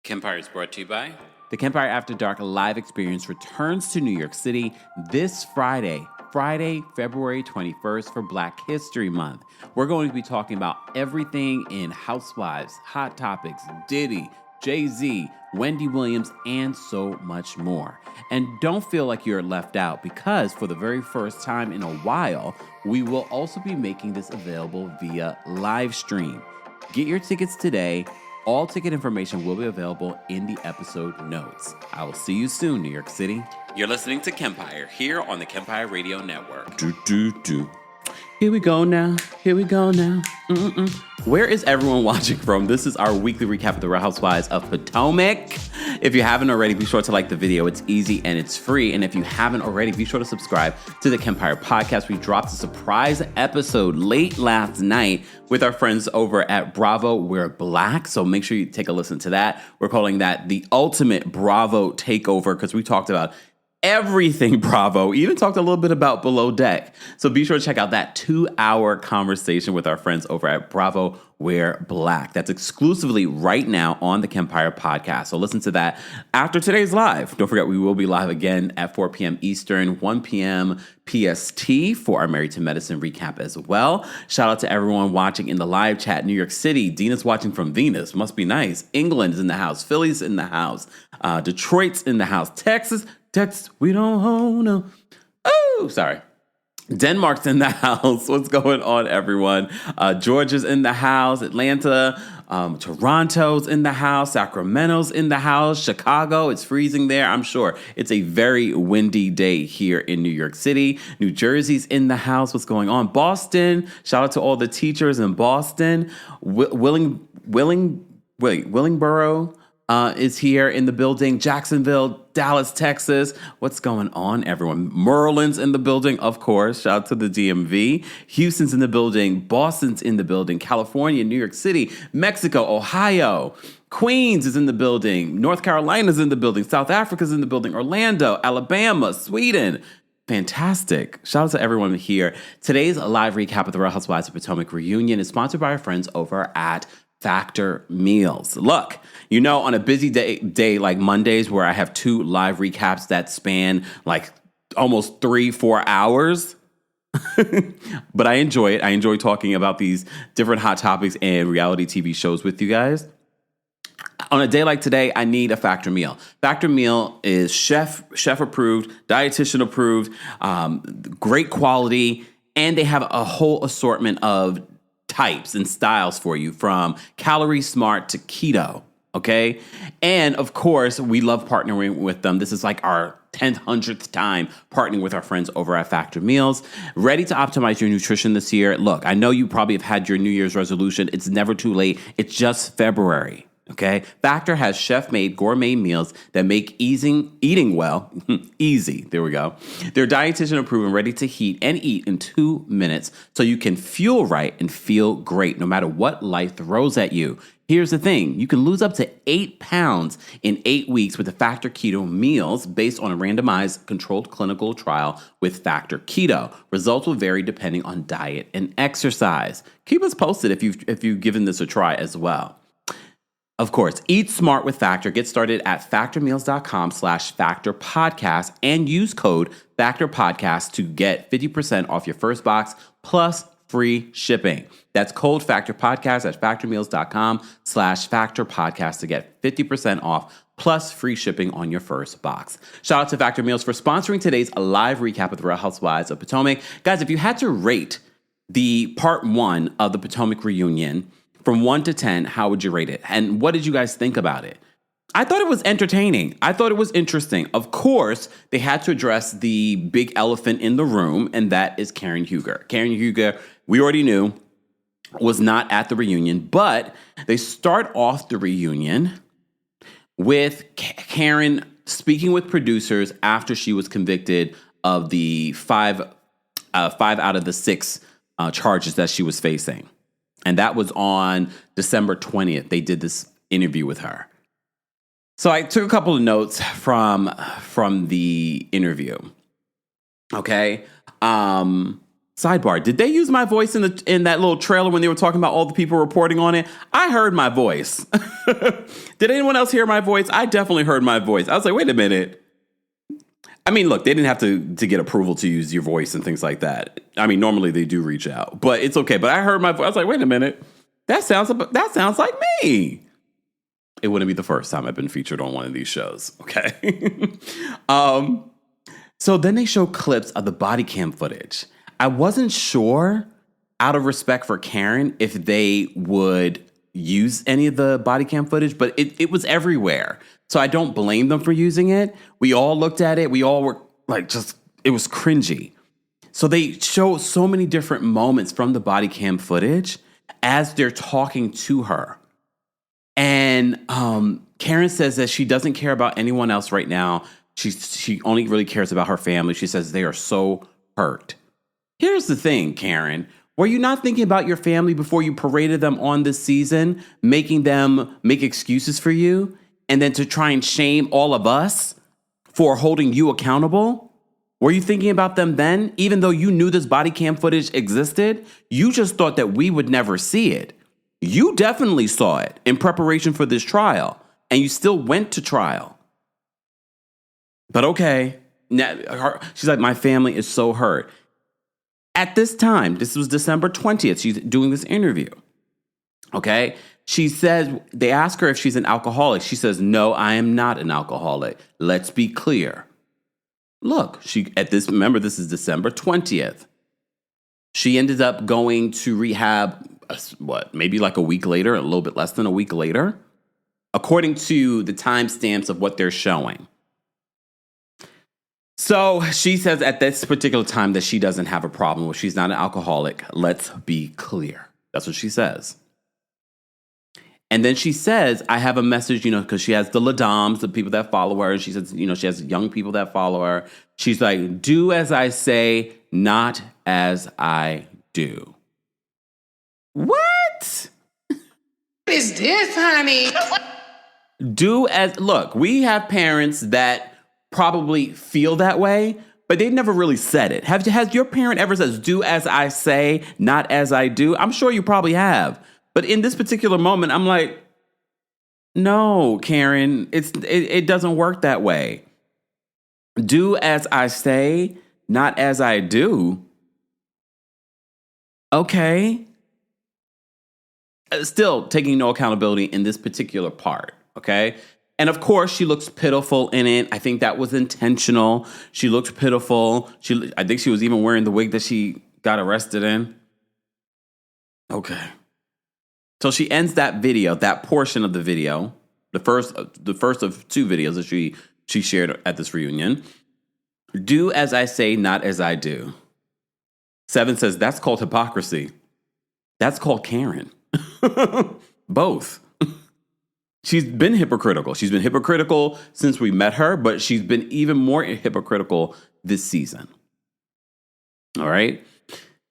Kempire is brought to you by The Kempire After Dark live experience returns to New York City this Friday, February 21st for Black History Month. We're going to be talking about everything in Housewives, Hot Topics, Diddy, Jay-Z, Wendy Williams, and so much more. And don't feel like you're left out because for the very first time in a while, we will also be making this available via live stream. Get your tickets today. All ticket information will be available in the episode notes. I will see you soon, New York City. You're listening to Kempire here on the Kempire Radio Network. Here we go now. Where is everyone watching from? This is our weekly recap of the Real Housewives of Potomac. If you haven't already, be sure to like the video. It's easy and it's free. And if you haven't already, be sure to subscribe to the Kempire podcast. We dropped a surprise episode late last night with our friends over at Bravo We're Black. So make sure you take a listen to that. We're calling that the ultimate Bravo takeover because we talked about everything Bravo, even talked a little bit about Below Deck. So be sure to check out that 2-hour conversation with our friends over at Bravo We're Black. That's exclusively right now on the Kempire podcast. So listen to that after today's live. Don't forget, we will be live again at 4 p.m. Eastern, 1 p.m. PST for our Married to Medicine recap as well. Shout out to everyone watching in the live chat. New York City, Dina's watching from Venus. Must be nice. England is in the house. Philly's in the house. Detroit's in the house. Texas, we don't hold no. Oh, sorry. Denmark's in the house. What's going on, everyone? Georgia's in the house. Atlanta, Toronto's in the house. Sacramento's in the house. Chicago, it's freezing there. I'm sure it's a very windy day here in New York City. New Jersey's in the house. What's going on? Boston, shout out to all the teachers in Boston. Willingboro is here in the building. Jacksonville, Dallas, Texas. What's going on, everyone? Maryland's in the building, of course. Shout out to the DMV. Houston's in the building. Boston's in the building. California, New York City, Mexico, Ohio. Queens is in the building. North Carolina's in the building. South Africa's in the building. Orlando, Alabama, Sweden. Fantastic. Shout out to everyone here. Today's live recap of the Real Housewives of Potomac reunion is sponsored by our friends over at Factor Meals. Look, you know, on a busy day like Mondays where I have 2 live recaps that span like almost 3-4 hours, but I enjoy it. I enjoy talking about these different hot topics and reality TV shows with you guys. On a day like today, I need a Factor meal. Factor meal is chef approved, dietitian approved, great quality, and they have a whole assortment of types and styles for you, from calorie smart to keto, okay? And of course, we love partnering with them. This is like our 10th, 100th time partnering with our friends over at Factor Meals. Ready to optimize your nutrition this year? Look, I know you probably have had your New Year's resolution. It's never too late. It's just February. Okay, Factor has chef-made gourmet meals that make eating well easy. There we go. They're dietitian approved and ready to heat and eat in 2 minutes, so you can fuel right and feel great no matter what life throws at you. Here's the thing. You can lose up to 8 pounds in 8 weeks with the Factor Keto meals based on a randomized controlled clinical trial with Factor Keto. Results will vary depending on diet and exercise. Keep us posted if you've given this a try as well. Of course, eat smart with Factor. Get started at factormeals.com/factorpodcast and use code factorpodcast to get 50% off your first box plus free shipping. That's code factorpodcast at factormeals.com/factorpodcast to get 50% off plus free shipping on your first box. Shout out to Factor Meals for sponsoring today's live recap of the Real Housewives of Potomac. Guys, if you had to rate the part 1 of the Potomac reunion from 1 to 10, how would you rate it? And what did you guys think about it? I thought it was entertaining. I thought it was interesting. Of course, they had to address the big elephant in the room, and that is Karen Huger. Karen Huger, we already knew, was not at the reunion, but they start off the reunion with Karen speaking with producers after she was convicted of the 5 out of the 6 charges that she was facing. And that was on December 20th. They did this interview with her. So I took a couple of notes from the interview. Okay. Sidebar, did they use my voice in that little trailer when they were talking about all the people reporting on it? I heard my voice. Did anyone else hear my voice? I definitely heard my voice. I was like, wait a minute. I mean, look, they didn't have to get approval to use your voice and things like that. I mean, normally they do reach out, but it's okay. But I heard my voice. I was like, wait a minute. That sounds like me. It wouldn't be the first time I've been featured on one of these shows. Okay. So then they show clips of the body cam footage. I wasn't sure, out of respect for Karen, if they would use any of the body cam footage, but it was everywhere. So I don't blame them for using it. We all looked at it. We all were like, it was cringy. So they show so many different moments from the body cam footage as they're talking to her. And Karen says that she doesn't care about anyone else right now. She only really cares about her family. She says they are so hurt. Here's the thing, Karen. Were you not thinking about your family before you paraded them on this season, making them make excuses for you, and then to try and shame all of us for holding you accountable? Were you thinking about them then, even though you knew this body cam footage existed? You just thought that we would never see it. You definitely saw it in preparation for this trial, and you still went to trial. But okay, she's like, my family is so hurt. At this time, this was December 20th, she's doing this interview, okay? She says, they ask her if she's an alcoholic. She says, no, I am not an alcoholic. Let's be clear. Look, remember, this is December 20th. She ended up going to rehab, maybe like a week later, a little bit less than a week later, according to the timestamps of what they're showing. So she says at this particular time that she doesn't have a problem, she's not an alcoholic. Let's be clear. That's what she says. And then she says, I have a message, because she has the Ladams, the people that follow her. She says, she has young people that follow her. She's like, do as I say, not as I do. What? What is this, honey? Look, we have parents that probably feel that way, but they've never really said it. Has your parent ever said, do as I say, not as I do? I'm sure you probably have. But in this particular moment, I'm like, no, Karen, it doesn't work that way. Do as I say, not as I do. Okay. Still taking no accountability in this particular part, okay? And of course, she looks pitiful in it. I think that was intentional. She looked pitiful. I think she was even wearing the wig that she got arrested in. Okay. So she ends that video, that portion of the video, the first of two videos that she shared at this reunion. Do as I say, not as I do. 7 says, that's called hypocrisy. That's called Karen. Both. She's been hypocritical. She's been hypocritical since we met her, but she's been even more hypocritical this season. All right.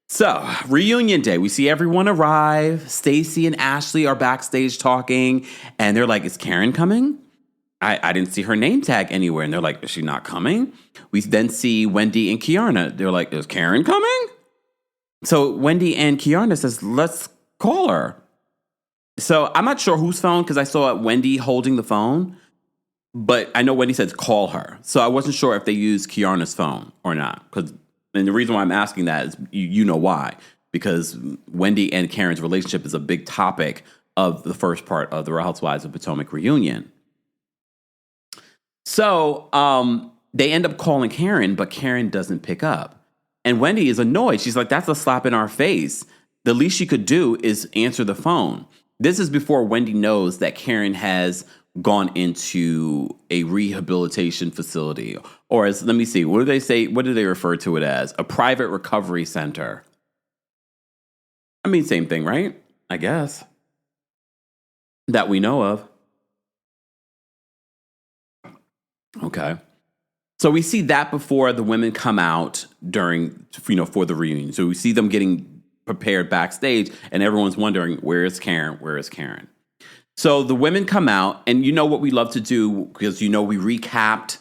So, reunion day. We see everyone arrive. Stacy and Ashley are backstage talking, and they're like, is Karen coming? I didn't see her name tag anywhere. And they're like, is she not coming? We then see Wendy and Kiarna. They're like, is Karen coming? So Wendy and Kiarna says, let's call her. So I'm not sure whose phone, because I saw Wendy holding the phone, but I know Wendy says call her. So I wasn't sure if they used Kiarna's phone or not. And the reason why I'm asking that is you know why. Because Wendy and Karen's relationship is a big topic of the first part of the Real Housewives of Potomac reunion. So they end up calling Karen, but Karen doesn't pick up. And Wendy is annoyed. She's like, that's a slap in our face. The least she could do is answer the phone. This is before Wendy knows that Karen has gone into a rehabilitation facility. Or let me see, what do they say? What do they refer to it as? A private recovery center. I mean, same thing, right? I guess. That we know of. Okay. So we see that before the women come out for the reunion. So we see them getting prepared backstage, and everyone's wondering, where is Karen? Where is Karen? So the women come out, and you know what we love to do, because we recapped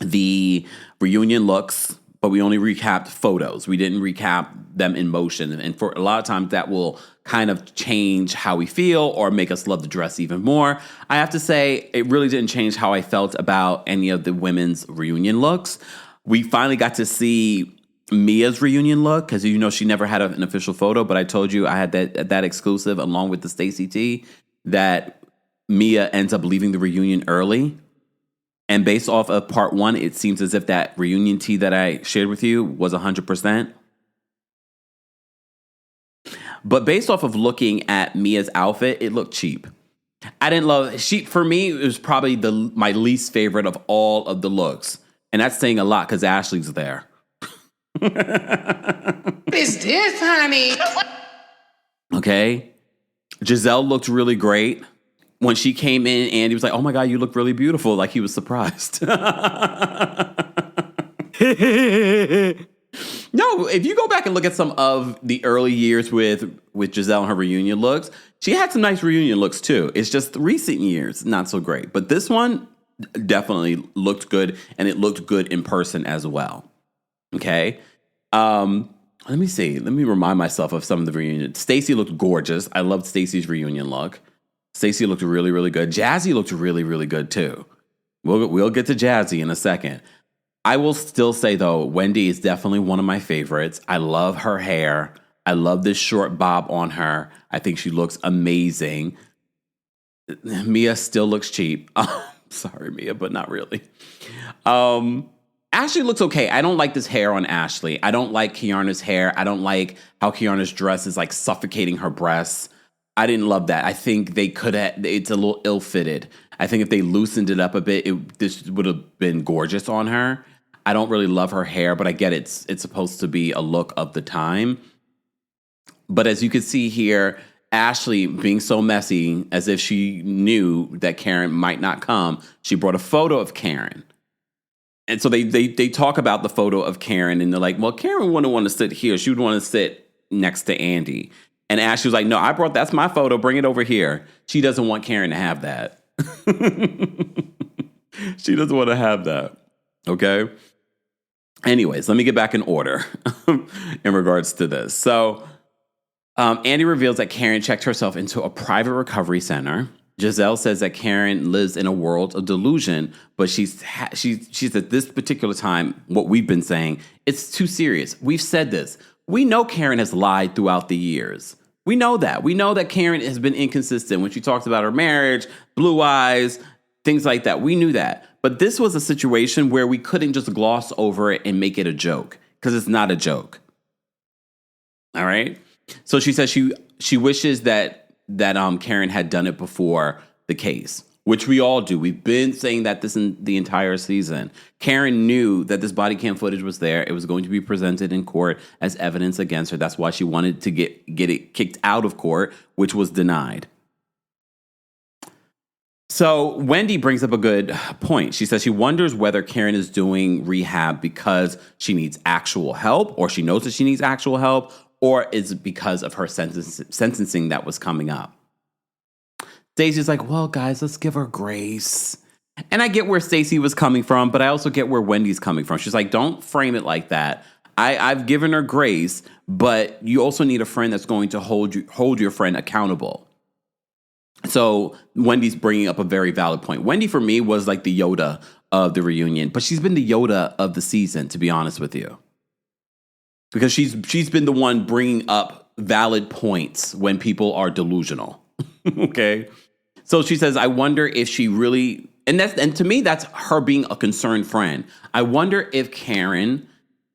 the reunion looks but we only recapped photos. We didn't recap them in motion. And for a lot of times that will kind of change how we feel or make us love the dress even more. I have to say, it really didn't change how I felt about any of the women's reunion looks. We finally got to see Mia's reunion look, because she never had an official photo, but I told you I had that exclusive along with the Stacy T, that Mia ends up leaving the reunion early. And based off of part 1, it seems as if that reunion tee that I shared with you was 100%. But based off of looking at Mia's outfit, it looked cheap. I didn't love for me, it was probably my least favorite of all of the looks. And that's saying a lot because Ashley's there. What is this, honey? Okay. Gizelle looked really great. When she came in, Andy was like, "Oh my God, you look really beautiful." Like he was surprised. No, if you go back and look at some of the early years with Gizelle and her reunion looks, she had some nice reunion looks too. It's just the recent years, not so great. But this one definitely looked good, and it looked good in person as well. Okay. Let me see. Let me remind myself of some of the reunion. Stacy looked gorgeous. I loved Stacy's reunion look. Stacy looked really, really good. Jazzy looked really, really good too. We'll get to Jazzy in a second. I will still say though, Wendy is definitely one of my favorites. I love her hair. I love this short bob on her. I think she looks amazing. Mia still looks cheap. Sorry, Mia, but not really. Ashley looks okay. I don't like this hair on Ashley. I don't like Kiarna's hair. I don't like how Kiarna's dress is like suffocating her breasts. I didn't love that. I think they could have, it's a little ill-fitted. I think if they loosened it up a bit, this would have been gorgeous on her. I don't really love her hair, but I get it's supposed to be a look of the time. But as you can see here, Ashley being so messy, as if she knew that Karen might not come, she brought a photo of Karen. And so they talk about the photo of Karen, and they're like, well, Karen wouldn't want to sit here. She would want to sit next to Andy. And Ashley was like, no, that's my photo. Bring it over here. She doesn't want Karen to have that. She doesn't want to have that. Okay. Anyways, let me get back in order in regards to this. So Andy reveals that Karen checked herself into a private recovery center. Gizelle says that Karen lives in a world of delusion, but she's at this particular time, what we've been saying, it's too serious. We've said this. We know Karen has lied throughout the years. We know that. We know that Karen has been inconsistent when she talks about her marriage, blue eyes, things like that. We knew that. But this was a situation where we couldn't just gloss over it and make it a joke, because it's not a joke. All right? So she says she wishes that Karen had done it before the case, which we all do. We've been saying that this in the entire season. Karen knew that this body cam footage was there. It was going to be presented in court as evidence against her. That's why she wanted to get it kicked out of court, which was denied. So Wendy brings up a good point. She says she wonders whether Karen is doing rehab because she needs actual help, or she knows that she needs actual help, or is it because of her sentencing that was coming up. Stacey's like, well, guys, let's give her grace. And I get where Stacey was coming from, but I also get where Wendy's coming from. She's like, don't frame it like that. I've given her grace, but you also need a friend that's going to hold your friend accountable. So Wendy's bringing up a very valid point. Wendy, for me, was like the Yoda of the reunion, but she's been the Yoda of the season, to be honest with you. Because she's been the one bringing up valid points when people are delusional. Okay? So she says, I wonder if she really, and to me, that's her being a concerned friend. I wonder if Karen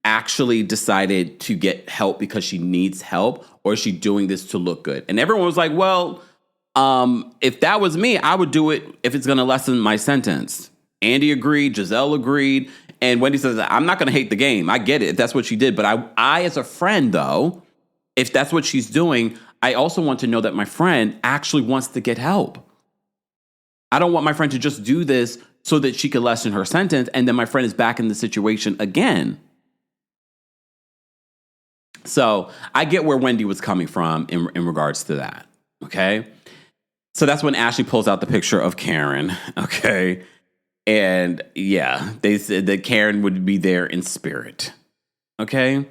actually decided to get help because she needs help, or is she doing this to look good? And everyone was like, well, if that was me, I would do it if it's going to lessen my sentence. Andy agreed. Gizelle agreed. And Wendy says, I'm not going to hate the game. I get it if that's what she did. But I, as a friend, though, if that's what she's doing, I also want to know that my friend actually wants to get help. I don't want my friend to just do this so that she can lessen her sentence, and then my friend is back in the situation again. So I get where Wendy was coming from in regards to that. Okay. So that's when Ashley pulls out the picture of Karen. Okay. And yeah, they said that Karen would be there in spirit. Okay?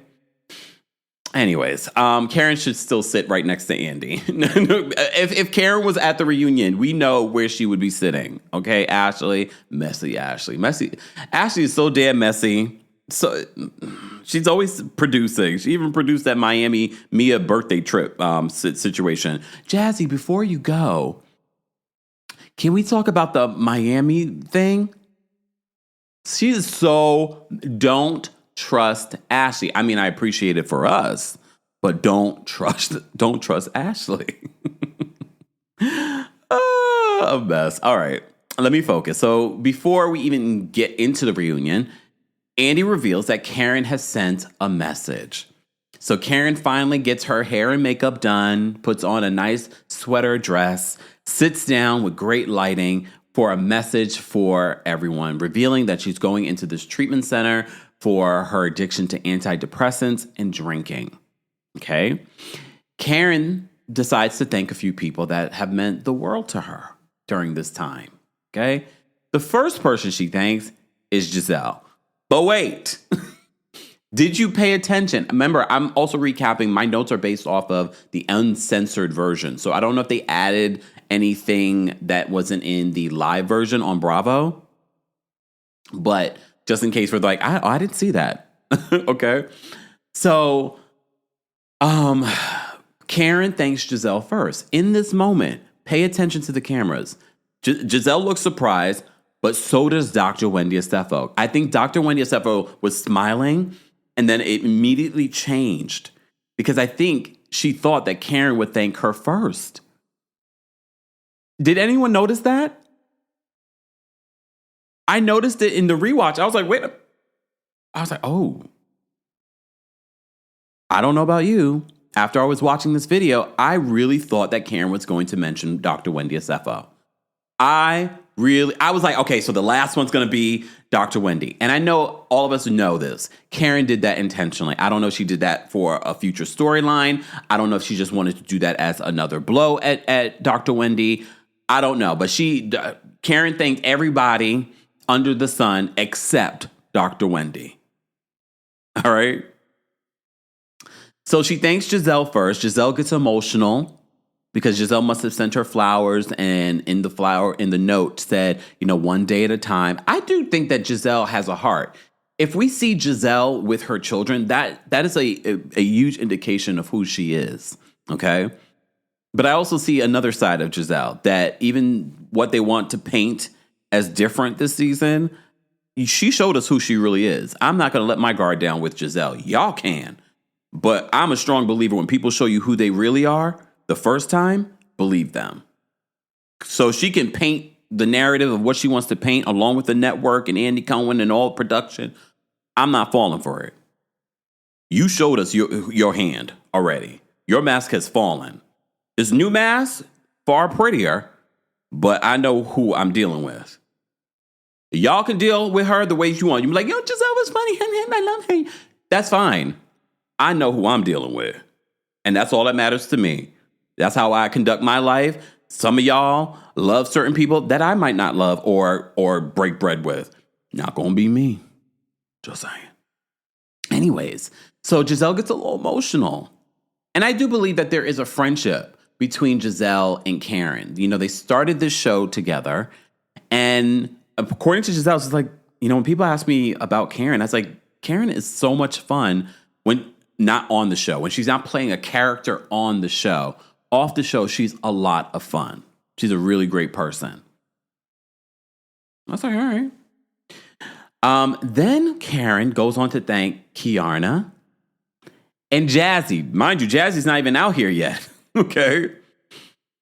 Anyways, Karen should still sit right next to Andy. If Karen was at the reunion, we know where she would be sitting. Okay, Ashley. Messy. Ashley is so damn messy. So she's always producing. She even produced that Miami Mia birthday trip situation. Jazzy, before you go, can we talk about the Miami thing? She is so don't trust Ashley. I mean, I appreciate it for us, but don't trust Ashley. A mess. All right, let me focus. So before we even get into the reunion, Andy reveals that Karen has sent a message. So Karen finally gets her hair and makeup done, puts on a nice sweater dress, sits down with great lighting for a message for everyone, revealing that she's going into this treatment center for her addiction to antidepressants and drinking. Okay? Karen decides to thank a few people that have meant the world to her during this time. Okay? The first person she thanks is Gizelle. But wait, did you pay attention? Remember, I'm also recapping. My notes are based off of the uncensored version. So I don't know if they added anything that wasn't in the live version on Bravo. But just in case we're like, I didn't see that. Okay. So Karen thanks Gizelle first. In this moment, pay attention to the cameras. Gizelle looks surprised, but so does Dr. Wendy Estefo. I think Dr. Wendy Estefo was smiling, and then it immediately changed because I think she thought that Karen would thank her first. Did anyone notice that? I noticed it in the rewatch. I was like, wait. I was like, oh. I don't know about you. After I was watching this video, I really thought that Karen was going to mention Dr. Wendy Estefo. I was like, okay, so the last one's going to be Dr. Wendy. And I know all of us know this. Karen did that intentionally. I don't know if she did that for a future storyline. I don't know if she just wanted to do that as another blow at Dr. Wendy. I don't know. But Karen thanked everybody under the sun except Dr. Wendy. All right? So she thanks Gizelle first. Gizelle gets emotional because Gizelle must have sent her flowers, and in the note said, one day at a time. I do think that Gizelle has a heart. If we see Gizelle with her children, that is a huge indication of who she is, okay? But I also see another side of Gizelle, that even what they want to paint as different this season, she showed us who she really is. I'm not going to let my guard down with Gizelle. Y'all can. But I'm a strong believer when people show you who they really are the first time, believe them. So she can paint the narrative of what she wants to paint along with the network and Andy Cohen and all production. I'm not falling for it. You showed us your hand already. Your mask has fallen. This new mask, far prettier, but I know who I'm dealing with. Y'all can deal with her the way you want. You be like, Gizelle was funny. I love her. That's fine. I know who I'm dealing with. And that's all that matters to me. That's how I conduct my life. Some of y'all love certain people that I might not love or break bread with. Not gonna be me. Just saying. Anyways, so Gizelle gets a little emotional. And I do believe that there is a friendship between Gizelle and Karen. They started this show together. And according to Gizelle, it's like, when people ask me about Karen, I was like, Karen is so much fun when not on the show. When she's not playing a character on the show. Off the show, she's a lot of fun. She's a really great person. I was like, all right. Then Karen goes on to thank Kiarna and Jazzy. Mind you, Jazzy's not even out here yet. Okay.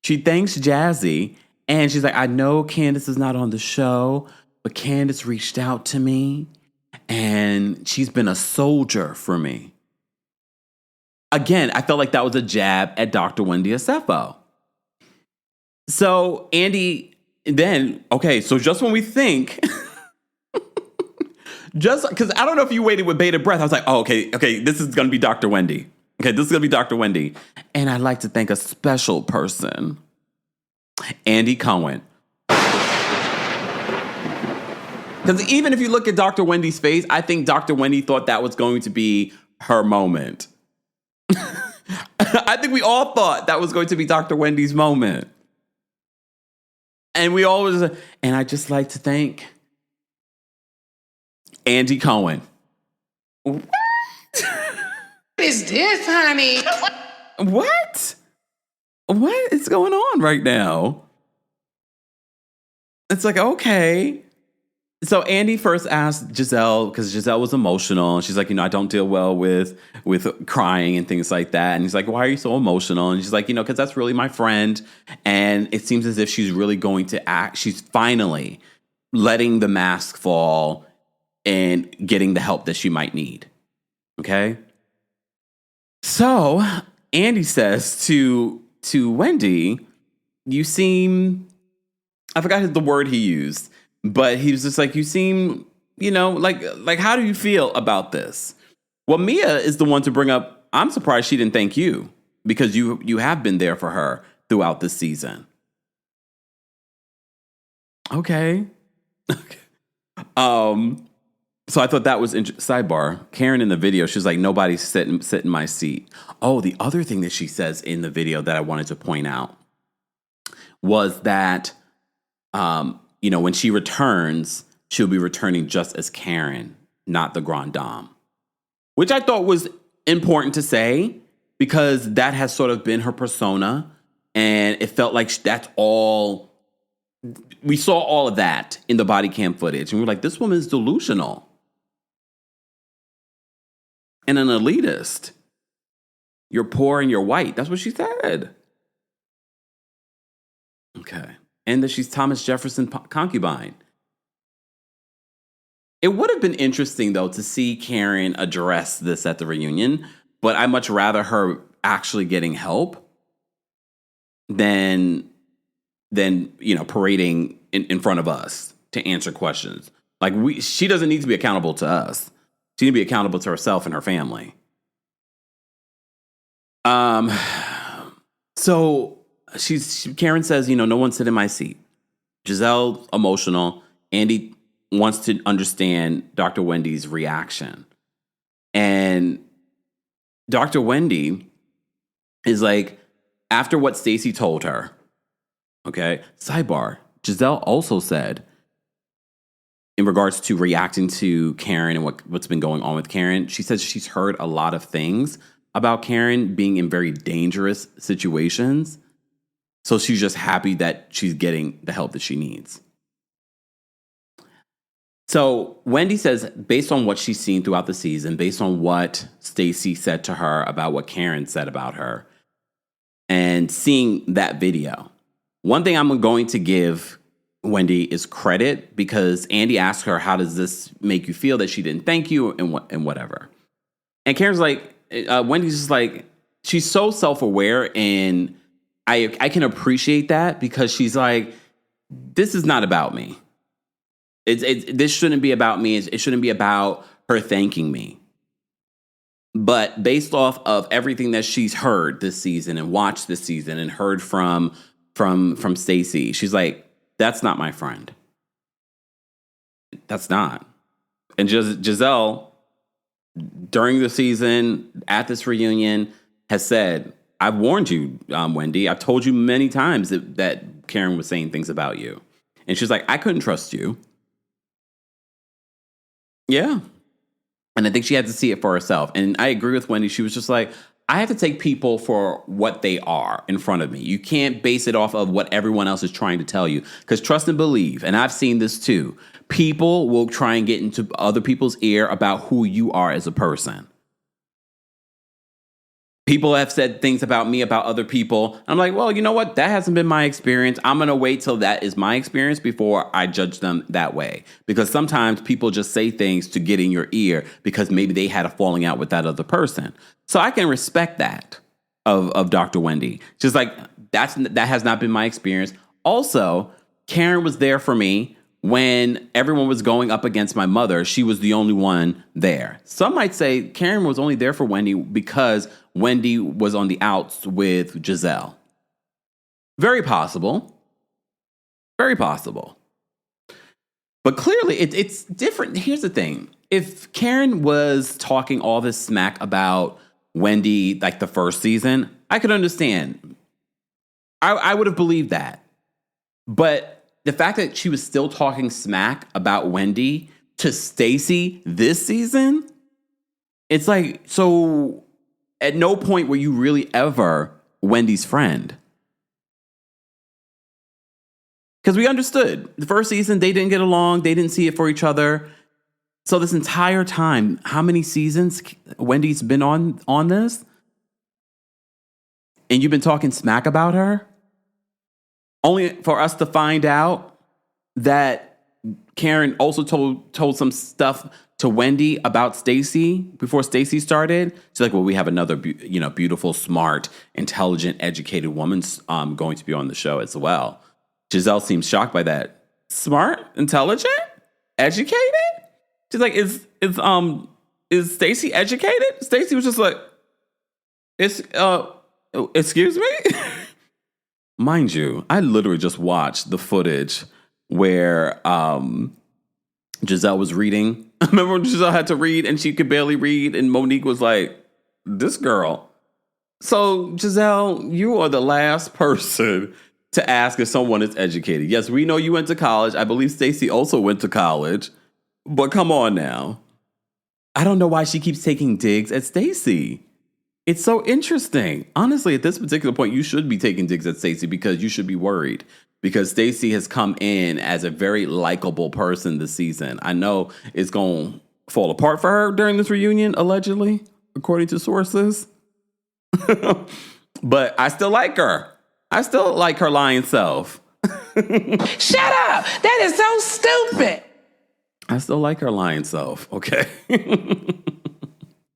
She thanks Jazzy and she's like, I know Candace is not on the show, but Candace reached out to me and she's been a soldier for me. Again, I felt like that was a jab at Dr. Wendy Estefo. So Andy, then, okay, so just when we think, just because I don't know if you waited with bated breath, I was like, oh, okay, this is going to be Dr. Wendy. Okay, this is going to be Dr. Wendy. And I'd like to thank a special person, Andy Cohen. Because even if you look at Dr. Wendy's face, I think Dr. Wendy thought that was going to be her moment. I think we all thought that was going to be Dr. Wendy's moment. And we always, and I'd just like to thank Andy Cohen. What is this, honey? What? What is going on right now? It's like, okay. So Andy first asked Gizelle, because Gizelle was emotional. And she's like, I don't deal well with crying and things like that. And he's like, why are you so emotional? And she's like, because that's really my friend. And it seems as if she's really going to act. She's finally letting the mask fall and getting the help that she might need. Okay? So Andy says to Wendy, you seem, I forgot the word he used, but he was just like, you seem, like how do you feel about this? Well, Mia is the one to bring up, I'm surprised she didn't thank you, because you have been there for her throughout this season. Okay. So I thought that was sidebar. Karen in the video, she was like, nobody sit in my seat. Oh, the other thing that she says in the video that I wanted to point out was that, when she returns, she'll be returning just as Karen, not the Grande Dame, which I thought was important to say, because that has sort of been her persona. And it felt like that's all, we saw all of that in the body cam footage. And we're like, this woman is delusional and an elitist. You're poor and you're white. That's what she said. Okay. And that she's Thomas Jefferson concubine. It would have been interesting, though, to see Karen address this at the reunion, but I much rather her actually getting help than parading in front of us to answer questions. Like, she doesn't need to be accountable to us. She needs to be accountable to herself and her family. So Karen says, no one sit in my seat. Gizelle, emotional. Andy wants to understand Dr. Wendy's reaction. And Dr. Wendy is like, after what Stacy told her, okay, sidebar, Gizelle also said, in regards to reacting to Karen and what's been going on with Karen, she says she's heard a lot of things about Karen being in very dangerous situations. So she's just happy that she's getting the help that she needs. So Wendy says, based on what she's seen throughout the season, based on what Stacy said to her about what Karen said about her, and seeing that video, one thing I'm going to give Wendy is credit, because Andy asked her, how does this make you feel that she didn't thank you and whatever? And Karen's like, Wendy's just like, she's so self-aware, and I can appreciate that, because she's like, this is not about me. This shouldn't be about me. It shouldn't be about her thanking me. But based off of everything that she's heard this season and watched this season and heard from Stacy, she's like, that's not my friend. That's not. And Gizelle, during the season, at this reunion, has said, I've warned you, Wendy. I've told you many times that Karen was saying things about you. And she's like, I couldn't trust you. Yeah. And I think she had to see it for herself. And I agree with Wendy. She was just like, I have to take people for what they are in front of me. You can't base it off of what everyone else is trying to tell you. Because trust and believe, and I've seen this too, people will try and get into other people's ear about who you are as a person. People have said things about me, about other people. I'm like, well, you know what? That hasn't been my experience. I'm going to wait till that is my experience before I judge them that way. Because sometimes people just say things to get in your ear because maybe they had a falling out with that other person. So I can respect that of Dr. Wendy. Just like, that has not been my experience. Also, Karen was there for me when everyone was going up against my mother. She was the only one there. Some might say Karen was only there for Wendy because Wendy was on the outs with Gizelle. Very possible. Very possible. But clearly, it's different. Here's the thing. if Karen was talking all this smack about Wendy like the first season, I could understand. I would have believed that. But the fact that she was still talking smack about Wendy to Stacy this season, it's like, so at no point were you really ever Wendy's friend. Because we understood. The first season, they didn't get along. They didn't see it for each other. So this entire time, how many seasons Wendy's been on this? And you've been talking smack about her? Only for us to find out that Karen also told some stuff to Wendy about Stacy before Stacy started. She's like, well, we have another beautiful, smart, intelligent, educated woman going to be on the show as well. Gizelle seems shocked by that. Smart, intelligent, educated? She's like, is Stacy educated? Stacy was just like, excuse me? Mind you, I literally just watched the footage where Gizelle was reading. I remember when Gizelle had to read and she could barely read, and Monique was like, this girl. So, Gizelle, you are the last person to ask if someone is educated. Yes, we know you went to college. I believe Stacy also went to college. But come on now. I don't know why she keeps taking digs at Stacy. It's so interesting. Honestly, at this particular point, you should be taking digs at Stacy because you should be worried. Because Stacy has come in as a very likable person this season. I know it's going to fall apart for her during this reunion, allegedly, according to sources. But I still like her. I still like her lying self. Shut up! That is so stupid. I still like her lying self, okay?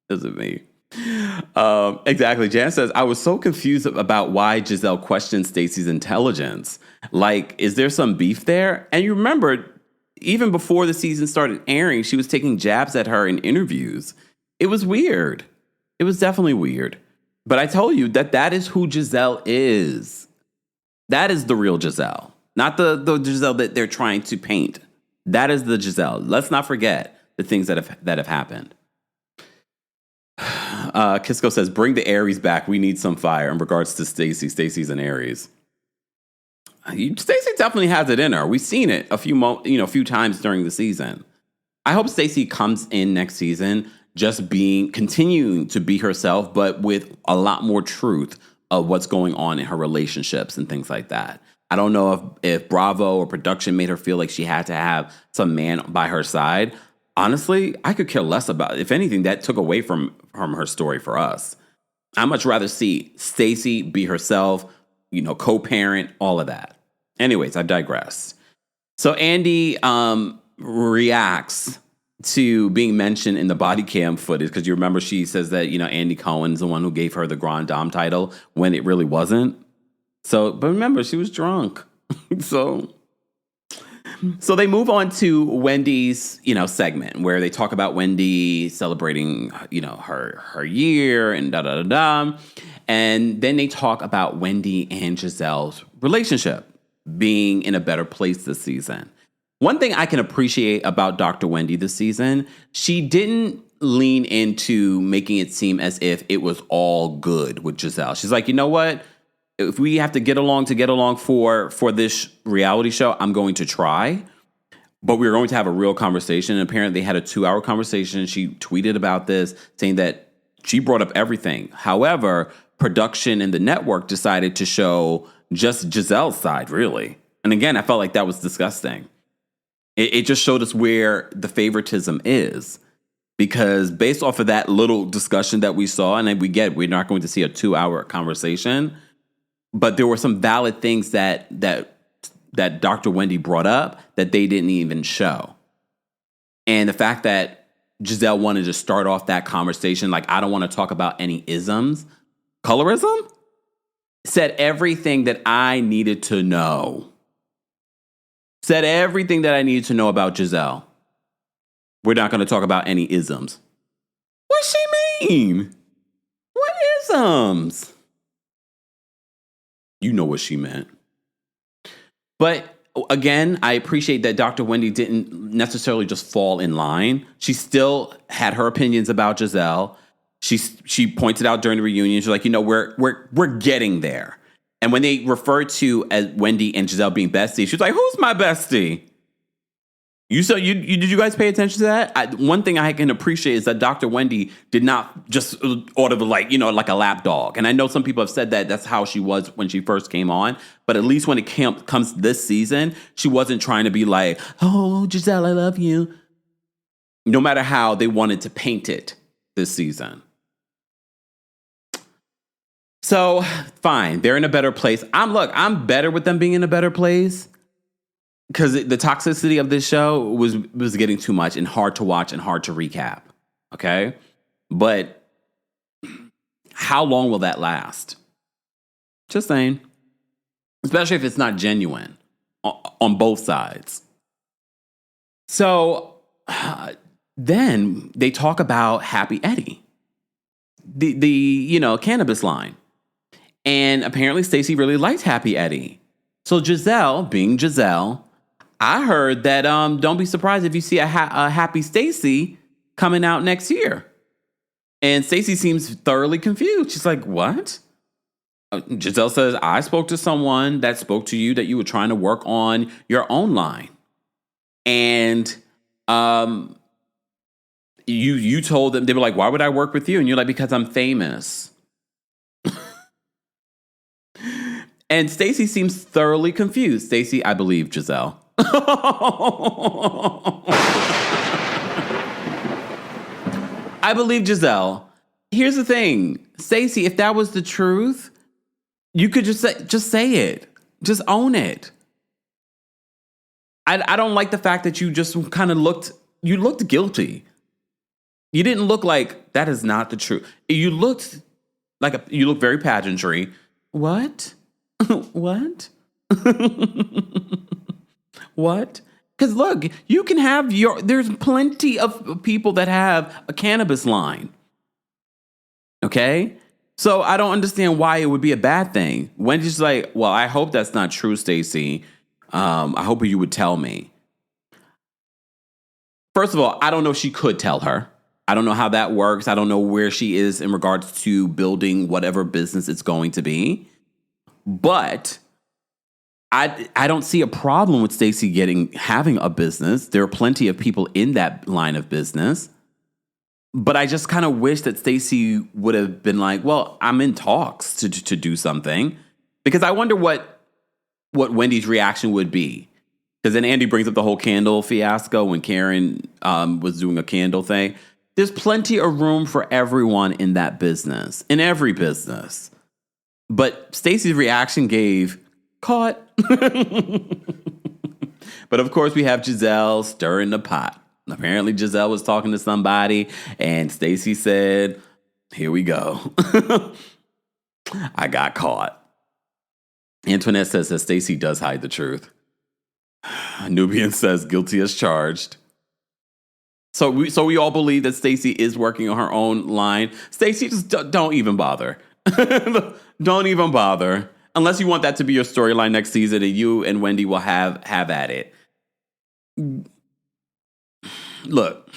Isn't me. Exactly. Jan says, I was so confused about why Gizelle questioned Stacy's intelligence. Like, is there some beef there? And you remember, even before the season started airing, she was taking jabs at her in interviews. It was weird. It was definitely weird. But I told you that is who Gizelle is. That is the real Gizelle, not the Gizelle that they're trying to paint. That is the Gizelle. Let's not forget the things that have happened. Kisco says, bring the Aries back. We need some fire in regards to Stacy. Stacy's an Aries. Stacy definitely has it in her. We've seen it a few times during the season. I hope Stacy comes in next season just continuing to be herself, but with a lot more truth of what's going on in her relationships and things like that. I don't know if Bravo or production made her feel like she had to have some man by her side. Honestly, I could care less about it. If anything, that took away from her story for us. I'd much rather see Stacy be herself, co-parent, all of that. Anyways, I digress. So Andy reacts to being mentioned in the body cam footage, because you remember she says that, Andy Cohen's the one who gave her the Grande Dame title when it really wasn't. But remember, she was drunk. So they move on to Wendy's, segment where they talk about Wendy celebrating, her year and da-da-da-da. And then they talk about Wendy and Gizelle's relationship being in a better place this season. One thing I can appreciate about Dr. Wendy this season, she didn't lean into making it seem as if it was all good with Gizelle. She's like, you know what? If we have to get along for this reality show, I'm going to try. But we're going to have a real conversation. And apparently they had a 2-hour conversation. She tweeted about this, saying that she brought up everything. However, production and the network decided to show just Gizelle's side, really. And again, I felt like that was disgusting. It just showed us where the favoritism is. Because based off of that little discussion that we saw, and we're not going to see a 2-hour conversation, but there were some valid things that Dr. Wendy brought up that they didn't even show. And the fact that Gizelle wanted to start off that conversation like, I don't want to talk about any isms, colorism, said everything that I needed to know. Said everything that I needed to know about Gizelle. We're not going to talk about any isms. What she mean? What isms? You know what she meant. But again, I appreciate that Dr. Wendy didn't necessarily just fall in line. She still had her opinions about Gizelle. She pointed out during the reunion, she's like, we're getting there. And when they referred to as Wendy and Gizelle being besties, she was like, who's my bestie? Did you guys pay attention to that? One thing I can appreciate is that Dr. Wendy did not just order like a lap dog. And I know some people have said that that's how she was when she first came on. But at least when it comes this season, she wasn't trying to be like, oh, Gizelle, I love you. No matter how they wanted to paint it this season. So, fine. They're in a better place. I'm better with them being in a better place. Because the toxicity of this show was getting too much and hard to watch and hard to recap. Okay? But how long will that last? Just saying. Especially if it's not genuine on both sides. So then they talk about Happy Eddie. The cannabis line. And apparently Stacy really liked Happy Eddie. So Gizelle, being Gizelle, I heard that don't be surprised if you see a Happy Stacy coming out next year. And Stacy seems thoroughly confused. She's like, what? Gizelle says, I spoke to someone that spoke to you that you were trying to work on your own line. And you told them, they were like, why would I work with you? And you're like, because I'm famous. And Stacy seems thoroughly confused. Stacy, I believe Gizelle. I believe Gizelle. Here's the thing. Stacy, if that was the truth, you could just say it. Just own it. I don't like the fact that you just kind of looked guilty. You didn't look like that is not the truth. You looked very pageantry. What? What? What? Because look, you can have there's plenty of people that have a cannabis line. Okay? So I don't understand why it would be a bad thing. Wendy's like, well, I hope that's not true, Stacy. I hope you would tell me. First of all, I don't know if she could tell her. I don't know how that works. I don't know where she is in regards to building whatever business it's going to be. But I don't see a problem with Stacy having a business. There are plenty of people in that line of business. But I just kind of wish that Stacy would have been like, well, I'm in talks to do something. Because I wonder what Wendy's reaction would be. Because then Andy brings up the whole candle fiasco when Karen was doing a candle thing. There's plenty of room for everyone in that business, in every business. But Stacy's reaction gave, caught. But of course, we have Gizelle stirring the pot. Apparently, Gizelle was talking to somebody, and Stacy said, here we go. I got caught. Antoinette says that Stacy does hide the truth. Nubian says guilty as charged. So we all believe that Stacy is working on her own line. Stacy, just don't even bother. Don't even bother. Unless you want that to be your storyline next season, and you and Wendy will have at it. Look,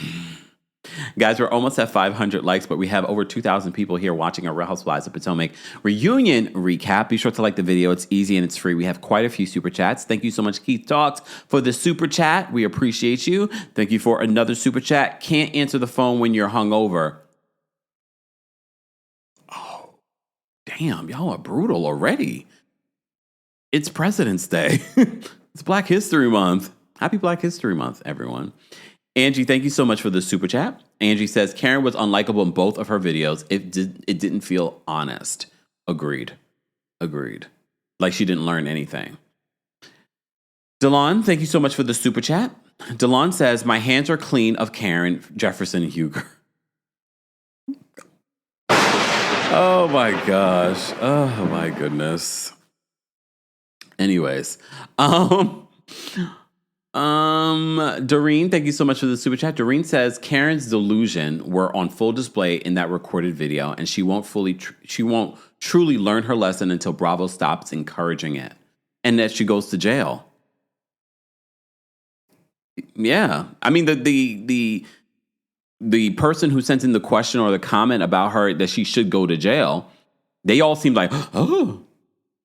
guys, we're almost at 500 likes, but we have over 2,000 people here watching our Real Housewives of Potomac reunion recap. Be sure to like the video. It's easy and it's free. We have quite a few super chats. Thank you so much, Keith Talks, for the super chat. We appreciate you. Thank you for another super chat. Can't answer the phone when you're hungover. Oh, damn, y'all are brutal already. It's President's Day. It's Black History Month. Happy Black History Month, everyone. Angie, thank you so much for the super chat. Angie says, Karen was unlikable in both of her videos. It didn't feel honest. Agreed. Like she didn't learn anything. Delon, thank you so much for the super chat. Delon says, my hands are clean of Karen, Jefferson, and Huger. Oh my gosh. Oh my goodness. Anyways. Doreen, thank you so much for the super chat. Doreen says Karen's delusion were on full display in that recorded video, and she won't truly learn her lesson until Bravo stops encouraging it, and that she goes to jail. Yeah. I mean, the person who sent in the question or the comment about her that she should go to jail, they all seemed like, oh,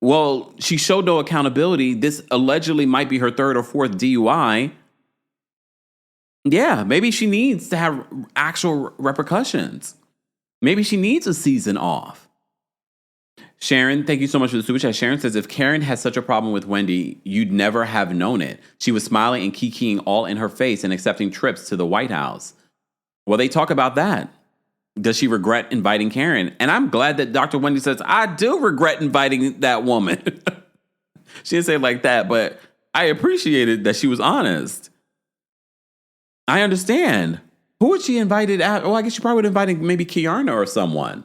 well, she showed no accountability. This allegedly might be her third or fourth DUI. Yeah, maybe she needs to have actual repercussions. Maybe she needs a season off. Sharon, thank you so much for the super chat. Sharon says, if Karen has such a problem with Wendy, you'd never have known it. She was smiling and kikiing all in her face and accepting trips to the White House. Well, they talk about that. Does she regret inviting Karen? And I'm glad that Dr. Wendy says, I do regret inviting that woman. She didn't say it like that, but I appreciated that she was honest. I understand. Who would she invited out? Oh, I guess she probably would have invited maybe Kiarna or someone.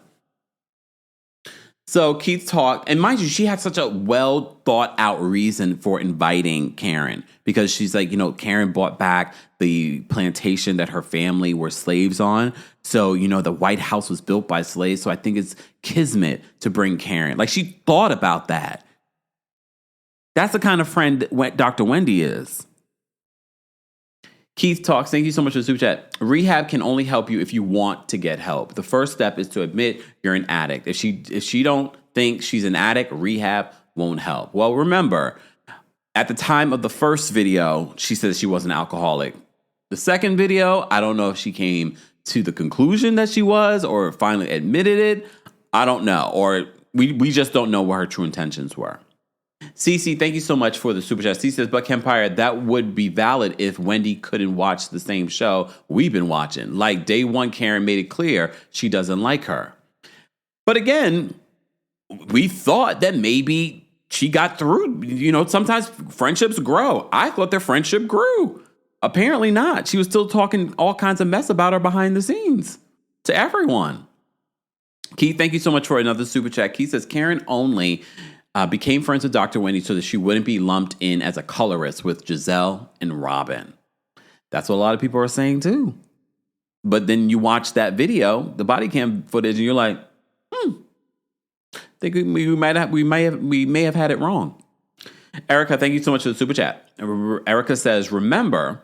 So Keith talked, and mind you, she had such a well thought out reason for inviting Karen because she's like, Karen bought back the plantation that her family were slaves on. So, the White House was built by slaves. So I think it's kismet to bring Karen. Like, she thought about that. That's the kind of friend that Dr. Wendy is. Keith talks, thank you so much for the super chat. Rehab can only help you if you want to get help. The first step is to admit you're an addict. If she don't think she's an addict, rehab won't help. Well, remember, at the time of the first video, she said she was an alcoholic. The second video, I don't know if she came to the conclusion that she was or finally admitted it. I don't know. Or we just don't know what her true intentions were. Cece, thank you so much for the super chat. Cece says, but Kempire, that would be valid if Wendy couldn't watch the same show we've been watching. Like day one, Karen made it clear she doesn't like her. But again, we thought that maybe she got through. Sometimes friendships grow. I thought their friendship grew. Apparently not. She was still talking all kinds of mess about her behind the scenes to everyone. Keith, thank you so much for another super chat. Keith says, Karen only became friends with Dr. Wendy so that she wouldn't be lumped in as a colorist with Gizelle and Robin. That's what a lot of people are saying too. But then you watch that video, the body cam footage, and you're like, I think we may have had it wrong. Erica, thank you so much for the super chat. Erica says, remember,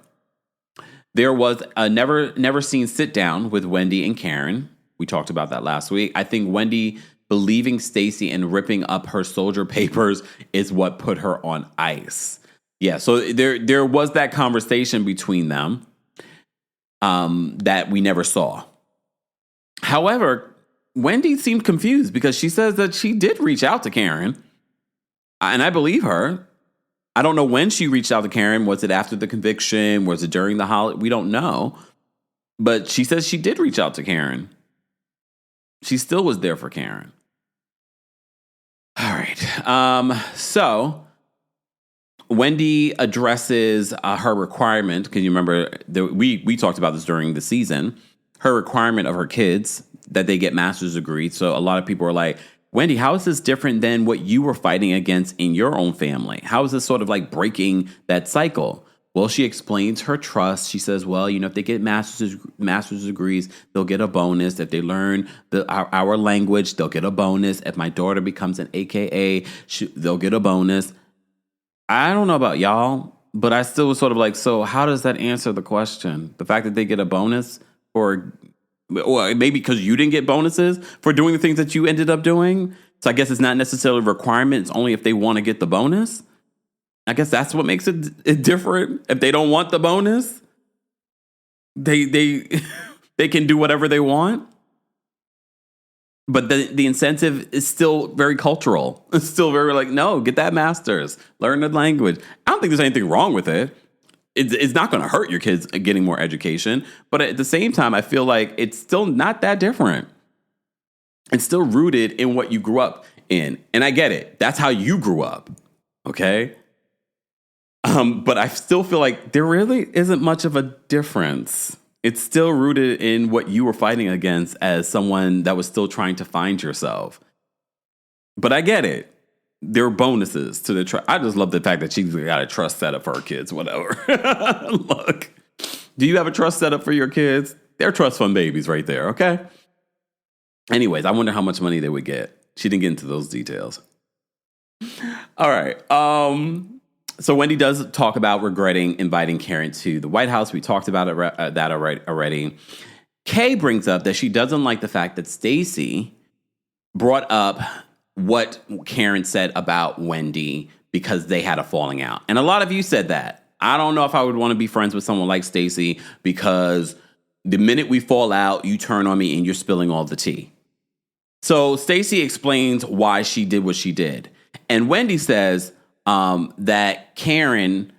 there was a never seen sit down with Wendy and Karen. We talked about that last week. I think Wendy believing Stacy and ripping up her soldier papers is what put her on ice. Yeah, so there was that conversation between them that we never saw. However, Wendy seemed confused because she says that she did reach out to Karen, and I believe her. I don't know when she reached out to Karen. Was it after the conviction? Was it during the holiday? We don't know. But she says she did reach out to Karen. She still was there for Karen. All right. So Wendy addresses her requirement, because you remember we talked about this during the season, her requirement of her kids that they get master's degrees. So a lot of people are like, Wendy, how is this different than what you were fighting against in your own family? How is this sort of like breaking that cycle? Well, she explains her trust. She says, well, if they get master's degrees, they'll get a bonus. If they learn our language, they'll get a bonus. If my daughter becomes an AKA, they'll get a bonus. I don't know about y'all, but I still was sort of like, so how does that answer the question? The fact that they get a bonus or maybe because you didn't get bonuses for doing the things that you ended up doing. So I guess it's not necessarily a requirement. It's only if they want to get the bonus. I guess that's what makes it different. If they don't want the bonus, they can do whatever they want. But the incentive is still very cultural. It's still very like, no, get that master's, learn the language. I don't think there's anything wrong with it. It's not going to hurt your kids getting more education. But at the same time, I feel like it's still not that different. It's still rooted in what you grew up in. And I get it. That's how you grew up. Okay? But I still feel like there really isn't much of a difference. It's still rooted in what you were fighting against as someone that was still trying to find yourself. But I get it. There are bonuses to the trust. I just love the fact that she's got a trust set up for her kids, whatever. Look, do you have a trust set up for your kids? They're trust fund babies right there, okay? Anyways, I wonder how much money they would get. She didn't get into those details. All right. So Wendy does talk about regretting inviting Karen to the White House. We talked about that already. Kay brings up that she doesn't like the fact that Stacy brought up what Karen said about Wendy because they had a falling out. And a lot of you said that. I don't know if I would want to be friends with someone like Stacy because the minute we fall out, you turn on me and you're spilling all the tea. So Stacy explains why she did what she did. And Wendy says that Karen,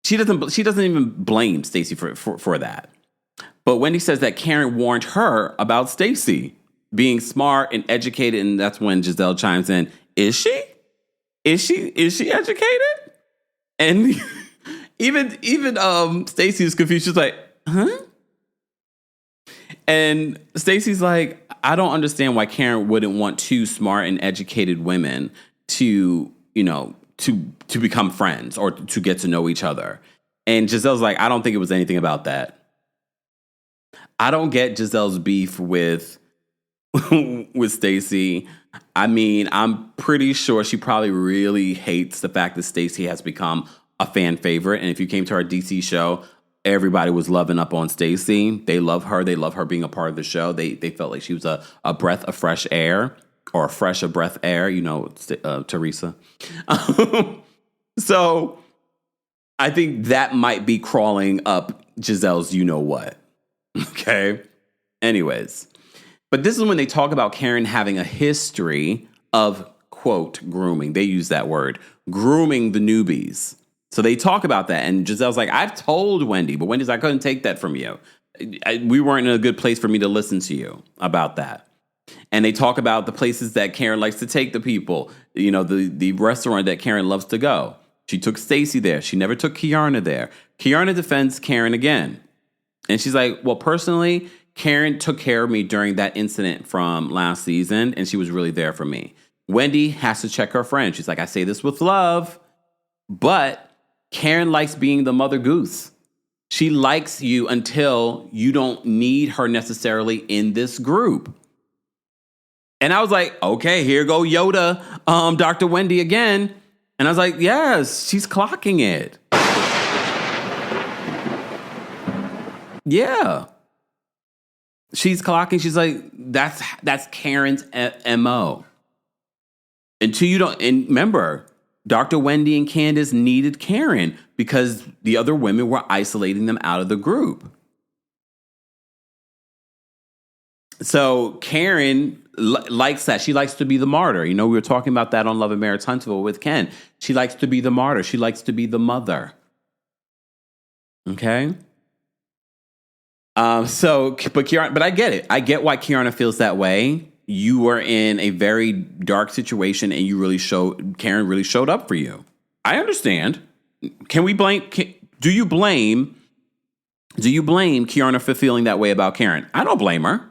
she doesn't even blame Stacy for that. But Wendy says that Karen warned her about Stacy being smart and educated, and that's when Gizelle chimes in, Is she educated? And even Stacy is confused. She's like, huh? And Stacy's like, I don't understand why Karen wouldn't want two smart and educated women to become friends or to get to know each other. And Giselle's like, I don't think it was anything about that. I don't get Giselle's beef with Stacy. I mean, I'm pretty sure she probably really hates the fact that Stacy has become a fan favorite. And if you came to our DC show, everybody was loving up on Stacy. They love her. They love her being a part of the show. They felt like she was a breath of fresh air, or a fresh of breath air, Teresa. So I think that might be crawling up Giselle's you-know-what. Okay? Anyways. But this is when they talk about Karen having a history of, quote, grooming. They use that word. Grooming the newbies. So they talk about that. And Giselle's like, I've told Wendy. But Wendy's like, I couldn't take that from you. We weren't in a good place for me to listen to you about that. And they talk about the places that Karen likes to take the people. You know, the restaurant that Karen loves to go. She took Stacy there. She never took Kiarna there. Kiarna defends Karen again. And she's like, well, personally, Karen took care of me during that incident from last season, and she was really there for me. Wendy has to check her friend. She's like, I say this with love, but Karen likes being the mother goose. She likes you until you don't need her necessarily in this group. And I was like, okay, here go Yoda, Dr. Wendy again. And I was like, yes, she's clocking it. Yeah. She's clocking. She's like, that's Karen's MO. Until you don't, and remember, Dr. Wendy and Candace needed Karen because the other women were isolating them out of the group. So Karen likes that. She likes to be the martyr. You know, we were talking about that on Love and Marriage Huntsville with Ken. She likes to be the martyr. She likes to be the mother. Okay? But I get it. I get why Kiarna feels that way. You were in a very dark situation and Karen really showed up for you. I understand. Do you blame Kiarna for feeling that way about Karen? I don't blame her.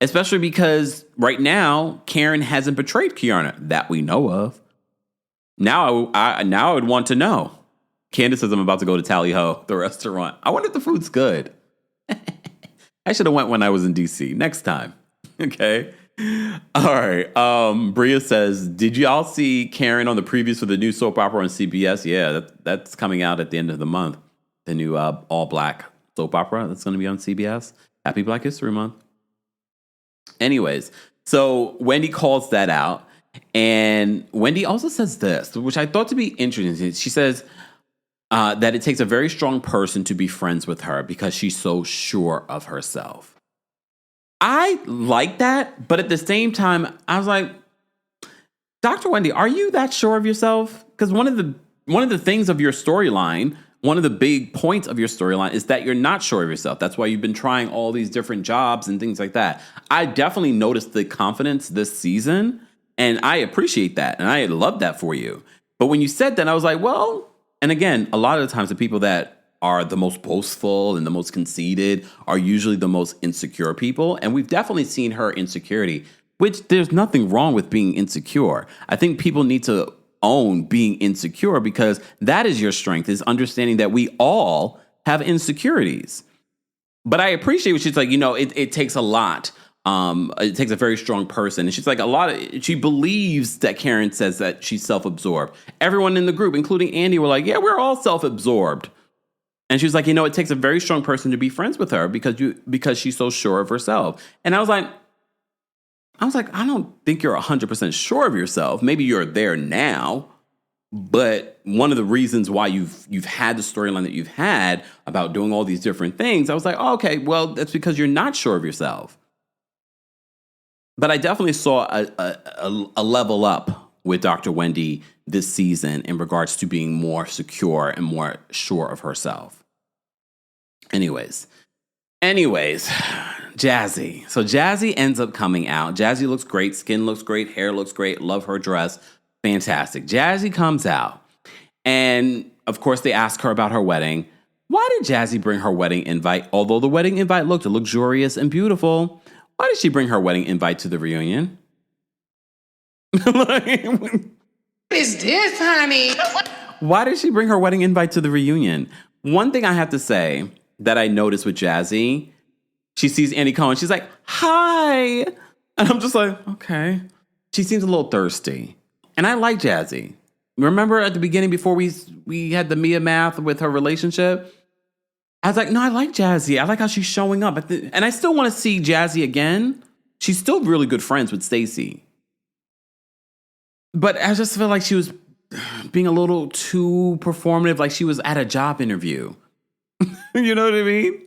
Especially because right now, Karen hasn't betrayed Kiarna that we know of. Now I would want to know. Candace says I'm about to go to Tally Ho, the restaurant. I wonder if the food's good. I should have went when I was in DC. Next time. Okay. All right. Bria says, did y'all see Karen on the previews for the new soap opera on CBS? Yeah, that's coming out at the end of the month. The new all-black soap opera that's going to be on CBS. Happy Black History Month. Anyways, so Wendy calls that out. And Wendy also says this, which I thought to be interesting. She says that it takes a very strong person to be friends with her because she's so sure of herself. I like that, but at the same time, I was like, Dr. Wendy, are you that sure of yourself? Because one of the things of your storyline, one of the big points of your storyline is that you're not sure of yourself. That's why you've been trying all these different jobs and things like that. I definitely noticed the confidence this season, and I appreciate that, and I love that for you. But when you said that, I was like, well, and again, a lot of the times the people that are the most boastful and the most conceited are usually the most insecure people. And we've definitely seen her insecurity, which there's nothing wrong with being insecure. I think people need to own being insecure because that is your strength, is understanding that we all have insecurities. But I appreciate what she's like, it takes a lot It takes a very strong person. And she's like, she believes that Karen says that she's self-absorbed. Everyone in the group, including Andy, were like, yeah, we're all self-absorbed. And she was like, it takes a very strong person to be friends with her because she's so sure of herself. And I was like, I don't think you're 100% sure of yourself. Maybe you're there now. But one of the reasons why you've had the storyline that you've had about doing all these different things, I was like, oh, okay, well, that's because you're not sure of yourself. But I definitely saw a level up with Dr. Wendy this season in regards to being more secure and more sure of herself. Anyways, Jazzy. So Jazzy ends up coming out. Jazzy looks great. Skin looks great. Hair looks great. Love her dress. Fantastic. Jazzy comes out. And, of course, they ask her about her wedding. Why did Jazzy bring her wedding invite? Although the wedding invite looked luxurious and beautiful, why did she bring her wedding invite to the reunion? What is this, honey? Why did she bring her wedding invite to the reunion? One thing I have to say that I noticed with Jazzy, she sees Andy Cohen. She's like, hi. And I'm just like, okay. She seems a little thirsty. And I like Jazzy. Remember at the beginning before we had the Mia math with her relationship? I was like, no, I like Jazzy. I like how she's showing up. And I still want to see Jazzy again. She's still really good friends with Stacy. But I just feel like she was being a little too performative, like she was at a job interview. You know what I mean?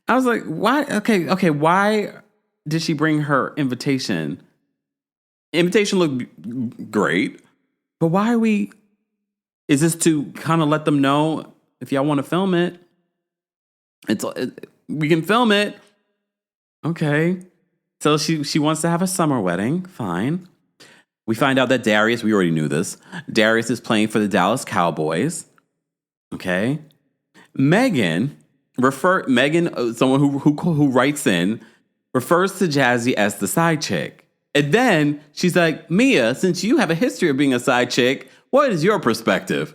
I was like, why? Okay, why did she bring her invitation? Invitation looked great, but why are we... Is this to kind of let them know if y'all want to film it? We can film it. Okay. So she wants to have a summer wedding. Fine. We find out that Darius, we already knew this, Darius is playing for the Dallas Cowboys. Okay. Megan, someone who writes in, refers to Jazzy as the side chick. And then she's like, Mia, since you have a history of being a side chick, what is your perspective?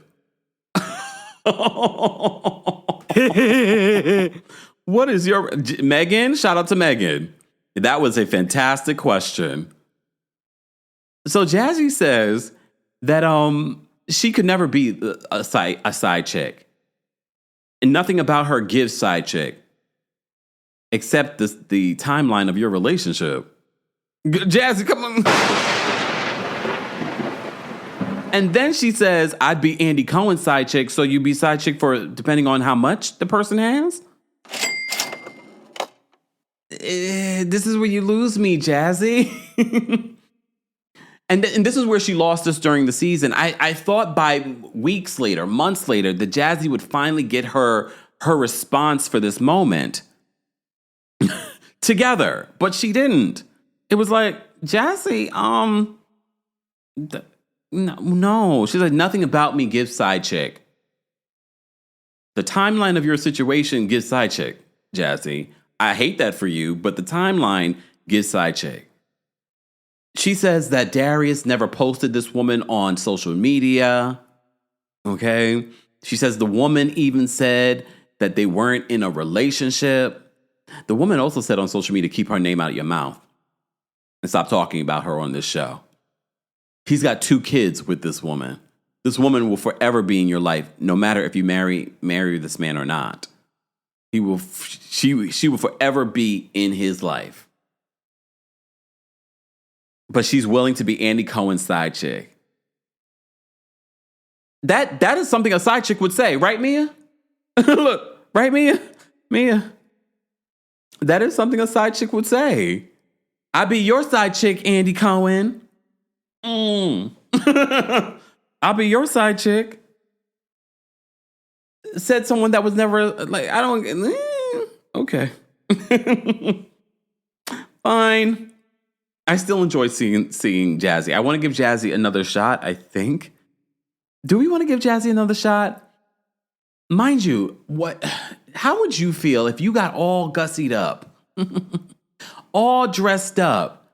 What is your... Megan? Shout out to Megan. That was a fantastic question. So Jazzy says that she could never be a side chick. And nothing about her gives side chick. Except the timeline of your relationship. Jazzy, come on. And then she says, I'd be Andy Cohen's side chick, so you'd be side chick for depending on how much the person has? This is where you lose me, Jazzy. And this is where she lost us during the season. I thought by weeks later, months later, that Jazzy would finally get her response for this moment together, but she didn't. It was like, Jazzy, no. She's like, nothing about me gives side chick. The timeline of your situation gives side chick, Jazzy. I hate that for you, but the timeline gives side chick. She says that Darius never posted this woman on social media. Okay. She says the woman even said that they weren't in a relationship. The woman also said on social media, keep her name out of your mouth and stop talking about her on this show. He's got 2 kids with this woman. This woman will forever be in your life, no matter if you marry this man or not. She will forever be in his life. But she's willing to be Andy Cohen's side chick. That is something a side chick would say, right, Mia? Look, right, Mia? Mia. That is something a side chick would say. I'd be your side chick, Andy Cohen. I'll be your side chick. Said someone that was never like, I don't. Okay. Fine. I still enjoy seeing Jazzy. I want to give Jazzy another shot, I think. Do we want to give Jazzy another shot? Mind you, how would you feel if you got all gussied up, all dressed up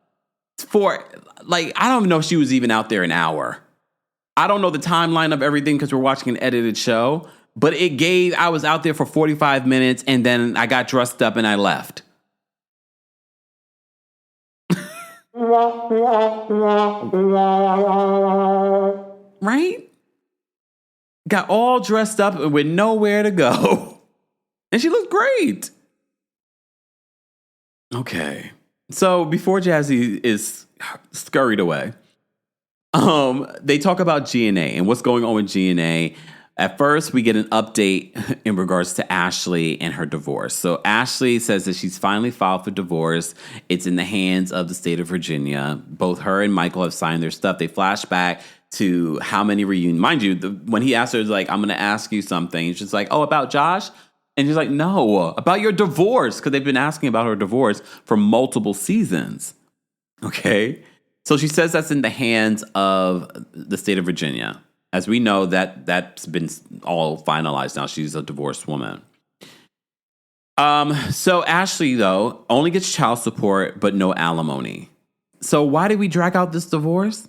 for, like, I don't know if she was even out there an hour. I don't know the timeline of everything because we're watching an edited show, but I was out there for 45 minutes and then I got dressed up and I left. Right? Got all dressed up with nowhere to go. And she looked great. Okay. So before Jazzy is scurried away, they talk about G&A and what's going on with G&A. At first, we get an update in regards to Ashley and her divorce. So Ashley says that she's finally filed for divorce. It's in the hands of the state of Virginia. Both her and Michael have signed their stuff. They flash back to how many reunions. Mind you, when he asked her, like, I'm going to ask you something. She's like, oh, about Josh? And she's like, no, about your divorce. Because they've been asking about her divorce for multiple seasons. Okay? So she says that's in the hands of the state of Virginia. As we know, that's been all finalized now. She's a divorced woman. So Ashley, though, only gets child support, but no alimony. So why did we drag out this divorce?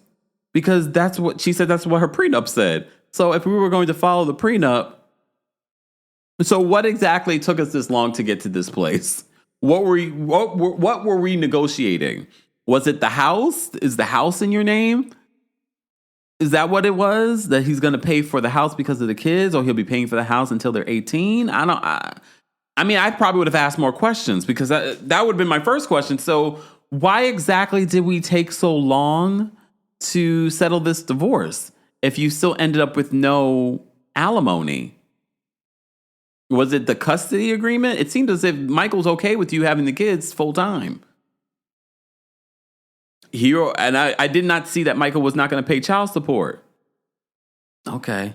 Because that's what she said. That's what her prenup said. So if we were going to follow the prenup, so what exactly took us this long to get to this place? What were we negotiating? Was it the house? Is the house in your name? Is that what it was? That he's going to pay for the house because of the kids, or he'll be paying for the house until they're 18? I mean, I probably would have asked more questions because that would have been my first question. So why exactly did we take so long to settle this divorce if you still ended up with no alimony? Was it the custody agreement? It seemed as if Michael's okay with you having the kids full time. And I did not see that Michael was not going to pay child support. Okay.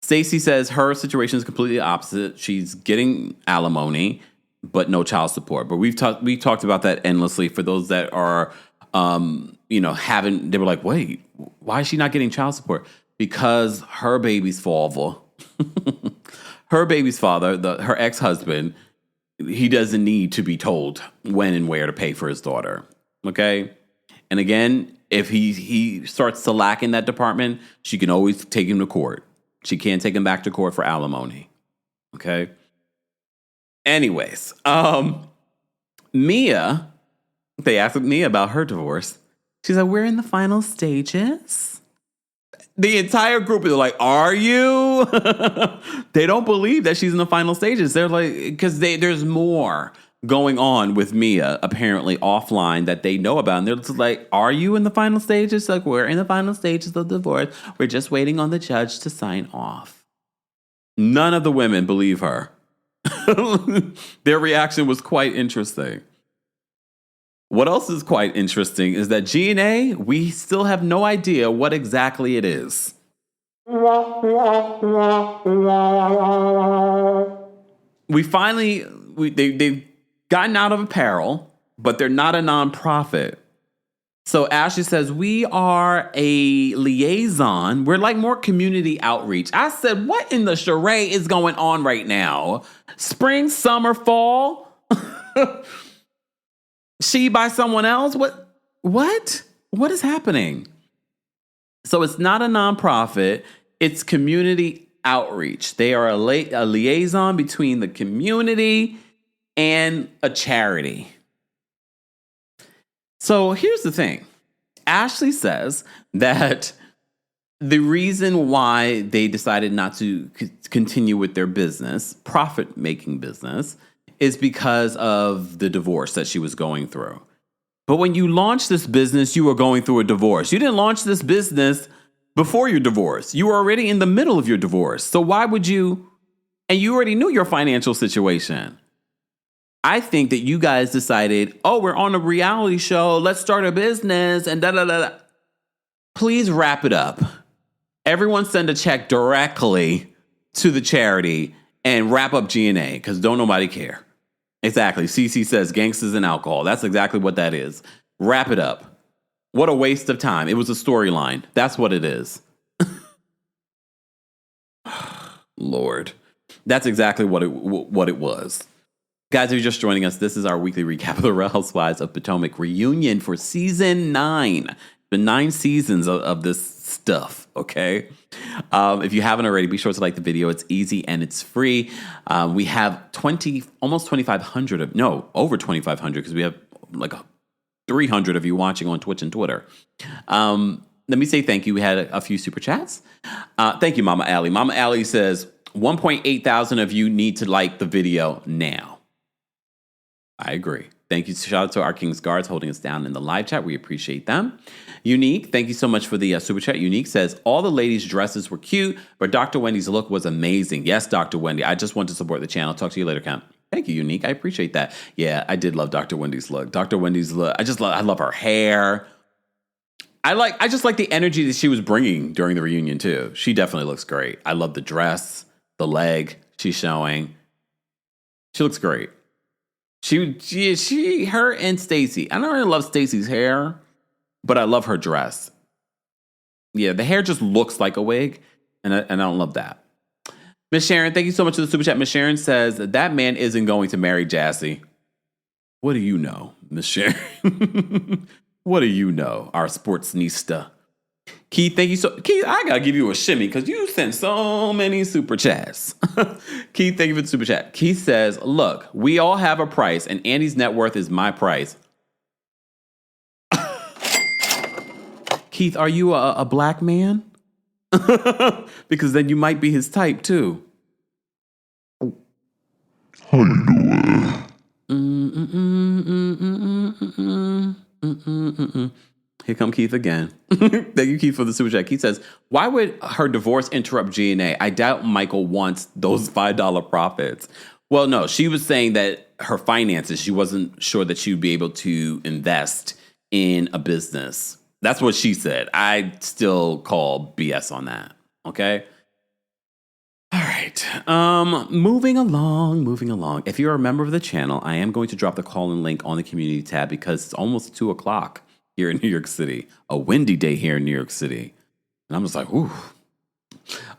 Stacy says her situation is completely opposite. She's getting alimony, but no child support. But we talked about that endlessly. For those that are, they were like, wait, why is she not getting child support? Because her baby's father, her ex-husband, he doesn't need to be told when and where to pay for his daughter. Okay. And again, if he starts to lack in that department, she can always take him to court. She can't take him back to court for alimony. Okay. Anyways, Mia, they asked Mia about her divorce. She's like, we're in the final stages. The entire group is like, are you? They don't believe that she's in the final stages. They're like, because there's more going on with Mia, apparently offline, that they know about. And they're just like, are you in the final stages? Like, we're in the final stages of divorce. We're just waiting on the judge to sign off. None of the women believe her. Their reaction was quite interesting. What else is quite interesting is that G&A, we still have no idea what exactly it is. They've gotten out of apparel, but they're not a nonprofit. So Ashley says, we are a liaison. We're like more community outreach. I said, what in the charade is going on right now? Spring, summer, fall? She by someone else? What is happening? So it's not a nonprofit. It's community outreach. They are a liaison between the community and a charity. So here's the thing. Ashley says that the reason why they decided not to continue with their business, profit-making business, is because of the divorce that she was going through. But when you launched this business, you were going through a divorce. You didn't launch this business before your divorce. You were already in the middle of your divorce. So why would you? And you already knew your financial situation. I think that you guys decided, oh, we're on a reality show. Let's start a business and da-da-da-da. Please wrap it up. Everyone send a check directly to the charity and wrap up G&A because don't nobody care. Exactly. CC says gangsters and alcohol. That's exactly what that is. Wrap it up. What a waste of time. It was a storyline. That's what it is. Lord. That's exactly what it was. Guys, if you're just joining us, this is our weekly recap of the Real Housewives of Potomac reunion for season 9. The 9 seasons of this stuff, okay? If you haven't already, be sure to like the video. It's easy and it's free. We have almost 2,500 over 2,500 because we have like 300 of you watching on Twitch and Twitter. Let me say thank you. We had a few super chats. Thank you, Mama Allie. Mama Allie says 1.8 thousand of you need to like the video now. I agree. Thank you. Shout out to our King's Guards holding us down in the live chat. We appreciate them. Unique, thank you so much for the super chat. Unique says, all the ladies' dresses were cute, but Dr. Wendy's look was amazing. Yes, Dr. Wendy. I just want to support the channel. Talk to you later, Kemp. Thank you, Unique. I appreciate that. Yeah, I did love Dr. Wendy's look. Dr. Wendy's look. I love her hair. I just like the energy that she was bringing during the reunion, too. She definitely looks great. I love the dress, the leg she's showing. She looks great. Her and Stacy. I don't really love Stacy's hair, but I love her dress. Yeah, the hair just looks like a wig, and I don't love that. Miss Sharon, thank you so much for the super chat. Miss Sharon says that man isn't going to marry Jassi. What do you know, Miss Sharon? What do you know, our sportsnista? Keith, thank you so. Keith, I gotta give you a shimmy because you sent so many super chats. Keith, thank you for the super chat. Keith says, "Look, we all have a price, and Andy's net worth is my price." Keith, are you a black man? Because then you might be his type too. How you doing? Here come Keith again. Thank you, Keith, for the super chat. Keith says, why would her divorce interrupt G&A? I doubt Michael wants those $5 profits. Well, no, she was saying that her finances, she wasn't sure that she would be able to invest in a business. That's what she said. I still call BS on that. Okay? All right. Moving along. If you're a member of the channel, I am going to drop the call-in link on the community tab because it's almost 2 o'clock here in New York City. A windy day here in New York City. And I'm just like, ooh.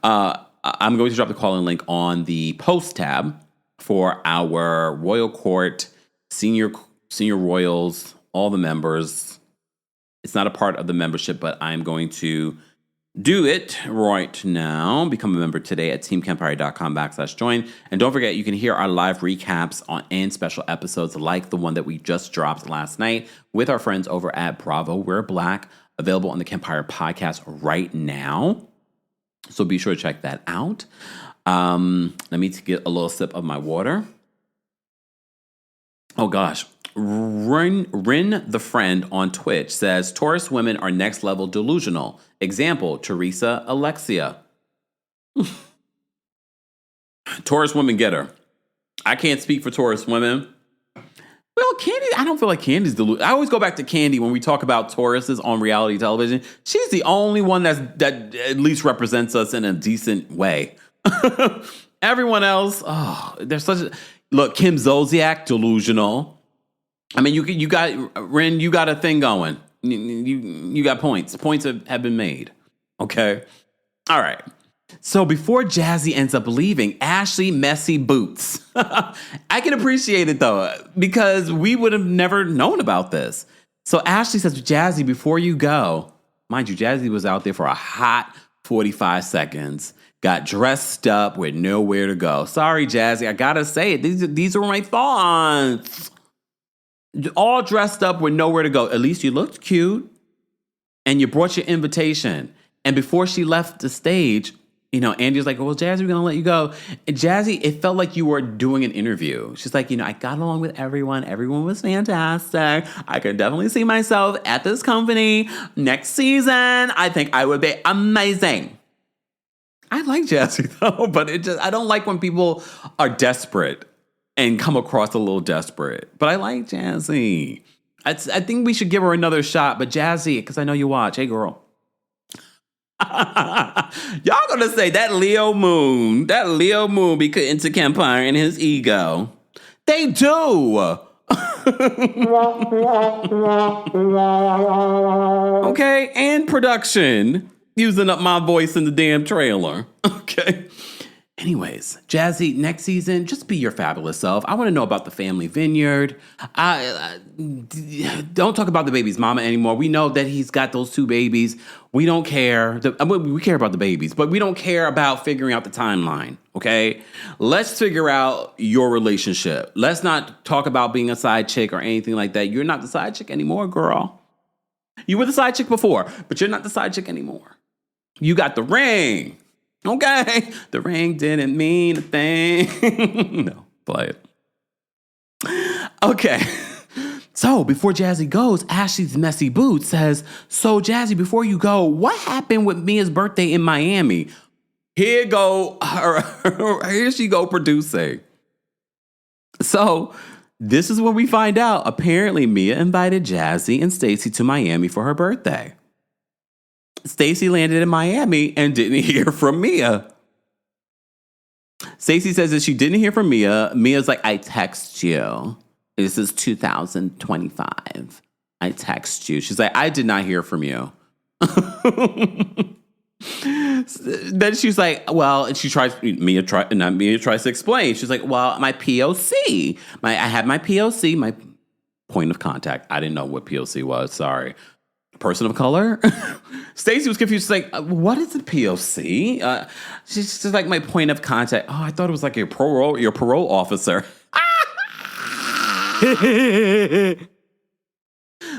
I'm going to drop the call-in link on the post tab for our Royal Court, senior royals, all the members. It's not a part of the membership, but I'm going to do it right now. Become a member today at TheKempire.com/join. And don't forget, you can hear our live recaps and special episodes like the one that we just dropped last night with our friends over at Bravo We're Black, available on the Kempire podcast right now. So be sure to check that out. Let me get a little sip of my water. Oh gosh. Rin the friend on Twitch says Taurus women are next level delusional. Example, Teresa Alexia. Taurus women get her. I can't speak for Taurus women. Well, Candy, I don't feel like Candy's delusional. I always go back to Candy when we talk about Tauruses on reality television. She's the only one that at least represents us in a decent way. Everyone else, there's such a... Look, Kim Zolciak, delusional. I mean, you got Ren. You got a thing going. You got points. Points have been made. Okay. All right. So before Jazzy ends up leaving, Ashley messy boots. I can appreciate it though because we would have never known about this. So Ashley says, Jazzy, before you go, mind you, Jazzy was out there for a hot 45 seconds. Got dressed up with nowhere to go. Sorry, Jazzy. I gotta say it. These are my thoughts. All dressed up with nowhere to go. At least you looked cute and you brought your invitation. And before she left the stage, Andy was like, well, Jazzy, we're going to let you go. And Jazzy, it felt like you were doing an interview. She's like, I got along with everyone. Everyone was fantastic. I could definitely see myself at this company next season. I think I would be amazing. I like Jazzy though, but I don't like when people are desperate and come across a little desperate. But I like Jazzy. I think we should give her another shot. But Jazzy, because I know you watch. Hey, girl. Y'all gonna say that Leo Moon be cutting to Kempire and his ego. They do. Okay, and production. Using up my voice in the damn trailer. Okay. Anyways, Jazzy, next season, just be your fabulous self. I want to know about the family vineyard. Don't talk about the baby's mama anymore. We know that he's got those 2 babies. We don't care. We care about the babies, but we don't care about figuring out the timeline, okay? Let's figure out your relationship. Let's not talk about being a side chick or anything like that. You're not the side chick anymore, girl. You were the side chick before, but you're not the side chick anymore. You got the ring. Okay, the ring didn't mean a thing. No, play it. Okay, so before Jazzy goes, Ashley's messy boots says, so Jazzy, before you go, what happened with Mia's birthday in Miami? Here she go producing. So this is what we find out. Apparently, Mia invited Jazzy and Stacey to Miami for her birthday. Stacy landed in Miami and didn't hear from Mia. Stacey says that she didn't hear from Mia. Mia's like, I text you. This is 2025. I text you. She's like, I did not hear from you. Then she's like, well, and Mia tries to explain. She's like, well, my POC. I had my POC, my point of contact. I didn't know what POC was. Sorry. Person of color? Stacy was confused. She's like, what is a POC? She's just like, my point of contact. Oh, I thought it was like your parole officer.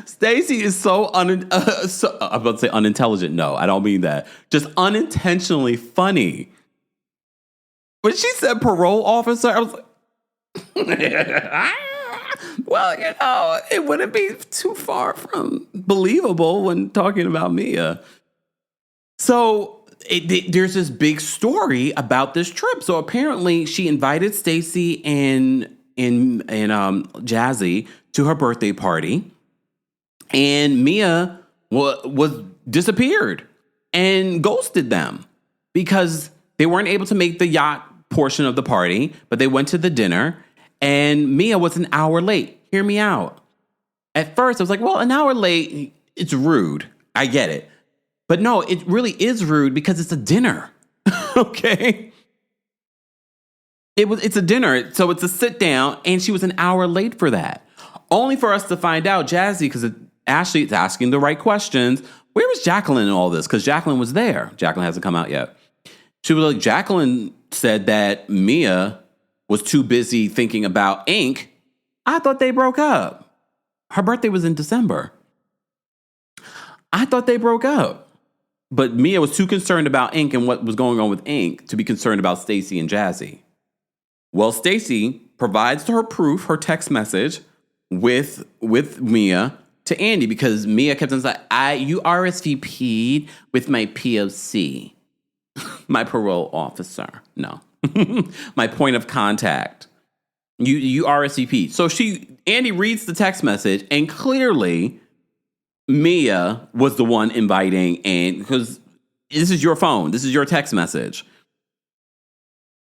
Stacy is so I'm about to say unintelligent. No, I don't mean that. Just unintentionally funny. When she said parole officer, I was like, well, it wouldn't be too far from believable when talking about Mia. So there's this big story about this trip. So apparently she invited Stacy and Jazzy to her birthday party, and Mia was disappeared and ghosted them because they weren't able to make the yacht portion of the party, but they went to the dinner. And Mia was an hour late. Hear me out. At first, I was like, well, an hour late, it's rude. I get it. But no, it really is rude because it's a dinner. Okay? It's a dinner, so it's a sit down, and she was an hour late for that. Only for us to find out, Jazzy, because Ashley is asking the right questions, where was Jacqueline in all this? Because Jacqueline was there. Jacqueline hasn't come out yet. She was like, Jacqueline said that Mia was too busy thinking about ink. I thought they broke up. Her birthday was in December. I thought they broke up. But Mia was too concerned about ink and what was going on with ink to be concerned about Stacy and Jazzy. Well, Stacy provides her proof, her text message with Mia to Andy, because Mia kept on saying, you RSVP'd with my POC, my parole officer. No. My point of contact. You RSVP. So Andy reads the text message, and clearly Mia was the one inviting, and because this is your phone, this is your text message.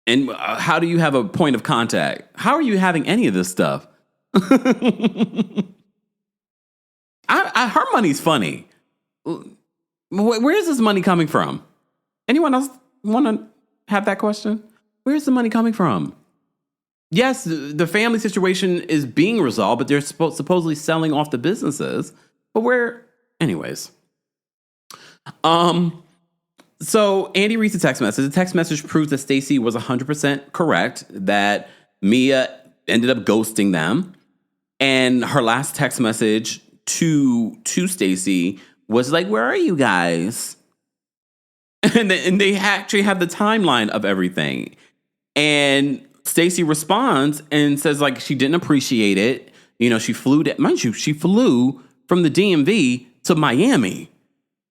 And how do you have a point of contact? How are you having any of this stuff? Her money's funny. Where is this money coming from? Anyone else want to have that question? Where's the money coming from? Yes, the family situation is being resolved, but they're supposedly selling off the businesses. But where? Anyways. So Andy reads the text message. The text message proves that Stacy was 100% correct, that Mia ended up ghosting them. And her last text message to Stacy was like, where are you guys? And they actually have the timeline of everything. And Stacy responds and says, like, she didn't appreciate it. She flew from the DMV to Miami.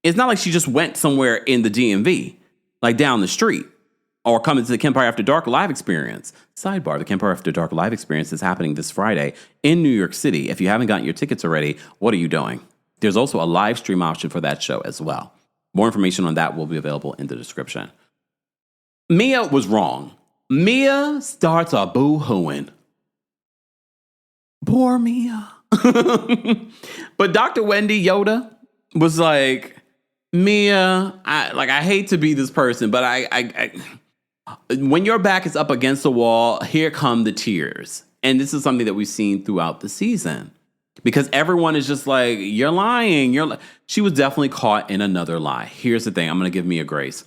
It's not like she just went somewhere in the DMV, like down the street, or coming to the Kempire After Dark live experience. Sidebar, the Kempire After Dark live experience is happening this Friday in New York City. If you haven't gotten your tickets already, what are you doing? There's also a live stream option for that show as well. More information on that will be available in the description. Mia was wrong. Mia starts a boo-hooing. Poor Mia. But Dr. Wendy Yoda was like, Mia, I hate to be this person, but When your back is up against the wall, here come the tears. And this is something that we've seen throughout the season. Because everyone is just like, you're lying. She was definitely caught in another lie. Here's the thing. I'm going to give Mia grace.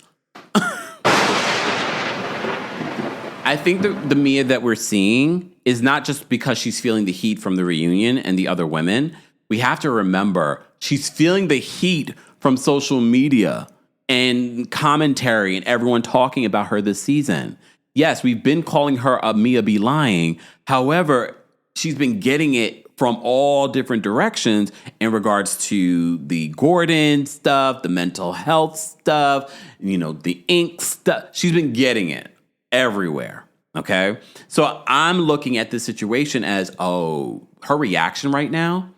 I think the Mia that we're seeing is not just because she's feeling the heat from the reunion and the other women. We have to remember she's feeling the heat from social media and commentary and everyone talking about her this season. Yes, we've been calling her a Mia be lying. However, she's been getting it from all different directions in regards to the Gordon stuff, the mental health stuff, the ink stuff. She's been getting it everywhere, okay? So I'm looking at this situation as, her reaction right now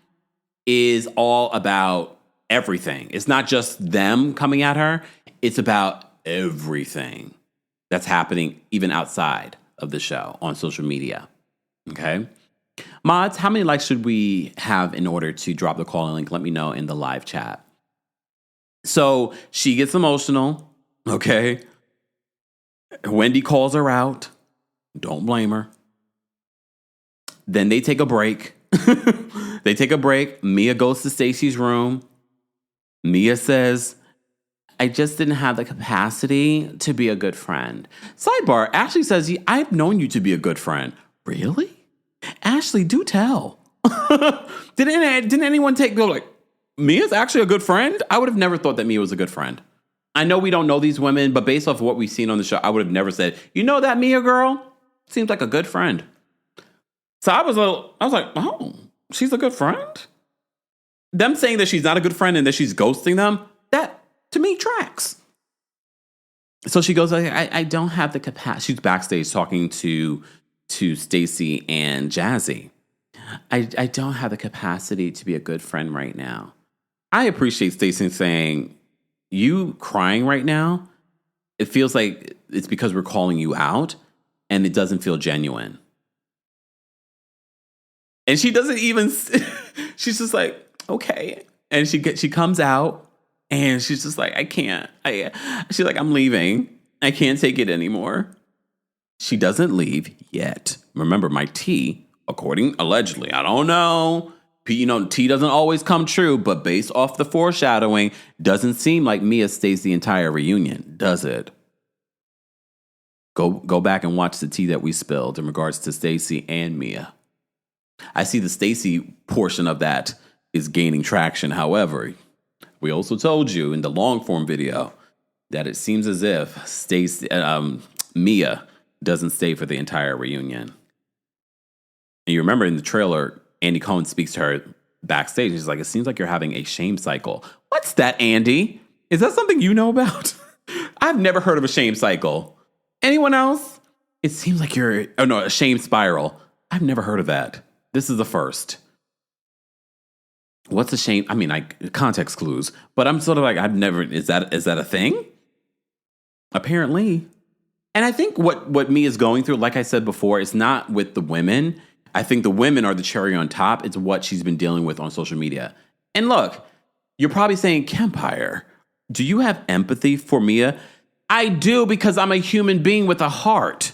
is all about everything. It's not just them coming at her. It's about everything that's happening even outside of the show on social media, okay? Mods, how many likes should we have in order to drop the call-in link? Let me know in the live chat. So she gets emotional, okay? Wendy calls her out. Don't blame her. Then they take a break. Mia goes to Stacy's room. Mia says, I just didn't have the capacity to be a good friend. Sidebar, Ashley says, I've known you to be a good friend. Really? Ashley, do tell. Didn't anyone go like, Mia's actually a good friend? I would have never thought that Mia was a good friend. I know we don't know these women, but based off of what we've seen on the show, I would have never said, that Mia girl seems like a good friend. So I was like, oh, she's a good friend? Them saying that she's not a good friend and that she's ghosting them, that to me tracks. So she goes, I don't have the capacity. She's backstage talking to Stacy and Jazzy. I don't have the capacity to be a good friend right now. I appreciate Stacy saying, you crying right now, it feels like it's because we're calling you out and it doesn't feel genuine. And she doesn't even, she's just like, okay. And she comes out and she's just like, I can't. She's like, I'm leaving. I can't take it anymore. She doesn't leave yet. Remember, my tea, allegedly, I don't know. Tea doesn't always come true, but based off the foreshadowing, doesn't seem like Mia stays the entire reunion, does it? Go back and watch the tea that we spilled in regards to Stacy and Mia. I see the Stacy portion of that is gaining traction. However, we also told you in the long form video that it seems as if Mia doesn't stay for the entire reunion. And you remember in the trailer, Andy Cohen speaks to her backstage. He's like, it seems like you're having a shame cycle. What's that, Andy? Is that something you know about? I've never heard of a shame cycle. Anyone else? It seems like a shame spiral. I've never heard of that. This is the first. What's a shame? I mean, context clues, but I'm sort of like, is that a thing? Apparently. And I think what Mia's going through, like I said before, it's not with the women. I think the women are the cherry on top. It's what she's been dealing with on social media. And look, you're probably saying, Kempire, do you have empathy for Mia? I do, because I'm a human being with a heart.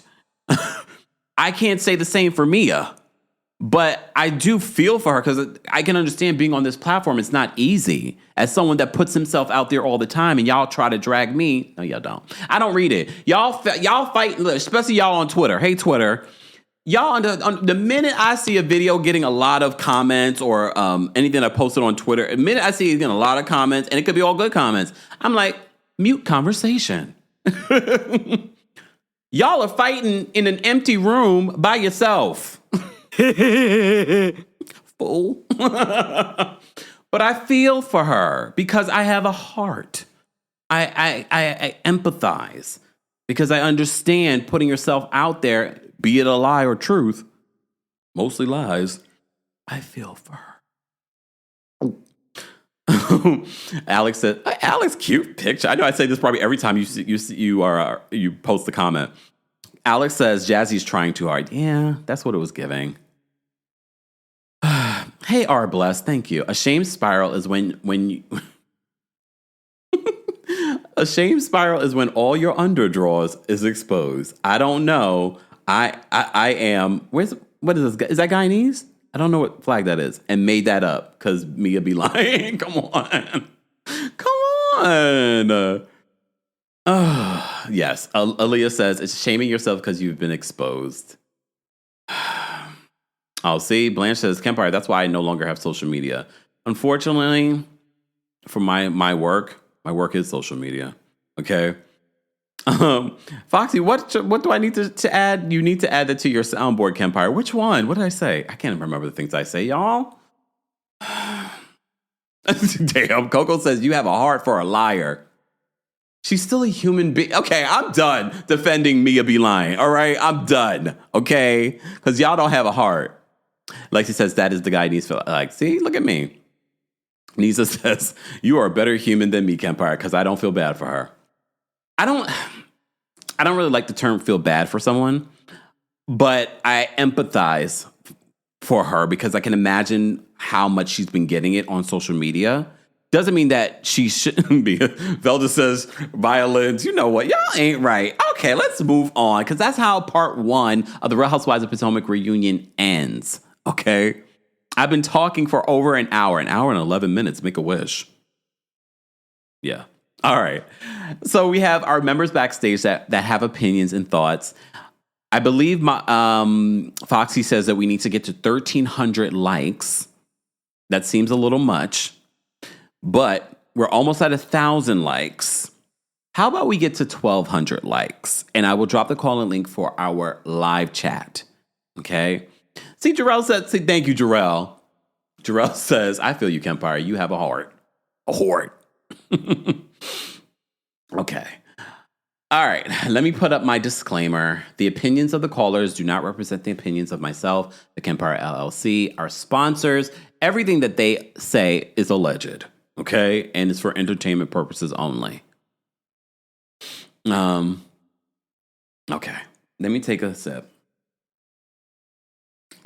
I can't say the same for Mia, but I do feel for her because I can understand being on this platform. It's not easy. As someone that puts himself out there all the time, and y'all try to drag me. No, y'all don't. I don't read it. Y'all fight, especially y'all on Twitter. Hey, Twitter. Y'all, on the minute I see a video getting a lot of comments or anything I posted on Twitter, the minute I see it getting a lot of comments, and it could be all good comments, I'm like, mute conversation. Y'all are fighting in an empty room by yourself. Fool. But I feel for her because I have a heart. I empathize because I understand putting yourself out there, be it a lie or truth, mostly lies. I feel for her. Alex said, Alex, cute picture. I know I say this probably every time you post the comment. Alex says, Jazzy's trying too hard. Yeah, that's what it was giving. Hey, R. Bless, thank you. A shame spiral is when you... A shame spiral is when all your underdrawers is exposed. I don't know. I am. What is this? Is that Guyanese? I don't know what flag that is. And made that up because Mia be lying. Come on. Come on. Yes. Aaliyah says it's shaming yourself because you've been exposed. Oh, see, Blanche says, Kempire, that's why I no longer have social media. Unfortunately, for my work is social media. Okay. Foxy, what do I need to add? You need to add that to your soundboard, Kempire. Which one? What did I say? I can't remember the things I say, y'all. Damn, Coco says you have a heart for a liar. She's still a human being. Okay, I'm done defending Mia be lying. All right, I'm done. Okay, because y'all don't have a heart. Lexi says that is the guy needs to like. See, look at me. Nisa says you are a better human than me, Kempire, because I don't feel bad for her. I don't really like the term feel bad for someone, but I empathize for her because I can imagine how much she's been getting it on social media. Doesn't mean that she shouldn't be. Velda says, violins, you know what? Y'all ain't right. Okay, let's move on because that's how part 1 of the Real Housewives of Potomac reunion ends. Okay? I've been talking for over an hour and 11 minutes. Make a wish. Yeah. All right. So we have our members backstage that have opinions and thoughts. I believe Foxy says that we need to get to 1,300 likes. That seems a little much, but we're almost at 1,000 likes. How about we get to 1,200 likes? And I will drop the call-in link for our live chat. Okay? See, Jarrell said, thank you, Jarrell. Jarrell says, I feel you, Kempire. You have a heart. A heart. Okay. All right. Let me put up my disclaimer. The opinions of the callers do not represent the opinions of myself, the Kempire LLC, our sponsors. Everything that they say is alleged. Okay? And it's for entertainment purposes only. Okay. Let me take a sip.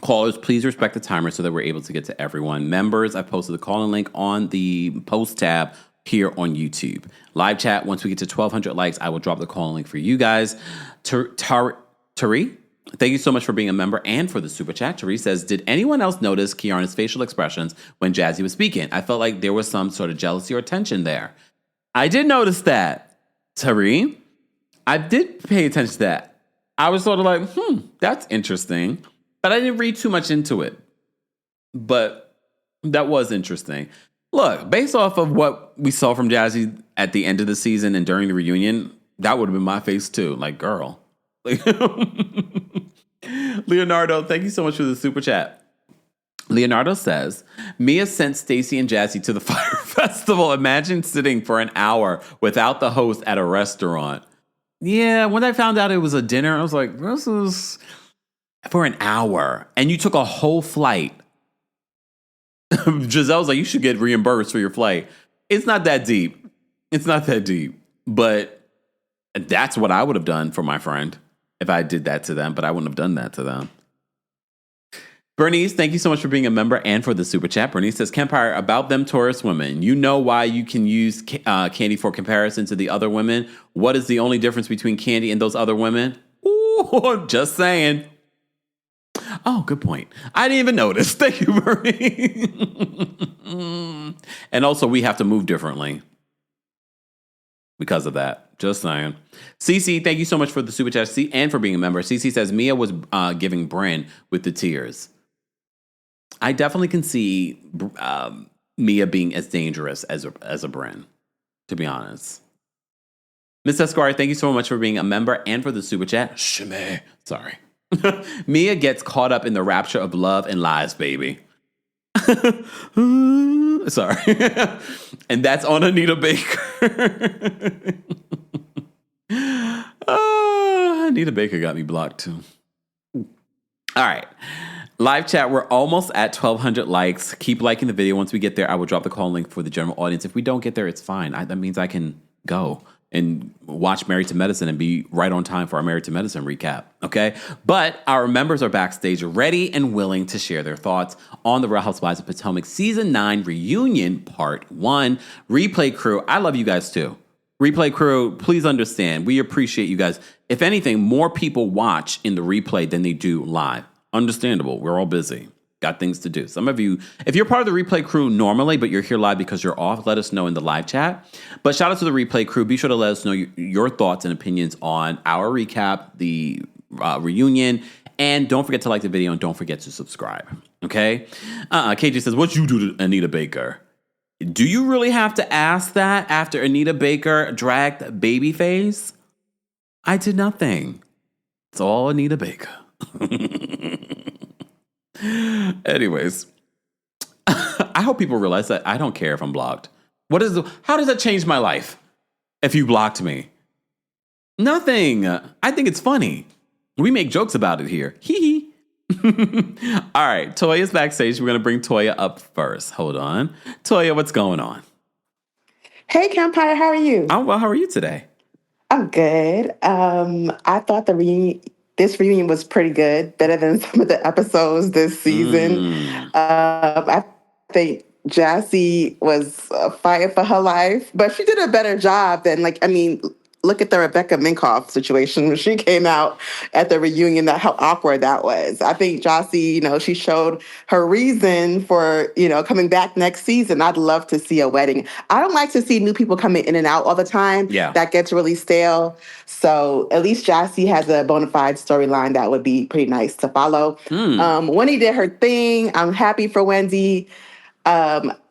Callers, please respect the timer so that we're able to get to everyone. Members, I posted the call-in link on the post tab here on YouTube. Live chat, once we get to 1,200 likes, I will drop the call-in link for you guys. Tari, thank you so much for being a member and for the super chat. Tari says, did anyone else notice Kiarna's facial expressions when Jazzy was speaking? I felt like there was some sort of jealousy or tension there. I did notice that, Tari. I did pay attention to that. I was sort of like, that's interesting. But I didn't read too much into it. But that was interesting. Look, based off of what we saw from Jazzy at the end of the season and during the reunion, that would have been my face too. Like, girl. Leonardo, thank you so much for the super chat. Leonardo says, Mia sent Stacy and Jassi to the Fire Festival. Imagine sitting for an hour without the host at a restaurant. Yeah, when I found out it was a dinner, I was like, this is for an hour. And you took a whole flight. Giselle's like, you should get reimbursed for your flight. It's not that deep. It's not that deep. But that's what I would have done for my friend if I did that to them. But I wouldn't have done that to them. Bernice, thank you so much for being a member and for the super chat. Bernice says, Kempire, about them Taurus women. You know why you can use Candy for comparison to the other women? What is the only difference between Candy and those other women? Ooh, just saying. Oh, good point. I didn't even notice. Thank you, Bernie. And also, we have to move differently because of that. Just saying. Cece, thank you so much for the super chat and for being a member. Cece says, Mia was giving Bryn with the tears. I definitely can see Mia being as dangerous as a Bryn, to be honest. Miss Esquire, thank you so much for being a member and for the super chat. Shimmy. Sorry. Mia gets caught up in the rapture of love and lies, baby. Sorry. And that's on Anita Baker. Anita Baker got me blocked too. All right. Live chat, we're almost at 1,200 likes. Keep liking the video. Once we get there, I will drop the call link for the general audience. If we don't get there, it's fine. That means I can go and watch Married to Medicine and be right on time for our Married to Medicine recap, okay? But our members are backstage ready and willing to share their thoughts on the Real Housewives of Potomac Season 9 Reunion Part 1. Replay crew, I love you guys too. Replay crew, please understand, we appreciate you guys. If anything, more people watch in the replay than they do live. Understandable. We're all busy. Got things to do. Some of you, if you're part of the replay crew normally, but you're here live because you're off, let us know in the live chat. But shout out to the replay crew. Be sure to let us know your thoughts and opinions on our recap, the reunion, and don't forget to like the video and don't forget to subscribe. Okay? KJ says, what you do to Anita Baker? Do you really have to ask that after Anita Baker dragged Babyface? I did nothing. It's all Anita Baker. Anyways, I hope people realize that I don't care if I'm blocked. How does that change my life if you blocked me? Nothing. I think it's funny. We make jokes about it here. Hee hee. All right, Toya's backstage. We're going to bring Toya up first. Hold on. Toya, what's going on? Hey, Kempire, how are you? I'm well. How are you today? I'm good. I thought this reunion was pretty good, better than some of the episodes this season. I think Jassi was fighting for her life, but she did a better job than, look at the Rebecca Minkoff situation when she came out at the reunion, how awkward that was. I think Jassi, she showed her reason for, coming back next season. I'd love to see a wedding. I don't like to see new people coming in and out all the time. Yeah. That gets really stale. So at least Jassi has a bona fide storyline that would be pretty nice to follow. Wendy did her thing. I'm happy for Wendy.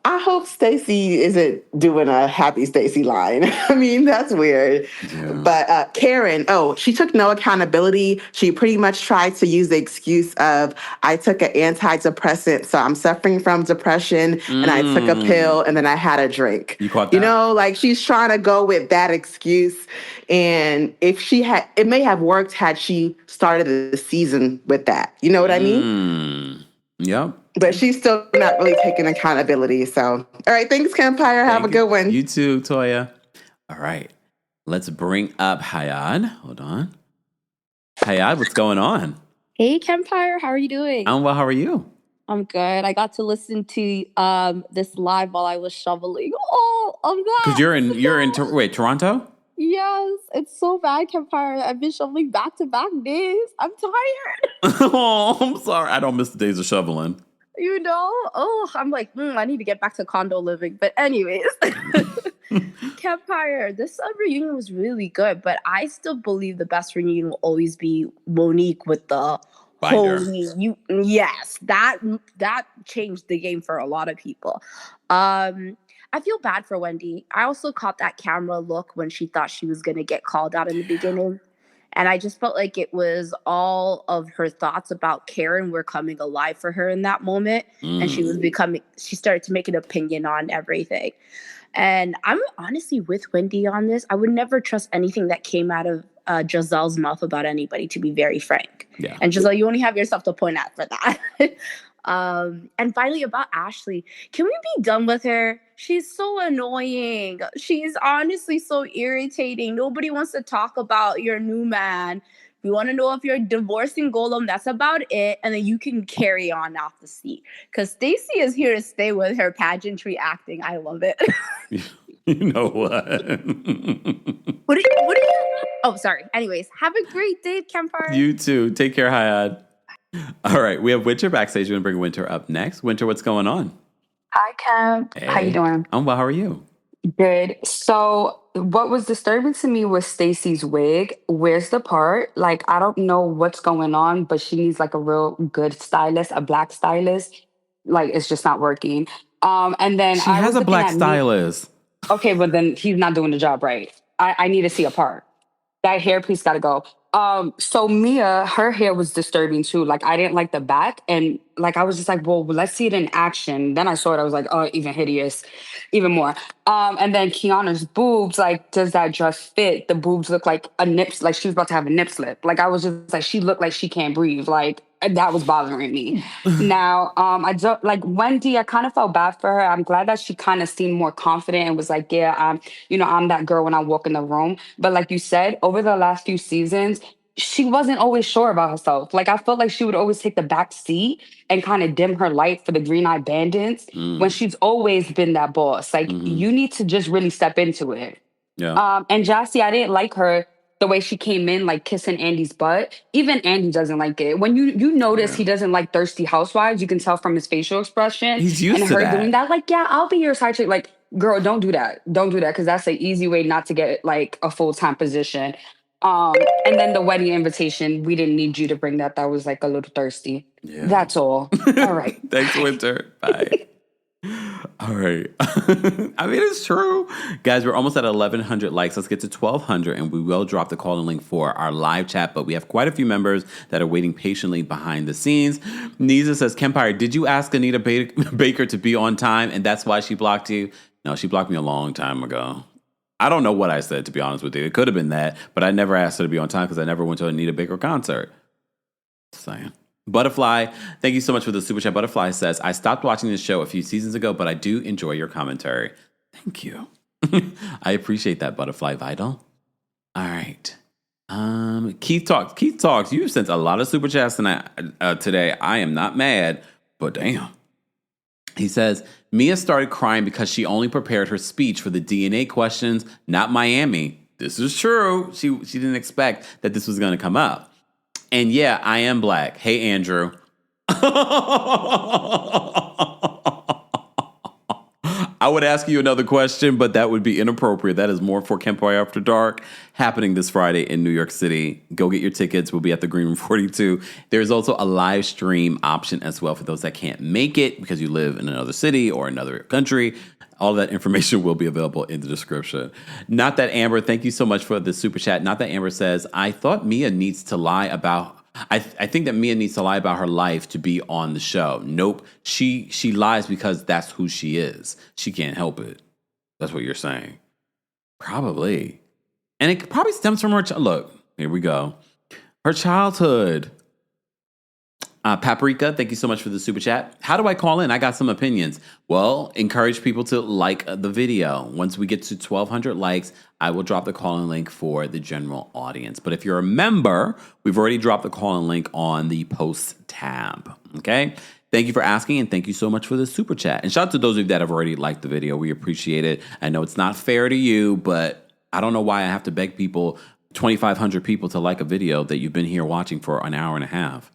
I hope Stacy isn't doing a Happy Stacy line. I mean, that's weird. Yeah. But Karen, she took no accountability. She pretty much tried to use the excuse of, I took an antidepressant, so I'm suffering from depression, and I took a pill, and then I had a drink. You caught that? She's trying to go with that excuse. And if it may have worked had she started the season with that. You know what I mean? Yep. But she's still not really taking accountability. So, all right. Thanks, Kempire. Have a good one. You too, Toya. All right. Let's bring up Hayad. Hold on. Hayad, what's going on? Hey, Kempire. How are you doing? I'm well. How are you? I'm good. I got to listen to this live while I was shoveling. Oh, I'm glad. Because you're in Toronto? Yes. It's so bad, Kempire. I've been shoveling back-to-back days. I'm tired. Oh, I'm sorry. I don't miss the days of shoveling. I'm like, I need to get back to condo living. But anyways, Kempire, this reunion was really good, but I still believe the best reunion will always be Monique with the yes, that changed the game for a lot of people. I feel bad for Wendy. I also caught that camera look when she thought she was going to get called out in the beginning. And I just felt like it was all of her thoughts about Karen were coming alive for her in that moment. And she started to make an opinion on everything. And I'm honestly with Wendy on this. I would never trust anything that came out of Giselle's mouth about anybody, to be very frank. Yeah. And Giselle, you only have yourself to point at for that. And finally, about Ashley, can we be done with her? She's so annoying. She's honestly so irritating. Nobody wants to talk about your new man. We want to know if you're divorcing Golem. That's about it. And then you can carry on off the seat. Because Stacy is here to stay with her pageantry acting. I love it. You know what? What do you? Oh, sorry. Anyways, have a great day, Kempire. You too. Take care, Hayad. All right, we have Winter backstage. We're going to bring Winter up next. Winter, what's going on? Hi, Kemp. Hey. How you doing? I'm well. How are you? Good. So what was disturbing to me was Stacy's wig. Where's the part? Like, I don't know what's going on, but she needs like a real good stylist, a black stylist. Like, it's just not working. And then she has a black stylist. Okay, but then he's not doing the job right. I need to see a part. That hairpiece got to go. So Mia, her hair was disturbing too. Like, I didn't like the back. And like, I was just like, well, let's see it in action. Then I saw it. I was like, oh, even hideous, even more. And then Kiana's boobs, like, does that dress fit? The boobs look like a nip, like she was about to have a nip slip. Like, I was just like, she looked like she can't breathe. Like, that was bothering me. Now, I don't like Wendy. I kind of felt bad for her. I'm glad that she kind of seemed more confident and was like, yeah, I'm that girl when I walk in the room. But like you said, over the last few seasons, she wasn't always sure about herself. Like, I felt like she would always take the back seat and kind of dim her light for the Green Eye Bandits when she's always been that boss. Like, you need to just really step into it. Yeah. And Jassie, I didn't like her the way she came in, like kissing Andy's butt. Even Andy doesn't like it. When you notice Yeah. he doesn't like thirsty housewives, you can tell from his facial expression He's and used to her doing that. that. Like, yeah, I'll be your side chick. Like, girl, don't do that. Don't do that because that's the easy way not to get like a full-time position. And then the wedding invitation, we didn't need you to bring that. That was like a little thirsty. Yeah. That's all. All right. Thanks, Winter. Bye. All right. I mean, it's true. Guys, we're almost at 1,100 likes. Let's get to 1,200, and we will drop the call and link for our live chat, but we have quite a few members that are waiting patiently behind the scenes. Nisa says, Kempire, did you ask Anita Baker to be on time, and that's why she blocked you? No, she blocked me a long time ago. I don't know what I said, to be honest with you. It could have been that, but I never asked her to be on time because I never went to an Anita Baker concert. Just saying. Butterfly, thank you so much for the super chat. Butterfly says, I stopped watching this show a few seasons ago, but I do enjoy your commentary. Thank you. I appreciate that, Butterfly Vital. All right. Keith Talks. You've sent a lot of super chats tonight, today. I am not mad, but damn. He says, Mia started crying because she only prepared her speech for the DNA questions, not Miami. This is true. She didn't expect that this was going to come up. And yeah, I am black. Hey, Andrew. I would ask you another question, but that would be inappropriate. That is more for Kempire After Dark, happening this Friday in New York City. Go get your tickets. We'll be at the Green Room 42. There's also a live stream option as well for those that can't make it because you live in another city or another country. All that information will be available in the description. Not that Amber, thank you so much for the super chat. Not that Amber says, I thought Mia needs to lie about, I think that Mia needs to lie about her life to be on the show. Nope. She lies because that's who she is. She can't help it. That's what you're saying. Probably. And it probably stems from her, look, here we go. Her childhood. Paprika, thank you so much for the super chat. How do I call in? I got some opinions. Well, encourage people to like the video. Once we get to 1,200 likes, I will drop the call in link for the general audience. But if you're a member, we've already dropped the call in link on the post tab. Okay? Thank you for asking, and thank you so much for the super chat. And shout out to those of you that have already liked the video. We appreciate it. I know it's not fair to you, but I don't know why I have to beg people, 2,500 people, to like a video that you've been here watching for an hour and a half.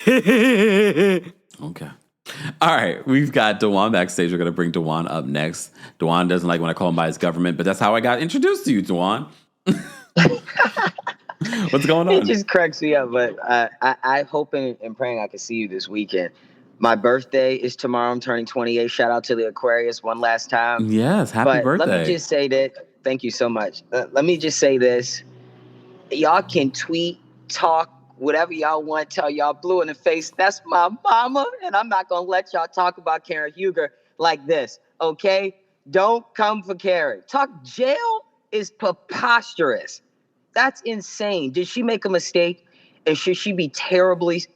Okay. All right. We've got Dewan backstage. We're going to bring Dewan up next. Dewan doesn't like when I call him by his government, but that's how I got introduced to you, Dewan. What's going on? It just cracks me up, but I hope and praying I can see you this weekend. My birthday is tomorrow. I'm turning 28. Shout out to the Aquarius one last time. Yes, happy birthday. Let me just say that. Thank you so much. Let me just say this. Y'all can tweet, talk, whatever y'all want, tell y'all blue in the face. That's my mama, and I'm not going to let y'all talk about Karen Huger like this, okay? Don't come for Karen. Jail is preposterous. That's insane. Did she make a mistake? And should she be terribly,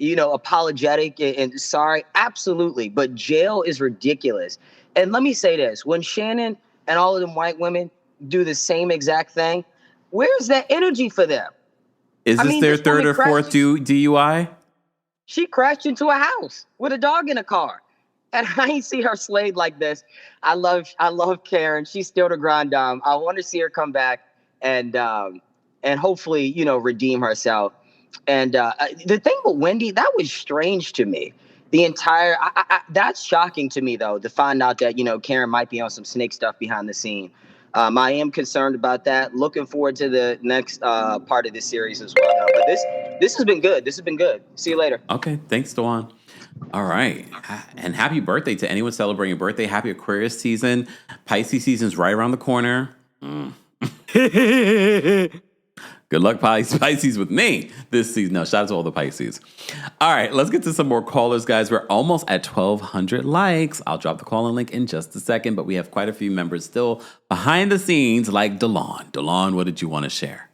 apologetic and sorry? Absolutely. But jail is ridiculous. And let me say this. When Shannon and all of them white women do the same exact thing, where's that energy for them? Is this their third or fourth DUI? She crashed into a house with a dog in a car. And I ain't see her slayed like this. I love Karen. She's still the Grande Dame. I want to see her come back and hopefully, redeem herself. And the thing with Wendy, that was strange to me. The entire that's shocking to me, though, to find out that, Karen might be on some snake stuff behind the scene. I am concerned about that. Looking forward to the next part of this series as well. But this has been good. This has been good. See you later. Okay. Thanks, Dewan. All right. And happy birthday to anyone celebrating a birthday. Happy Aquarius season. Pisces season's right around the corner. Good luck, Pisces, with me this season. No, shout out to all the Pisces. All right, let's get to some more callers, guys. We're almost at 1,200 likes. I'll drop the call-in link in just a second, but we have quite a few members still behind the scenes, like Delon. Delon, what did you want to share?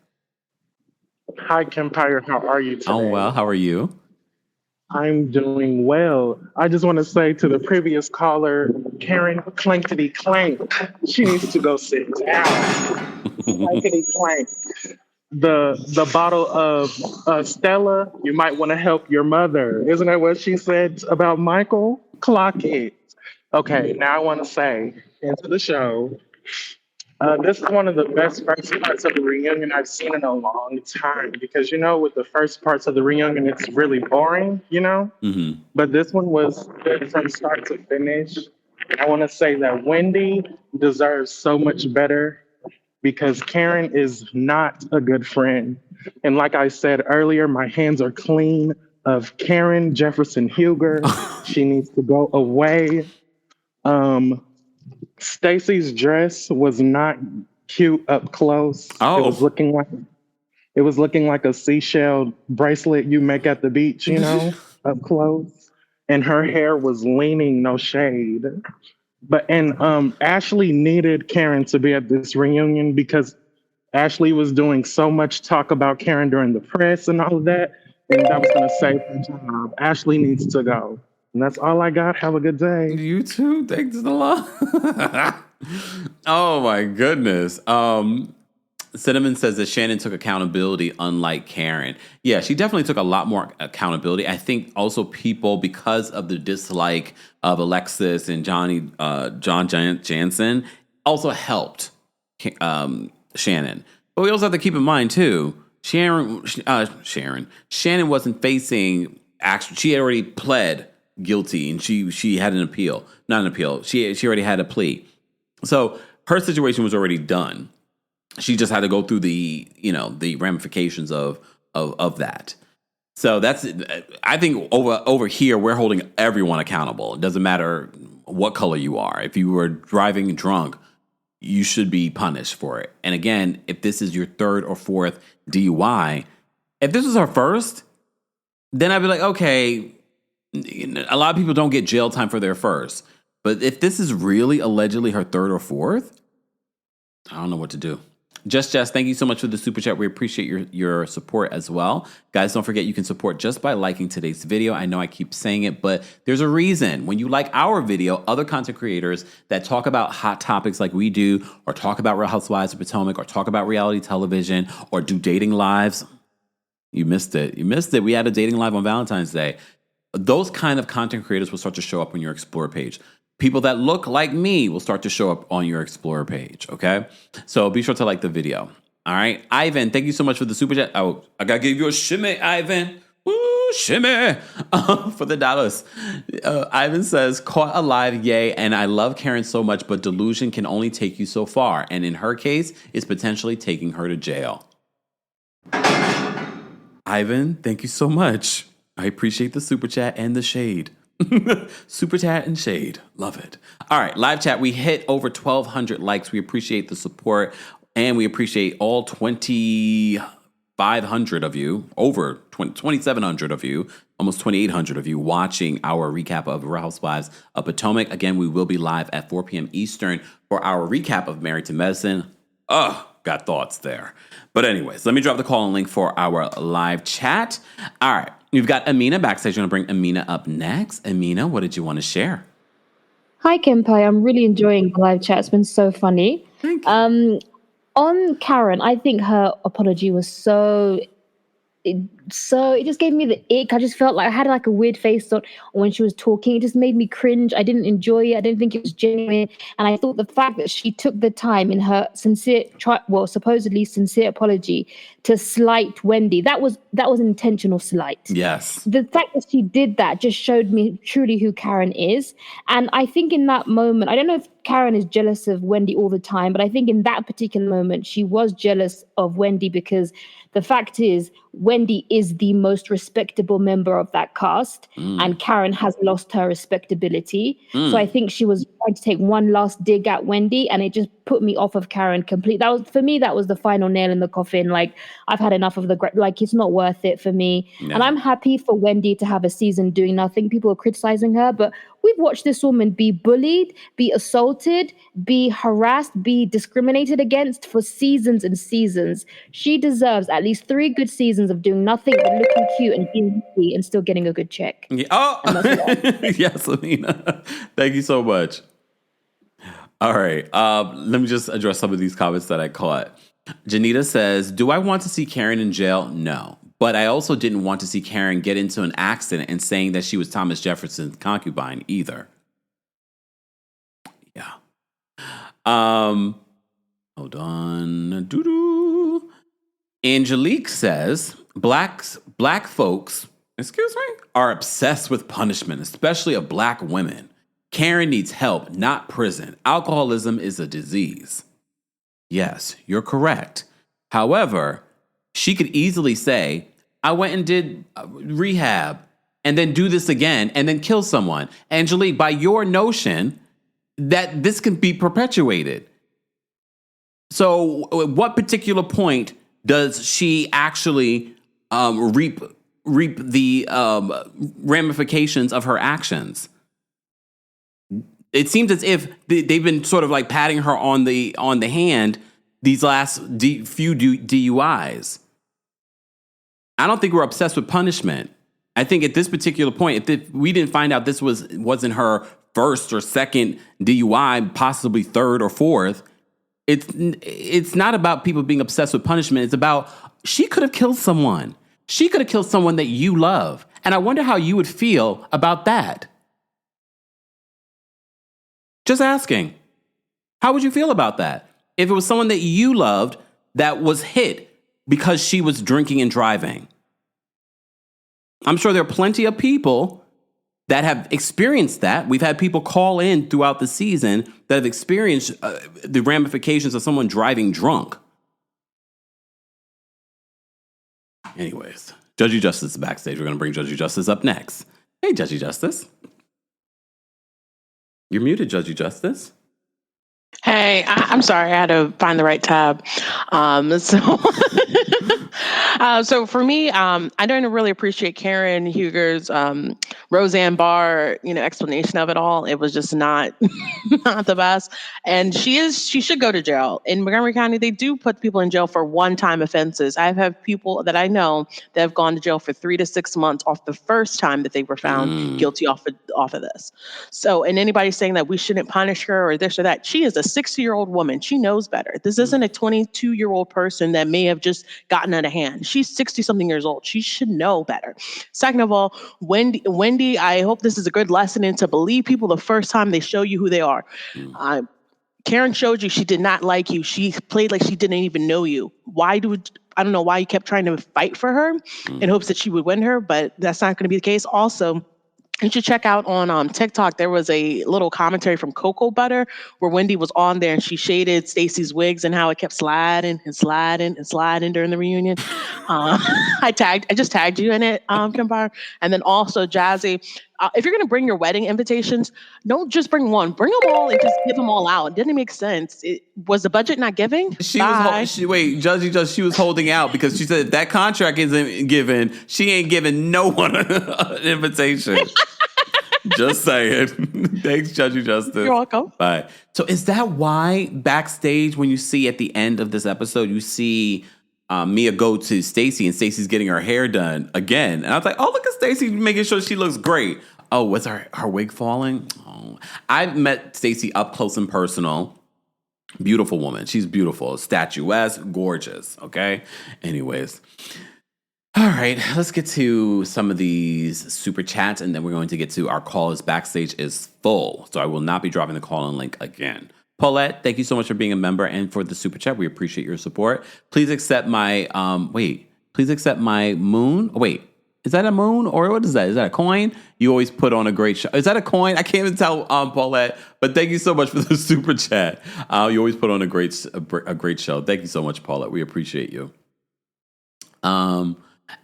Hi, Kempire. How are you today? Oh, well. How are you? I'm doing well. I just want to say to the previous caller, Karen Clankety Clank, she needs to go sit down. Clankety Clank. The bottle of Stella, you might want to help your mother. Isn't that what she said about Michael? Clock it. Okay, now I want to say, into the show. This is one of the best first parts of the reunion I've seen in a long time because, with the first parts of the reunion, it's really boring. Mm-hmm. But this one was good from start to finish. I want to say that Wendy deserves so much better because Karen is not a good friend. And like I said earlier, my hands are clean of Karen Jefferson Huger. She needs to go away. Stacy's dress was not cute up close. Oh. It was looking like a seashell bracelet you make at the beach, up close. And her hair was leaning, no shade. And Ashley needed Karen to be at this reunion because Ashley was doing so much talk about Karen during the press and all of that. And that was going to save her job. Ashley needs to go. And that's all I got. Have a good day. You too. Thanks a lot. Oh my goodness. Cinnamon says that Shannon took accountability, unlike Karen. Yeah, she definitely took a lot more accountability. I think also people, because of the dislike of Alexis and John Jansen, also helped Shannon. But we also have to keep in mind too, Shannon wasn't facing action. She had already pled guilty, and she had an appeal, not an appeal. She already had a plea, so her situation was already done. She just had to go through the ramifications of that. So that's, I think over here we're holding everyone accountable. It doesn't matter what color you are. If you were driving drunk, you should be punished for it. And again, if this is your third or fourth DUI, if this was her first, then I'd be like, okay. A lot of people don't get jail time for their first. But if this is really allegedly her third or fourth, I don't know what to do. Jess, thank you so much for the super chat. We appreciate your support as well. Guys, don't forget you can support just by liking today's video. I know I keep saying it, but there's a reason. When you like our video, other content creators that talk about hot topics like we do, or talk about Real Housewives of Potomac, or talk about reality television, or do dating lives, you missed it. We had a dating live on Valentine's Day. Those kind of content creators will start to show up on your Explore page. People that look like me will start to show up on your Explorer page, okay? So be sure to like the video, all right? Ivan, thank you so much for the super chat. Oh, I got to give you a shimmy, Ivan. Woo, shimmy for the dollars. Ivan says, caught alive, yay, and I love Karen so much, but delusion can only take you so far, and in her case, is potentially taking her to jail. Ivan, thank you so much. I appreciate the super chat and the shade. Super chat and shade. Love it. All right, live chat. We hit over 1,200 likes. We appreciate the support, and we appreciate all 2,500 of you, over 2,700 of you, almost 2,800 of you watching our recap of Real Housewives of Potomac. Again, we will be live at 4 p.m. Eastern for our recap of Married to Medicine. Got thoughts there. But anyways, let me drop the call and link for our live chat. All right. We've got Amina backstage. I'm going to bring Amina up next. Amina, what did you want to share? Hi, Kempire. I'm really enjoying the live chat. It's been so funny. Thank you. On Karen, I think her apology was it just gave me the ick. I just felt like I had like a weird face on when she was talking. It just made me cringe. I didn't enjoy it. I didn't think it was genuine. And I thought the fact that she took the time in her supposedly sincere apology to slight Wendy, that was an intentional slight. Yes. The fact that she did that just showed me truly who Karen is. And I think in that moment, I don't know if Karen is jealous of Wendy all the time, but I think in that particular moment, she was jealous of Wendy because the fact is, Wendy is the most respectable member of that cast, and Karen has lost her respectability. So I think she was trying to take one last dig at Wendy, and it just put me off of Karen completely. That was, for me, that was the final nail in the coffin. Like, I've had enough of it's not worth it for me. Yeah. And I'm happy for Wendy to have a season doing nothing. People are criticizing her, but we've watched this woman be bullied, be assaulted, be harassed, be discriminated against for seasons and seasons. She deserves at least 3 good seasons of doing nothing but looking cute and being happy and still getting a good check. Yeah. Oh, yes, Amina. Thank you so much. All right. Let me just address some of these comments that I caught. Janita says, do I want to see Karen in jail? No. But I also didn't want to see Karen get into an accident and saying that she was Thomas Jefferson's concubine either. Yeah. Hold on. Doo-doo. Angelique says, black folks, excuse me, are obsessed with punishment, especially of black women. Karen needs help, not prison. Alcoholism is a disease. Yes, you're correct. However, she could easily say, I went and did rehab and then do this again and then kill someone. Angelique, by your notion that this can be perpetuated. So at what particular point does she actually reap the ramifications of her actions? It seems as if they've been sort of like patting her on the hand these last few DUIs. I don't think we're obsessed with punishment. I think at this particular point, if we didn't find out this wasn't her first or second DUI, possibly third or fourth, it's not about people being obsessed with punishment. It's about she could have killed someone. She could have killed someone that you love. And I wonder how you would feel about that. Just asking. How would you feel about that? If it was someone that you loved that was hit because she was drinking and driving. I'm sure there are plenty of people that have experienced that. We've had people call in throughout the season that have experienced the ramifications of someone driving drunk. Anyways, Judgy Justice is backstage. We're going to bring Judgy Justice up next. Hey, Judgy Justice. You're muted, Judgy Justice. Hey, I'm sorry. I had to find the right tab. So for me, I don't really appreciate Karen Huger's Roseanne Barr, explanation of it all. It was just not not the best. And she should go to jail. In Montgomery County, they do put people in jail for one-time offenses. I've had people that I know that have gone to jail for 3 to 6 months off the first time that they were found guilty off of this. So, and anybody saying that we shouldn't punish her or this or that, she is a 60-year-old woman. She knows better. This isn't a 22-year-old person that may have just gotten out of hand. She's 60-something years old. She should know better. Second of all, Wendy, I hope this is a good lesson in to believe people the first time they show you who they are. Karen showed you she did not like you. She played like she didn't even know you. I don't know why you kept trying to fight for her in hopes that she would win her, but that's not going to be the case. Also, you should check out on TikTok. There was a little commentary from Cocoa Butter where Wendy was on there and she shaded Stacy's wigs and how it kept sliding and sliding and sliding during the reunion. I just tagged you in it, Kempire. And then also Jazzy, if you're going to bring your wedding invitations, don't just bring one. Bring them all and just give them all out. It didn't make sense. Was the budget not giving? Judgy, she was holding out because she said if that contract isn't given, she ain't giving no one an invitation. Just saying. Thanks, Judgy Justice. You're welcome. Bye. So is that why backstage when you see at the end of this episode, you see Mia go to Stacy and Stacy's getting her hair done again. And I was like, oh, look at Stacy making sure she looks great. Oh, was her wig falling? Oh. I met Stacy up close and personal. Beautiful woman. She's beautiful. Statuesque, gorgeous. Okay? Anyways. All right, let's get to some of these super chats, and then we're going to get to our callers. Backstage is full, so I will not be dropping the call-in link again. Paulette, thank you so much for being a member and for the super chat. We appreciate your support. Please accept my, please accept my moon. Oh, wait, is that a moon or what is that? Is that a coin? You always put on a great show. Is that a coin? I can't even tell, Paulette, but thank you so much for the super chat. You always put on a great show. Thank you so much, Paulette. We appreciate you.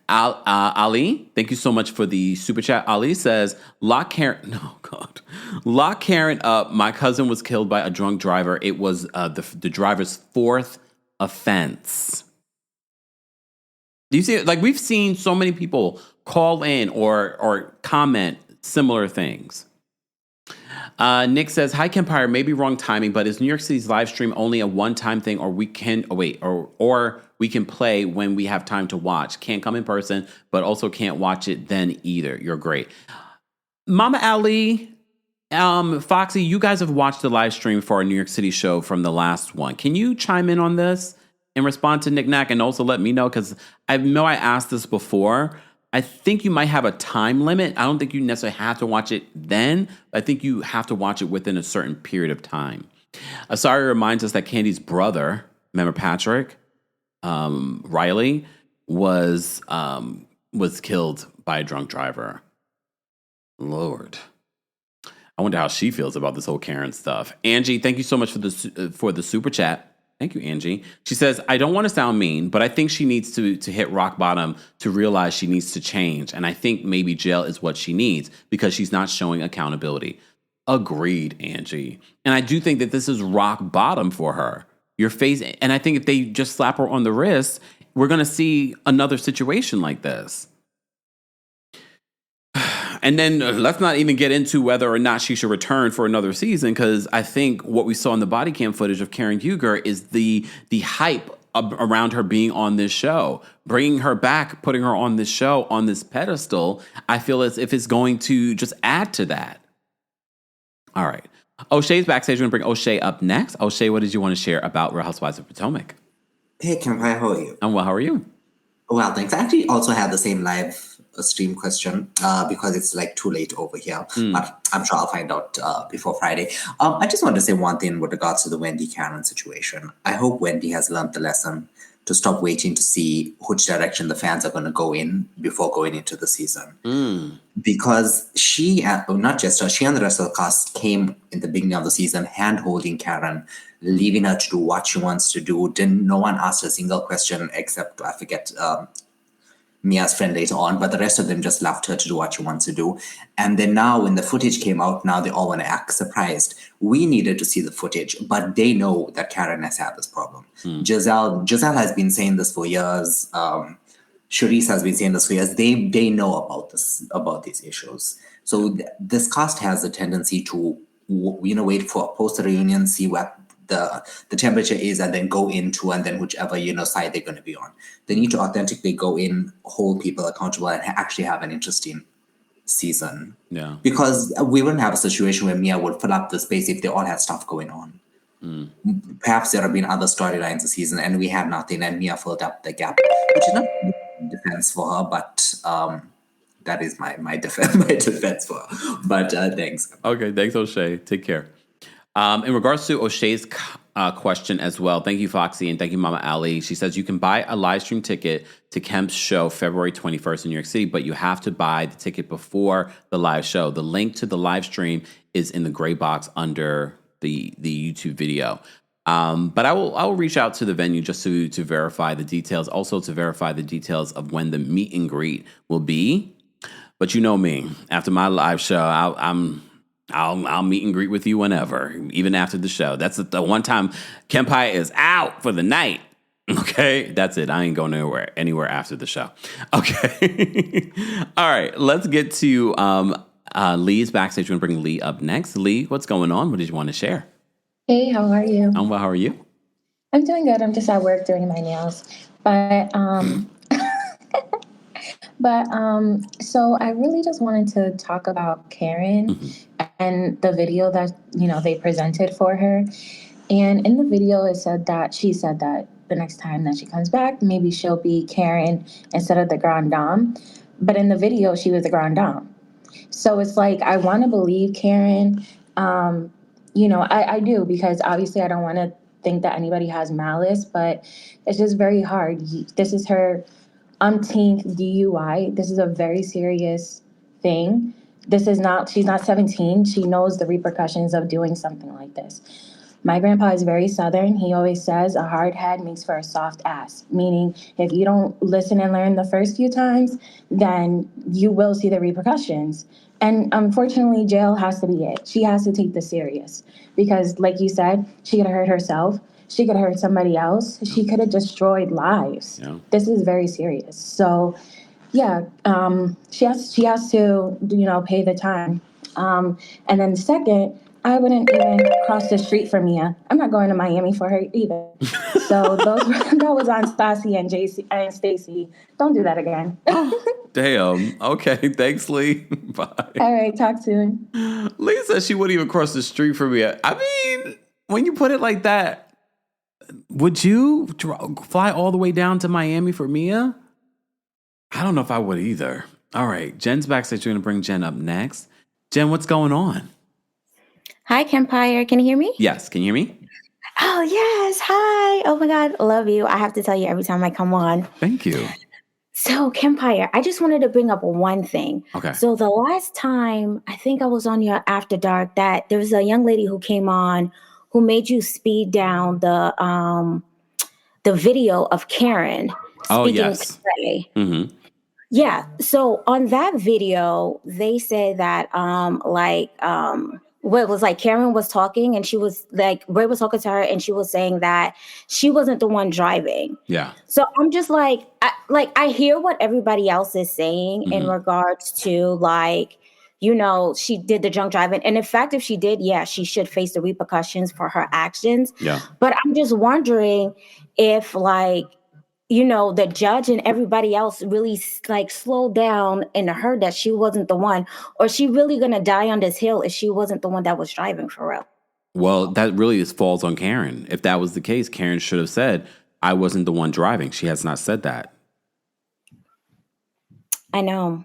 Ali, thank you so much for the super chat. Ali says, lock Karen up. My cousin was killed by a drunk driver. It was the driver's fourth offense. Do you see it? Like, we've seen so many people call in or comment similar things. Nick says, hi, Kempire, maybe wrong timing, but is New York City's live stream only a one-time thing, or we can we can play when we have time to watch? Can't come in person, but also can't watch it then either. You're great. Mama Ali, Foxy, you guys have watched the live stream for our New York City show from the last one. Can you chime in on this and respond to Nick Knack and also let me know? Because I know I asked this before. I think you might have a time limit. I don't think you necessarily have to watch it then, but I think you have to watch it within a certain period of time. Asari reminds us that Candy's brother, remember Patrick, Riley, was killed by a drunk driver. Lord. I wonder how she feels about this whole Karen stuff. Angie, thank you so much for the super chat. Thank you, Angie. She says, I don't want to sound mean, but I think she needs to hit rock bottom to realize she needs to change. And I think maybe jail is what she needs because she's not showing accountability. Agreed, Angie. And I do think that this is rock bottom for her. And I think if they just slap her on the wrist, we're going to see another situation like this. And then let's not even get into whether or not she should return for another season, because I think what we saw in the body cam footage of Karen Huger is the hype around her being on this show. Bringing her back, putting her on this show, on this pedestal, I feel as if it's going to just add to that. All right. O'Shea's backstage. We're going to bring O'Shea up next. O'Shea, what did you want to share about Real Housewives of Potomac? Hey, Kempire, how are you? I'm well. How are you? Well, thanks. I actually also had the same live stream question because it's like too late over here. But I'm sure I'll find out before Friday. I just want to say one thing with regards to the Wendy Karen situation. I hope Wendy has learned the lesson to stop waiting to see which direction the fans are going to go in before going into the season. Because she, not just her, she and the rest of the cast came in the beginning of the season hand-holding Karen, leaving her to do what she wants to do. No one asked a single question except, I forget, Mia's friend later on, but the rest of them just left her to do what she wants to do. And then now when the footage came out, now they all want to act surprised. We needed to see the footage, but they know that Karen has had this problem. Gizelle has been saying this for years. Charisse has been saying this for years. They know about these issues. So this cast has a tendency to wait for a post-reunion, see what the temperature is, and then go into, and then whichever side they're going to be on. They need to authentically go in, hold people accountable, and actually have an interesting season. Yeah. Because we wouldn't have a situation where Mia would fill up the space if they all had stuff going on. Perhaps there have been other storylines this season, and we had nothing, and Mia filled up the gap, which is not defense for her, but that is my defense for her. But thanks. Okay, thanks, O'Shea. Take care. In regards to O'Shea's question as well, thank you, Foxy, and thank you, Mama Ali. She says you can buy a live stream ticket to Kemp's show February 21st in New York City, but you have to buy the ticket before the live show. The link to the live stream is in the gray box under the YouTube video. But I will reach out to the venue just to verify the details, also to verify the details of when the meet and greet will be. But you know me, after my live show, I'll meet and greet with you whenever, even after the show. That's the one time Kempire is out for the night. Okay, that's it. I ain't going anywhere after the show. Okay. All right, let's get to Lee's backstage. We're going to bring Lee up next. Lee, what's going on? What did you want to share? Hey, how are you? I'm well. How are you? I'm doing good. I'm just at work doing my nails. But so I really just wanted to talk about Karen and the video that, they presented for her. And in the video, she said that the next time that she comes back, maybe she'll be Karen instead of the Grande Dame. But in the video, she was the Grande Dame. So it's like, I want to believe Karen. I do, because obviously I don't want to think that anybody has malice, but it's just very hard. This is her umpteenth DUI. This is a very serious thing. She's not 17. She knows the repercussions of doing something like this. My grandpa is very Southern. He always says a hard head makes for a soft ass, meaning if you don't listen and learn the first few times, then you will see the repercussions. And unfortunately, jail has to be it. She has to take this serious because, like you said, she could have hurt herself. She could have hurt somebody else. She could have destroyed lives. Yeah. This is very serious. So, yeah, she has to, pay the time. And then second, I wouldn't even cross the street for Mia. I'm not going to Miami for her either. So that was on Stacy and Jasy and Stacey. Don't do that again. Damn. Okay. Thanks, Lee. Bye. All right. Talk soon. Lee says she wouldn't even cross the street for Mia. I mean, when you put it like that, would you fly all the way down to Miami for Mia? I don't know if I would either. All right. Jen's backstage. We're going to bring Jen up next. Jen, what's going on? Hi, Kempire. Can you hear me? Yes, can you hear me? Oh, yes. Hi. Oh, my God. Love you. I have to tell you every time I come on. Thank you. So, Kempire, I just wanted to bring up one thing. Okay. So, the last time I think I was on your After Dark, that there was a young lady who came on who made you speed down the video of Karen Oh, speaking yes. to Ray. Mm-hmm. Yeah. So on that video, they say that what it was like Karen was talking and she was like Ray was talking to her and she was saying that she wasn't the one driving. Yeah. So I'm just like I hear what everybody else is saying in regards to she did the drunk driving. And in fact, if she did, yeah, she should face the repercussions for her actions. Yeah. But I'm just wondering if the judge and everybody else really slowed down and heard that she wasn't the one, or she really gonna die on this hill if she wasn't the one that was driving for real. Well, that really falls on Karen. If that was the case, Karen should have said, I wasn't the one driving. She has not said that. I know.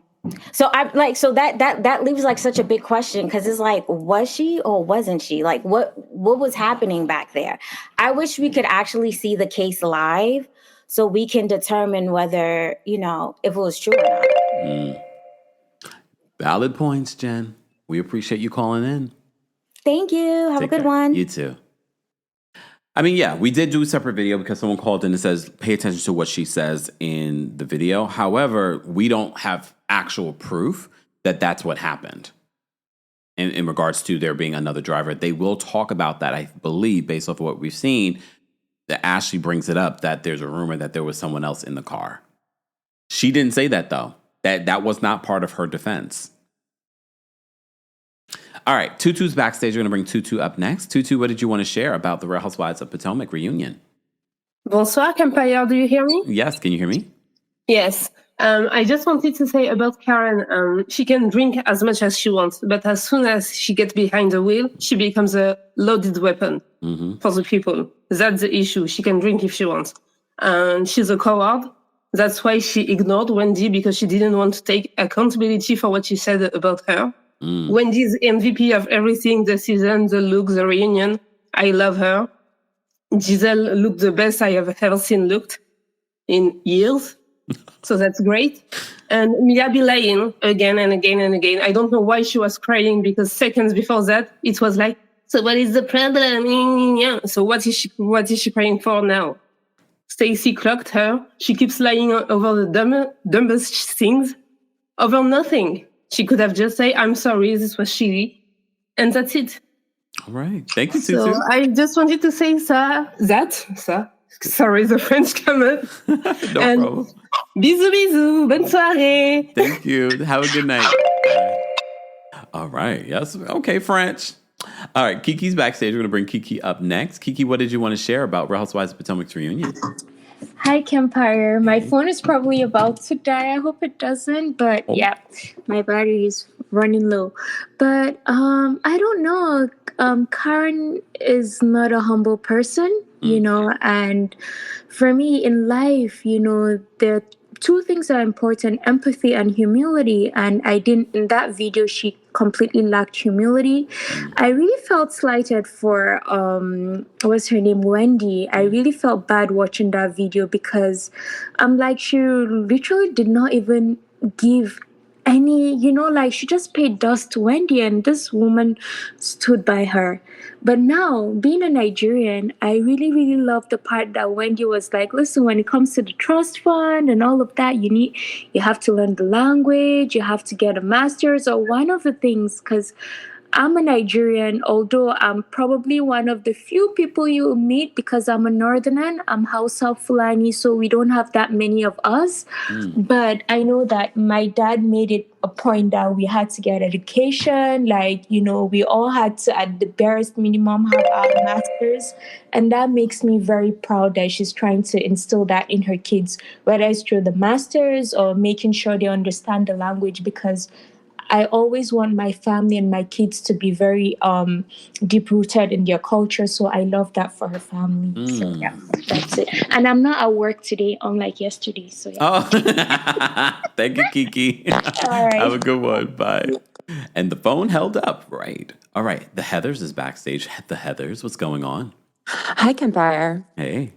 So that leaves such a big question, because it's was she or wasn't she? What was happening back there? I wish we could actually see the case live so we can determine whether, if it was true or not. Valid points, Jen. We appreciate you calling in. Thank you. Have a good one. You too. I mean, yeah, we did do a separate video because someone called in and says, pay attention to what she says in the video. However, we don't have actual proof that that's what happened. In regards to there being another driver, they will talk about that, I believe, based off of what we've seen, that Ashley brings it up that there's a rumor that there was someone else in the car. She didn't say that, though. That was not part of her defense. All right, Tutu's backstage. We're going to bring Tutu up next. Tutu, what did you want to share about the Real Housewives of Potomac reunion? Bonsoir, Kempire. Do you hear me? Yes, can you hear me? Yes. I just wanted to say about Karen, she can drink as much as she wants, but as soon as she gets behind the wheel, she becomes a loaded weapon for the people. That's the issue. She can drink if she wants. And she's a coward. That's why she ignored Wendy, because she didn't want to take accountability for what she said about her. Wendy's MVP of everything, the season, the look, the reunion. I love her. Gizelle looked the best I have ever seen looked in years. So that's great. And Mia be lying again and again and again. I don't know why she was crying, because seconds before that, it was like, so what is the problem? So what is she crying for now? Stacy clocked her. She keeps lying over the dumbest things, over nothing. She could have just said, I'm sorry, this was shitty. And that's it. All right. Thank you, Tutu. So I just wanted to say that. Sorry, the French comment. No problem. Bisous, bisous. Bonne soirée. Thank you. Have a good night. All right. Yes. Okay, French. All right. Kiki's backstage. We're going to bring Kiki up next. Kiki, what did you want to share about Real Housewives of Potomac's reunion? Hi, Kempire. My phone is probably about to die. I hope it doesn't. But yeah, my battery is running low. But I don't know. Karen is not a humble person, and for me in life, there are two things that are important: empathy and humility. And in that video, she completely lacked humility. I really felt slighted for what's her name, Wendy. I really felt bad watching that video, because I'm like, she literally did not even give any, she just paid dust to Wendy, and this woman stood by her. But now, being a Nigerian, I really, really love the part that Wendy was like, listen, when it comes to the trust fund and all of that, you have to learn the language, you have to get a master's or one of the things, because I'm a Nigerian, although I'm probably one of the few people you will meet, because I'm a northerner. I'm Hausa Fulani, so we don't have that many of us. But I know that my dad made it a point that we had to get education. We all had to, at the barest minimum, have our masters. And that makes me very proud that she's trying to instill that in her kids, whether it's through the masters or making sure they understand the language, because I always want my family and my kids to be very deep-rooted in their culture. So I love that for her family. So yeah, that's it. And I'm not at work today, unlike yesterday. So yeah. Oh, thank you, Kiki. All right. Have a good one. Bye. And the phone held up, right? All right. The Heathers is backstage. The Heathers, what's going on? Hi, Kempire. Hey.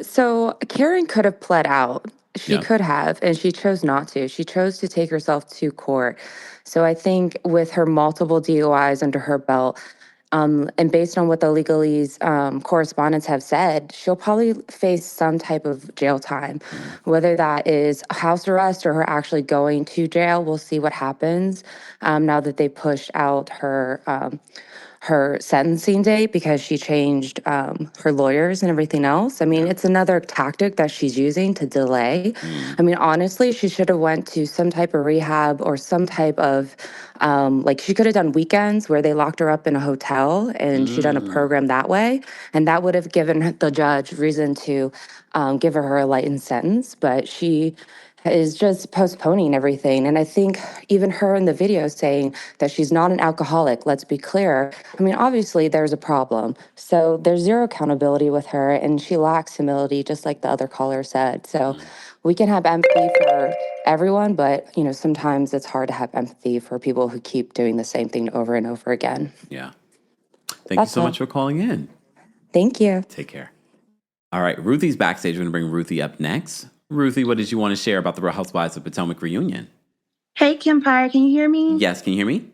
So Karen could have pled out. She Yeah. could have, and she chose not to. She chose to take herself to court. So I think with her multiple DUIs under her belt, and based on what the legalese correspondents have said, she'll probably face some type of jail time. Whether that is house arrest or her actually going to jail, we'll see what happens now that they pushed out her sentencing date because she changed her lawyers and everything else. I mean, it's another tactic that she's using to delay. I mean, honestly, she should have went to some type of rehab or some type of, like she could have done weekends where they locked her up in a hotel and she done a program that way. And that would have given the judge reason to give her a lightened sentence. But she is just postponing everything. And I think even her in the video saying that she's not an alcoholic, let's be clear. I mean, obviously there's a problem. So there's zero accountability with her and she lacks humility, just like the other caller said. So we can have empathy for everyone, but you know, sometimes it's hard to have empathy for people who keep doing the same thing over and over again. Yeah. Thank you so much for calling in. Thank you. Take care. All right. Ruthie's backstage. We're going to bring Ruthie up next. Ruthie, what did you want to share about the Real Housewives of Potomac reunion? Hey, Kempire, can you hear me? Yes, can you hear me?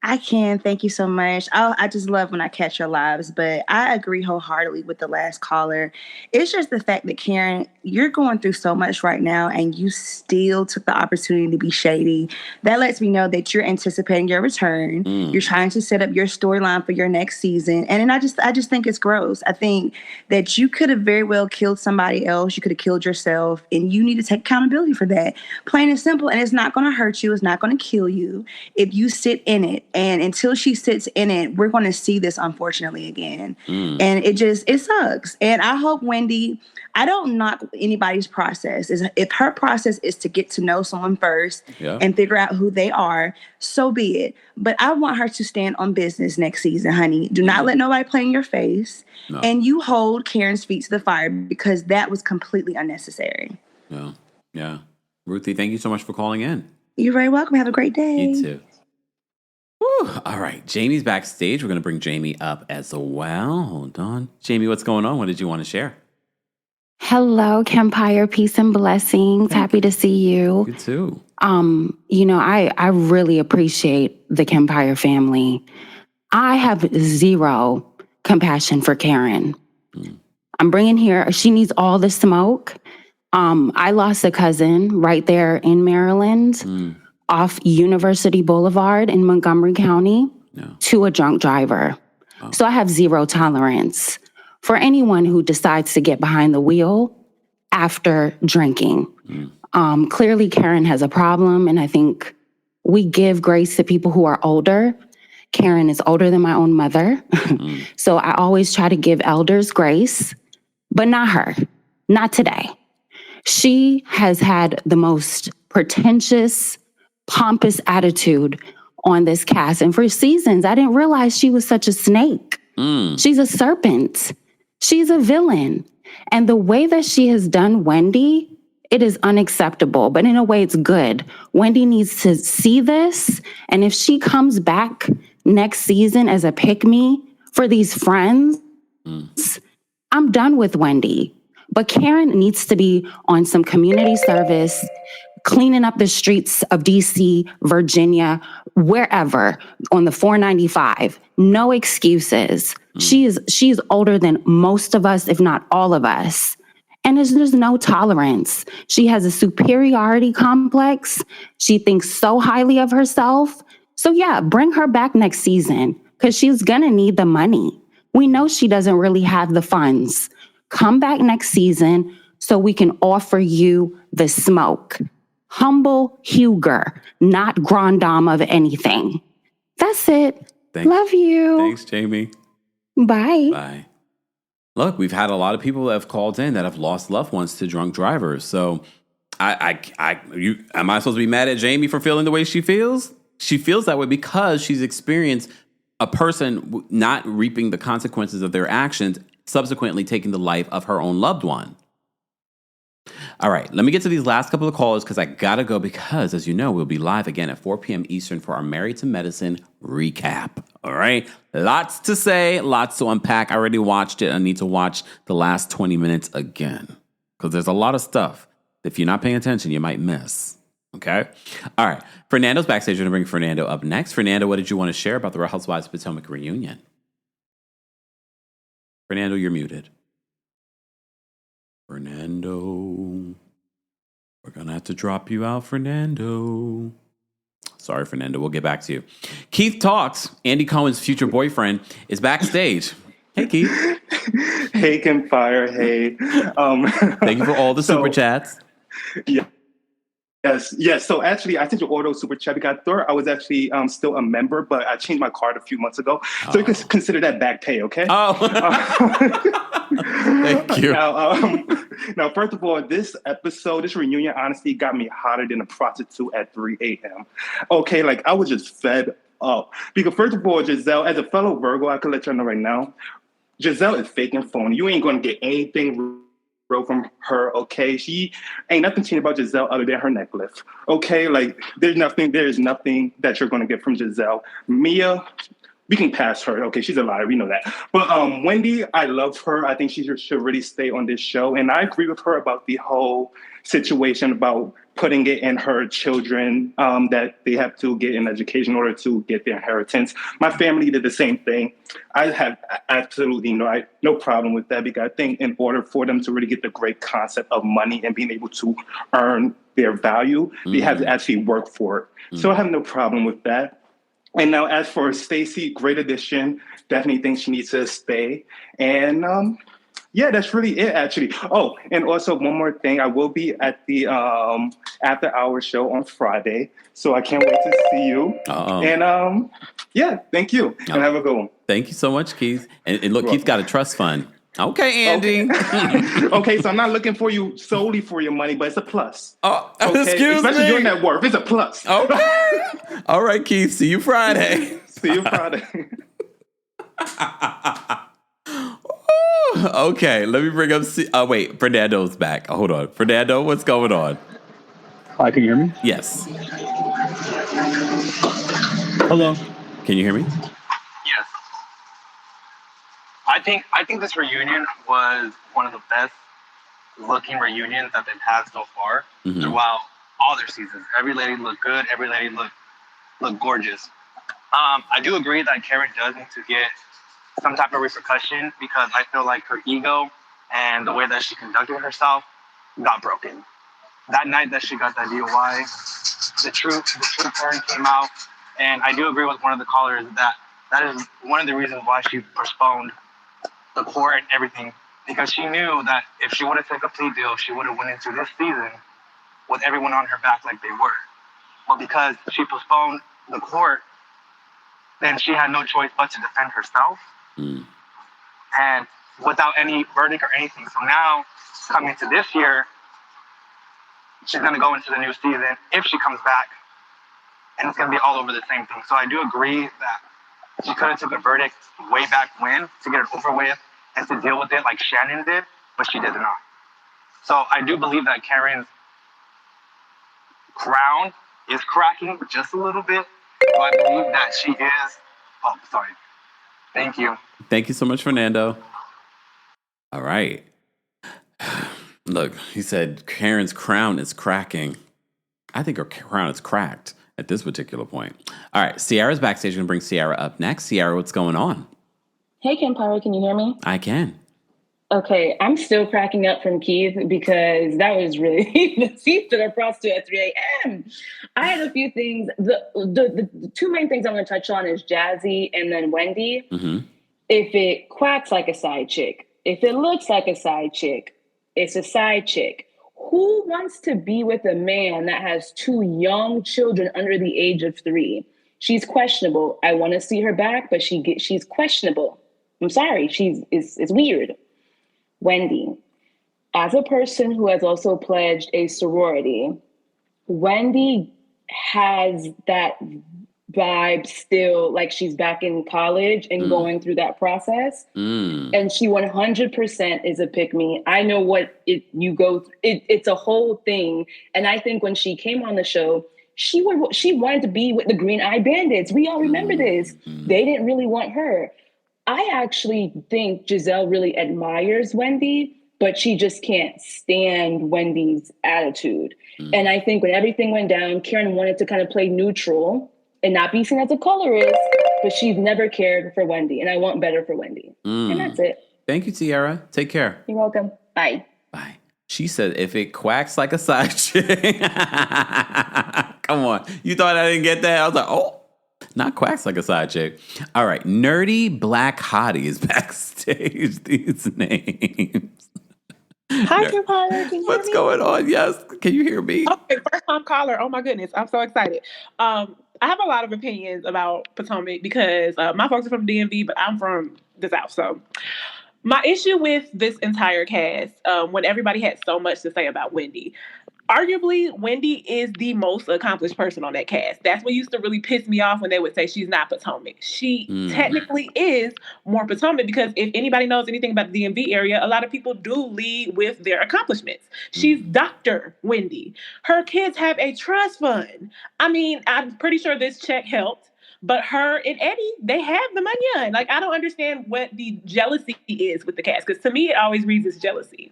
I can. Thank you so much. I just love when I catch your lives, but I agree wholeheartedly with the last caller. It's just the fact that, Karen, you're going through so much right now and you still took the opportunity to be shady. That lets me know that you're anticipating your return. You're trying to set up your storyline for your next season. And then I just think it's gross. I think that you could have very well killed somebody else. You could have killed yourself, and you need to take accountability for that. Plain and simple. And it's not going to hurt you. It's not going to kill you if you sit in it. And until she sits in it, we're going to see this, unfortunately, again. And it sucks. And I hope Wendy, I don't knock anybody's process. If her process is to get to know someone first and figure out who they are, so be it. But I want her to stand on business next season, honey. Do not let nobody play in your face. No. And you hold Karen's feet to the fire because that was completely unnecessary. Yeah. Ruthie, thank you so much for calling in. You're very welcome. Have a great day. You too. Whew. All right. Jamie's backstage. We're going to bring Jamie up as well. Hold on. Jamie, what's going on? What did you want to share? Hello, Kempire. Peace and blessings. Happy to see you. You too. You know, I really appreciate the Kempire family. I have zero compassion for Karen. I'm bringing here, she needs all the smoke. I lost a cousin right there in Maryland. Off University Boulevard in Montgomery County to a drunk driver. So I have zero tolerance for anyone who decides to get behind the wheel after drinking. Clearly, Karen has a problem, and I think we give grace to people who are older. Karen is older than my own mother. So I always try to give elders grace, but not her, not today. She has had the most pretentious, pompous attitude on this cast. And for seasons, I didn't realize she was such a snake. She's a serpent. She's a villain. And the way that she has done Wendy, it is unacceptable. But in a way, it's good. Wendy needs to see this. And if she comes back next season as a pick-me for these friends, I'm done with Wendy. But Karen needs to be on some community service, cleaning up the streets of DC, Virginia, wherever, on the 495. No excuses. She's older than most of us, if not all of us. And there's no tolerance. She has a superiority complex. She thinks so highly of herself. So yeah, bring her back next season because she's gonna need the money. We know she doesn't really have the funds. Come back next season so we can offer you the smoke. Humble Huger, not Grande Dame of anything. That's it. Love you. Thanks, Jamie. Bye. Bye. Look, we've had a lot of people that have called in that have lost loved ones to drunk drivers. So am I supposed to be mad at Jamie for feeling the way she feels? She feels that way because she's experienced a person not reaping the consequences of their actions, subsequently taking the life of her own loved one. All right, let me get to these last couple of callers because I got to go because, as you know, we'll be live again at 4 p.m. Eastern for our Married to Medicine recap. All right, lots to say, lots to unpack. I already watched it. I need to watch the last 20 minutes again because there's a lot of stuff. If you're not paying attention, you might miss. Okay? All right, Fernando's backstage. We're going to bring Fernando up next. Fernando, what did you want to share about the Real Housewives of Potomac reunion? Fernando, you're muted. Fernando, we're going to have to drop you out, Fernando. Sorry, Fernando. We'll get back to you. Keith Talks, Andy Cohen's future boyfriend, is backstage. Hey, Keith. Hey, Kempire. Hey. Thank you for all the super chats. Yeah. Yes. So actually, I sent you auto super chat because I thought I was actually still a member, but I changed my card a few months ago. So you can consider that back pay, okay? Oh. Thank you. Now, first of all, this reunion, honestly, got me hotter than a prostitute at 3 a.m. Okay, like I was just fed up. Because first of all, Gizelle, as a fellow Virgo, I could let you know right now, Gizelle is fake and phony. You ain't going to get anything real from her, okay? She ain't nothing changed about Gizelle other than her necklace, okay? Like, there's nothing that you're going to get from Gizelle. Mia, we can pass her, okay? She's a liar, we know that. But Wendy, I love her. I think she should really stay on this show. And I agree with her about the whole situation about putting it in her children, that they have to get an education in order to get their inheritance. My family did the same thing. I have absolutely no problem with that because I think in order for them to really get the great concept of money and being able to earn their value, they have to actually work for it. So I have no problem with that. And now as for Stacy, great addition. Definitely think she needs to stay. And yeah, that's really it, actually. Oh, and also one more thing. I will be at the after-hour show on Friday, so I can't wait to see you. And yeah, thank you, and have a good one. Thank you so much, Keith. And look, Keith's got a trust fund. Okay, Andy. Okay, so I'm not looking for you solely for your money, but it's a plus. Oh, okay? Excuse Especially me. your net worth. It's a plus. Okay. All right, Keith. See you Friday. See you Friday. Okay, let me bring up... wait, Fernando's back. Hold on. Fernando, what's going on? Hi, can you hear me? Yes. Hello. Can you hear me? Yes. I think this reunion was one of the best looking reunions that they've had so far throughout all their seasons. Every lady looked good. Every lady looked gorgeous. I do agree that Karen does need to get some type of repercussion because I feel like her ego and the way that she conducted herself got broken. That night that she got that DUI, the true turn came out, and I do agree with one of the callers that is one of the reasons why she postponed the court and everything, because she knew that if she would have taken a plea deal, she would have went into this season with everyone on her back like they were. But because she postponed the court, then she had no choice but to defend herself. And without any verdict or anything. So now, coming to this year, she's going to go into the new season if she comes back, and it's going to be all over the same thing. So I do agree that she could have took a verdict way back when to get it over with and to deal with it like Shannon did, but she did not. So I do believe that Karen's crown is cracking just a little bit. So I believe that she is... Oh, sorry. Thank you. Thank you so much, Fernando. All right. Look, he said Karen's crown is cracking. I think her crown is cracked at this particular point. All right, Sierra's backstage. I'm going to bring Sierra up next. Sierra, what's going on? Hey, Kempire, can you hear me? I can. Okay, I'm still cracking up from Keith because that was really the seats that are prostitute at 3 a.m. I had a few things. The two main things I'm going to touch on is Jazzy and then Wendy. If it quacks like a side chick, if it looks like a side chick, it's a side chick. Who wants to be with a man that has two young children under the age of 3? She's questionable. I want to see her back, but she's questionable. I'm sorry, it's weird. Wendy, as a person who has also pledged a sorority, Wendy has that vibe still like she's back in college and going through that process. And she 100% is a pick me. I know what it's a whole thing. And I think when she came on the show, she wanted to be with the Green Eye Bandits. We all remember this. They didn't really want her. I actually think Gizelle really admires Wendy, but she just can't stand Wendy's attitude. And I think when everything went down, Karen wanted to kind of play neutral and not be seen as a colorist, but she's never cared for Wendy. And I want better for Wendy. And that's it. Thank you, Tiara. Take care. You're welcome. Bye. Bye. She said, if it quacks like a side chick. Come on. You thought I didn't get that? I was like, oh. Not quacks like a side chick. All right. Nerdy Black Hottie is backstage. These names. Hi, Kempire. Can you What's hear me? going on? Yes. Can you hear me? Okay, first time caller. Oh my goodness. I'm so excited. I have a lot of opinions about Potomac because my folks are from DMV, but I'm from the South. So my issue with this entire cast, when everybody had so much to say about Wendy, arguably, Wendy is the most accomplished person on that cast. That's what used to really piss me off when they would say she's not Potomac. She technically is more Potomac because if anybody knows anything about the DMV area, a lot of people do lead with their accomplishments. She's Dr. Wendy. Her kids have a trust fund. I mean, I'm pretty sure this check helped. But her and Eddie, they have the money. Like, I don't understand what the jealousy is with the cast. Because to me, it always reads as jealousy.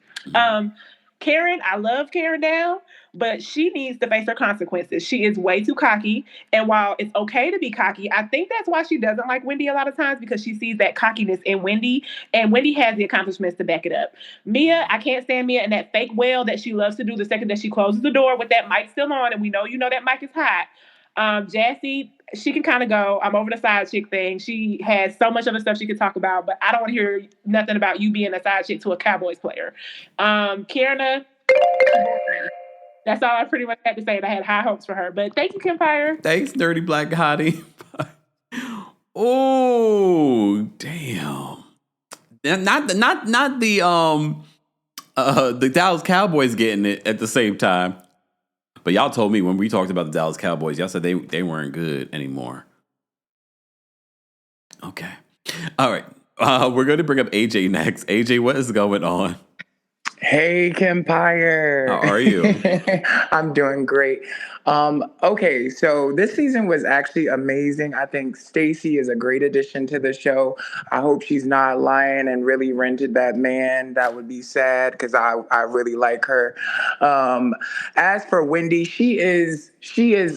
Karen, I love Karen now, but she needs to face her consequences. She is way too cocky. And while it's okay to be cocky, I think that's why she doesn't like Wendy a lot of times, because she sees that cockiness in Wendy, and Wendy has the accomplishments to back it up. Mia, I can't stand Mia and that fake wail that she loves to do the second that she closes the door with that mic still on, and we know that mic is hot. Jazzy, she can kind of go, I'm over the side chick thing. She has so much other stuff she could talk about, but I don't want to hear nothing about you being a side chick to a Cowboys player. Kierna, that's all I pretty much had to say. And I had high hopes for her, but thank you, Kempire. Thanks, Dirty Black Hottie. Oh, damn. Not the Dallas Cowboys getting it at the same time. But y'all told me when we talked about the Dallas Cowboys, y'all said they weren't good anymore. Okay. All right. We're going to bring up AJ next. AJ, what is going on? Hey, Kempire. How are you? I'm doing great. Okay, so this season was actually amazing. I think Stacy is a great addition to the show. I hope she's not lying and really rented that man. That would be sad because I really like her. As for Wendy, she is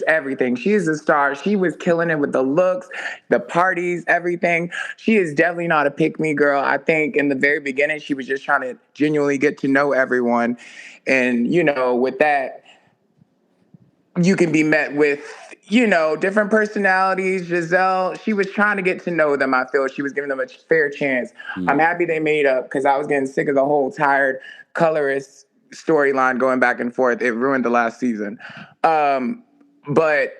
everything. She is a star. She was killing it with the looks, the parties, everything. She is definitely not a pick-me girl. I think in the very beginning, she was just trying to genuinely get to know everyone. And, with that, you can be met with, different personalities. Gizelle, she was trying to get to know them. I feel she was giving them a fair chance. I'm happy they made up because I was getting sick of the whole tired colorist storyline going back and forth. It ruined the last season. But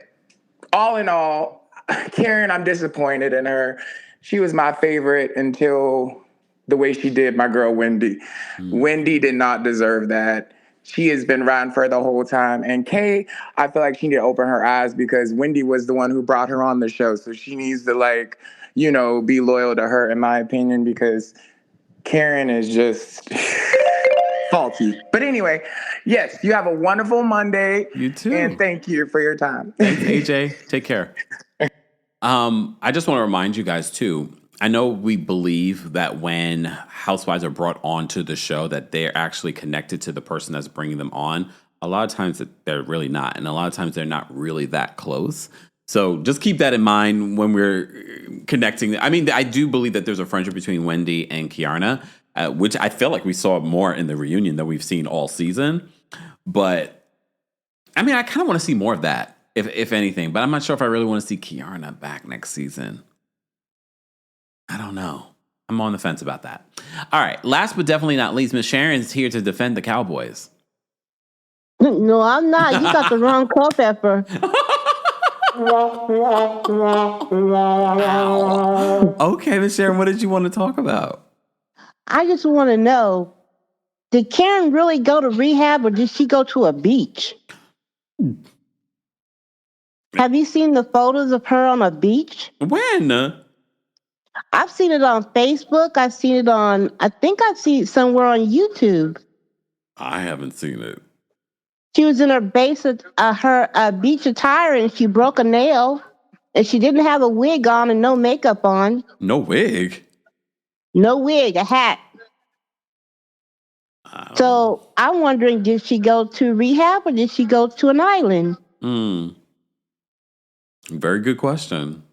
all in all, Karen, I'm disappointed in her. She was my favorite until the way she did my girl Wendy. Wendy did not deserve that. She has been riding for her the whole time. And Kay, I feel like she need to open her eyes because Wendy was the one who brought her on the show. So she needs to be loyal to her, in my opinion, because Karen is just faulty. But anyway, yes, you have a wonderful Monday. You too. And thank you for your time. Thanks, AJ. Take care. I just want to remind you guys too, I know we believe that when housewives are brought onto the show that they're actually connected to the person that's bringing them on. A lot of times they're really not. And a lot of times they're not really that close. So just keep that in mind when we're connecting. I mean, I do believe that there's a friendship between Wendy and Kiarna, which I feel like we saw more in the reunion than we've seen all season. But I mean, I kind of want to see more of that, if anything. But I'm not sure if I really want to see Kiarna back next season. I don't know. I'm on the fence about that. All right. Last but definitely not least, Miss Sharon's here to defend the Cowboys. No, I'm not. You got the wrong co-pepper. Okay, Miss Sharon, what did you want to talk about? I just want to know, did Karen really go to rehab or did she go to a beach? Have you seen the photos of her on a beach? When? I've seen it on Facebook. I've seen it on, I think I've seen it somewhere on YouTube. I haven't seen it. She was in her beach attire and she broke a nail and she didn't have a wig on and no makeup on. No wig? No wig, a hat. So I'm wondering, did she go to rehab or did she go to an island? Very good question.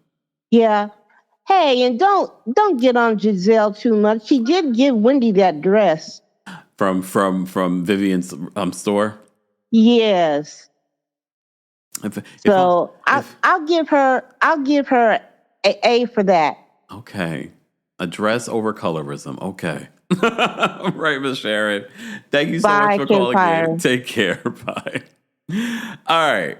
Yeah. Hey, and don't get on Gizelle too much. She did give Wendy that dress. From Vivian's store? Yes. I'll give her a for that. Okay. A dress over colorism. Okay. Right, Miss Sharon. Thank you so much for calling in. Take care. Bye. All right.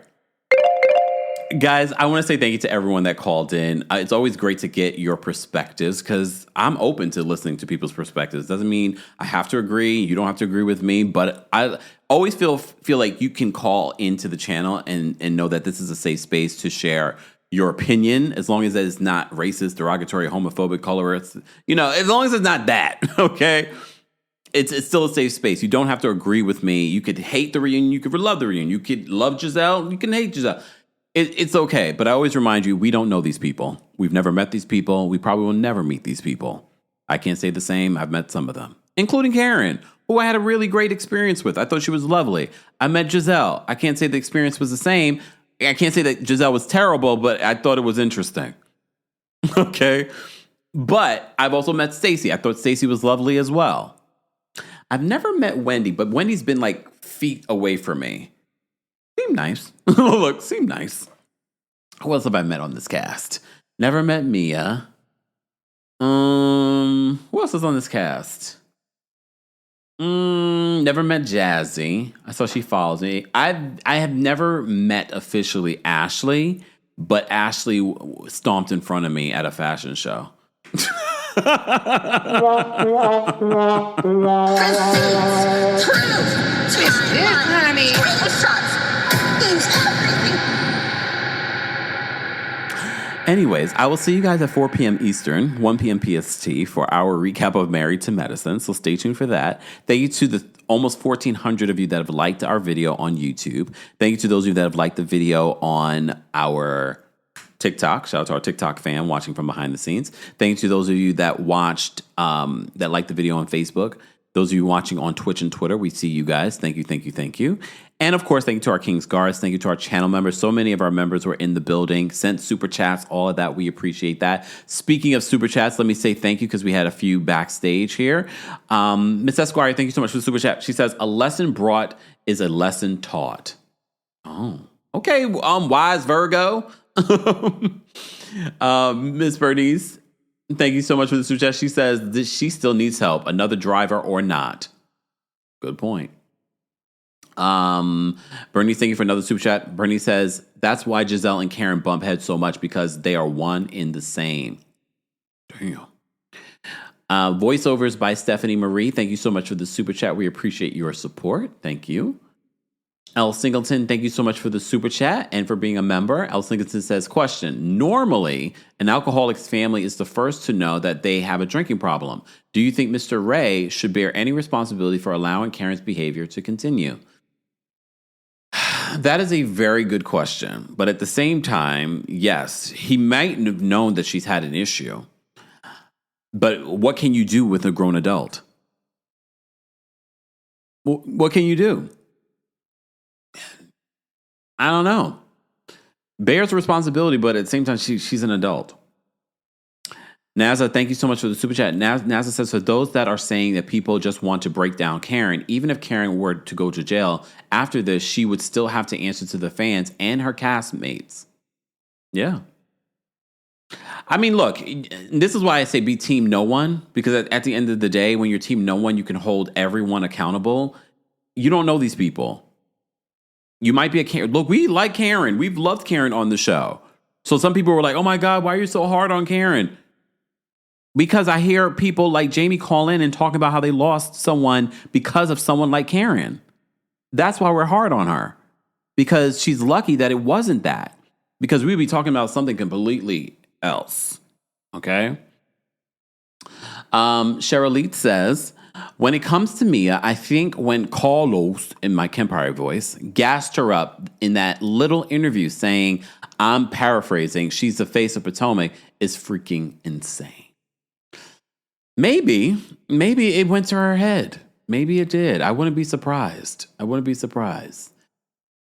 Guys, I want to say thank you to everyone that called in. It's always great to get your perspectives because I'm open to listening to people's perspectives. Doesn't mean I have to agree. You don't have to agree with me, but I always feel like you can call into the channel and know that this is a safe space to share your opinion, as long as it's not racist, derogatory, homophobic, colorist. As long as it's not that, okay? It's still a safe space. You don't have to agree with me. You could hate the reunion. You could love the reunion. You could love Gizelle. You can hate Gizelle. It's okay, but I always remind you, we don't know these people. We've never met these people. We probably will never meet these people. I can't say the same. I've met some of them, including Karen, who I had a really great experience with. I thought she was lovely. I met Gizelle. I can't say the experience was the same. I can't say that Gizelle was terrible, but I thought it was interesting. Okay? But I've also met Stacy. I thought Stacy was lovely as well. I've never met Wendy, but Wendy's been like feet away from me. Seem nice. Look, seem nice. Who else have I met on this cast? Never met Mia. Who else is on this cast? Never met Jazzy. I saw she follows me. I have never met officially Ashley, but Ashley stomped in front of me at a fashion show. Twist it, honey. Anyways, I will see you guys at 4 p.m. Eastern, 1 p.m. PST for our recap of Married to Medicine. So stay tuned for that. Thank you to the almost 1,400 of you that have liked our video on YouTube. Thank you to those of you that have liked the video on our TikTok. Shout out to our TikTok fan watching from behind the scenes. Thank you to those of you that watched, that liked the video on Facebook. Those of you watching on Twitch and Twitter, we see you guys. Thank you, thank you, thank you. And of course, thank you to our King's Guards. Thank you to our channel members. So many of our members were in the building, sent super chats, all of that. We appreciate that. Speaking of super chats, let me say thank you because we had a few backstage here. Miss Esquire, thank you so much for the super chat. She says, a lesson brought is a lesson taught. Oh, okay. Wise Virgo. Miss Bernice, thank you so much for the super chat. She says that she still needs help, another driver or not. Good point. Bernice, thank you for another super chat. Bernice says, that's why Gizelle and Karen bump heads so much, because they are one in the same. Damn. Voiceovers by Stephanie Marie. Thank you so much for the super chat. We appreciate your support. Thank you. L. Singleton, thank you so much for the super chat and for being a member. L. Singleton says, question, normally an alcoholic's family is the first to know that they have a drinking problem. Do you think Mr. Ray should bear any responsibility for allowing Karen's behavior to continue? That is a very good question. But at the same time, yes, he might have known that she's had an issue. But what can you do with a grown adult? What can you do? I don't know. Bears responsibility, but at the same time, she's an adult. NASA, thank you so much for the super chat. NASA says, for those that are saying that people just want to break down Karen, even if Karen were to go to jail, after this, she would still have to answer to the fans and her castmates. Yeah. I mean, look, this is why I say be team no one, because at the end of the day, when you're team no one, you can hold everyone accountable. You don't know these people. You might be a Karen. Look, we like Karen. We've loved Karen on the show. So some people were like, oh my God, why are you so hard on Karen? Because I hear people like Jamie call in and talk about how they lost someone because of someone like Karen. That's why we're hard on her. Because she's lucky that it wasn't that. because we'd be talking about something completely else. Okay? Cheryl says, when it comes to Mia, I think when Carlos, in my Kempire voice, gassed her up in that little interview saying, I'm paraphrasing, she's the face of Potomac, is freaking insane. Maybe it went to her head. Maybe it did. I wouldn't be surprised.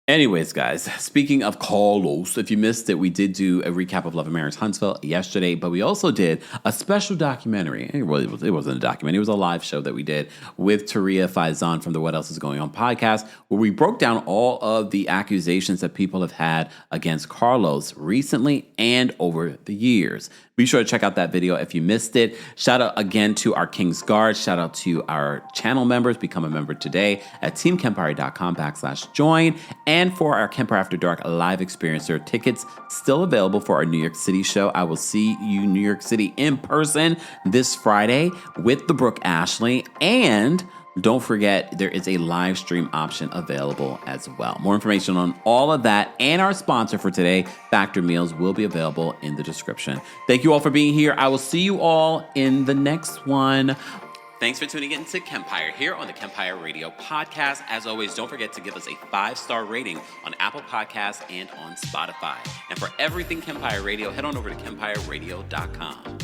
Anyways, guys, speaking of Carlos, if you missed it, we did do a recap of Love and Marriage Huntsville yesterday, but we also did a special documentary. It wasn't a documentary. It was a live show that we did with Taria Faizan from the What Else Is Going On podcast, where we broke down all of the accusations that people have had against Carlos recently and over the years. Be sure to check out that video if you missed it. Shout out again to our King's Guard. Shout out to our channel members. Become a member today at teamkempire.com/join. And for our Kempire After Dark live experience, there are tickets still available for our New York City show. I will see you New York City in person this Friday with the Brooke Ashley. And don't forget, there is a live stream option available as well. More information on all of that and our sponsor for today, Factor Meals, will be available in the description. Thank you all for being here. I will see you all in the next one. Thanks for tuning in to Kempire here on the Kempire Radio podcast. As always, don't forget to give us a 5-star rating on Apple Podcasts and on Spotify. And for everything Kempire Radio, head on over to KempireRadio.com.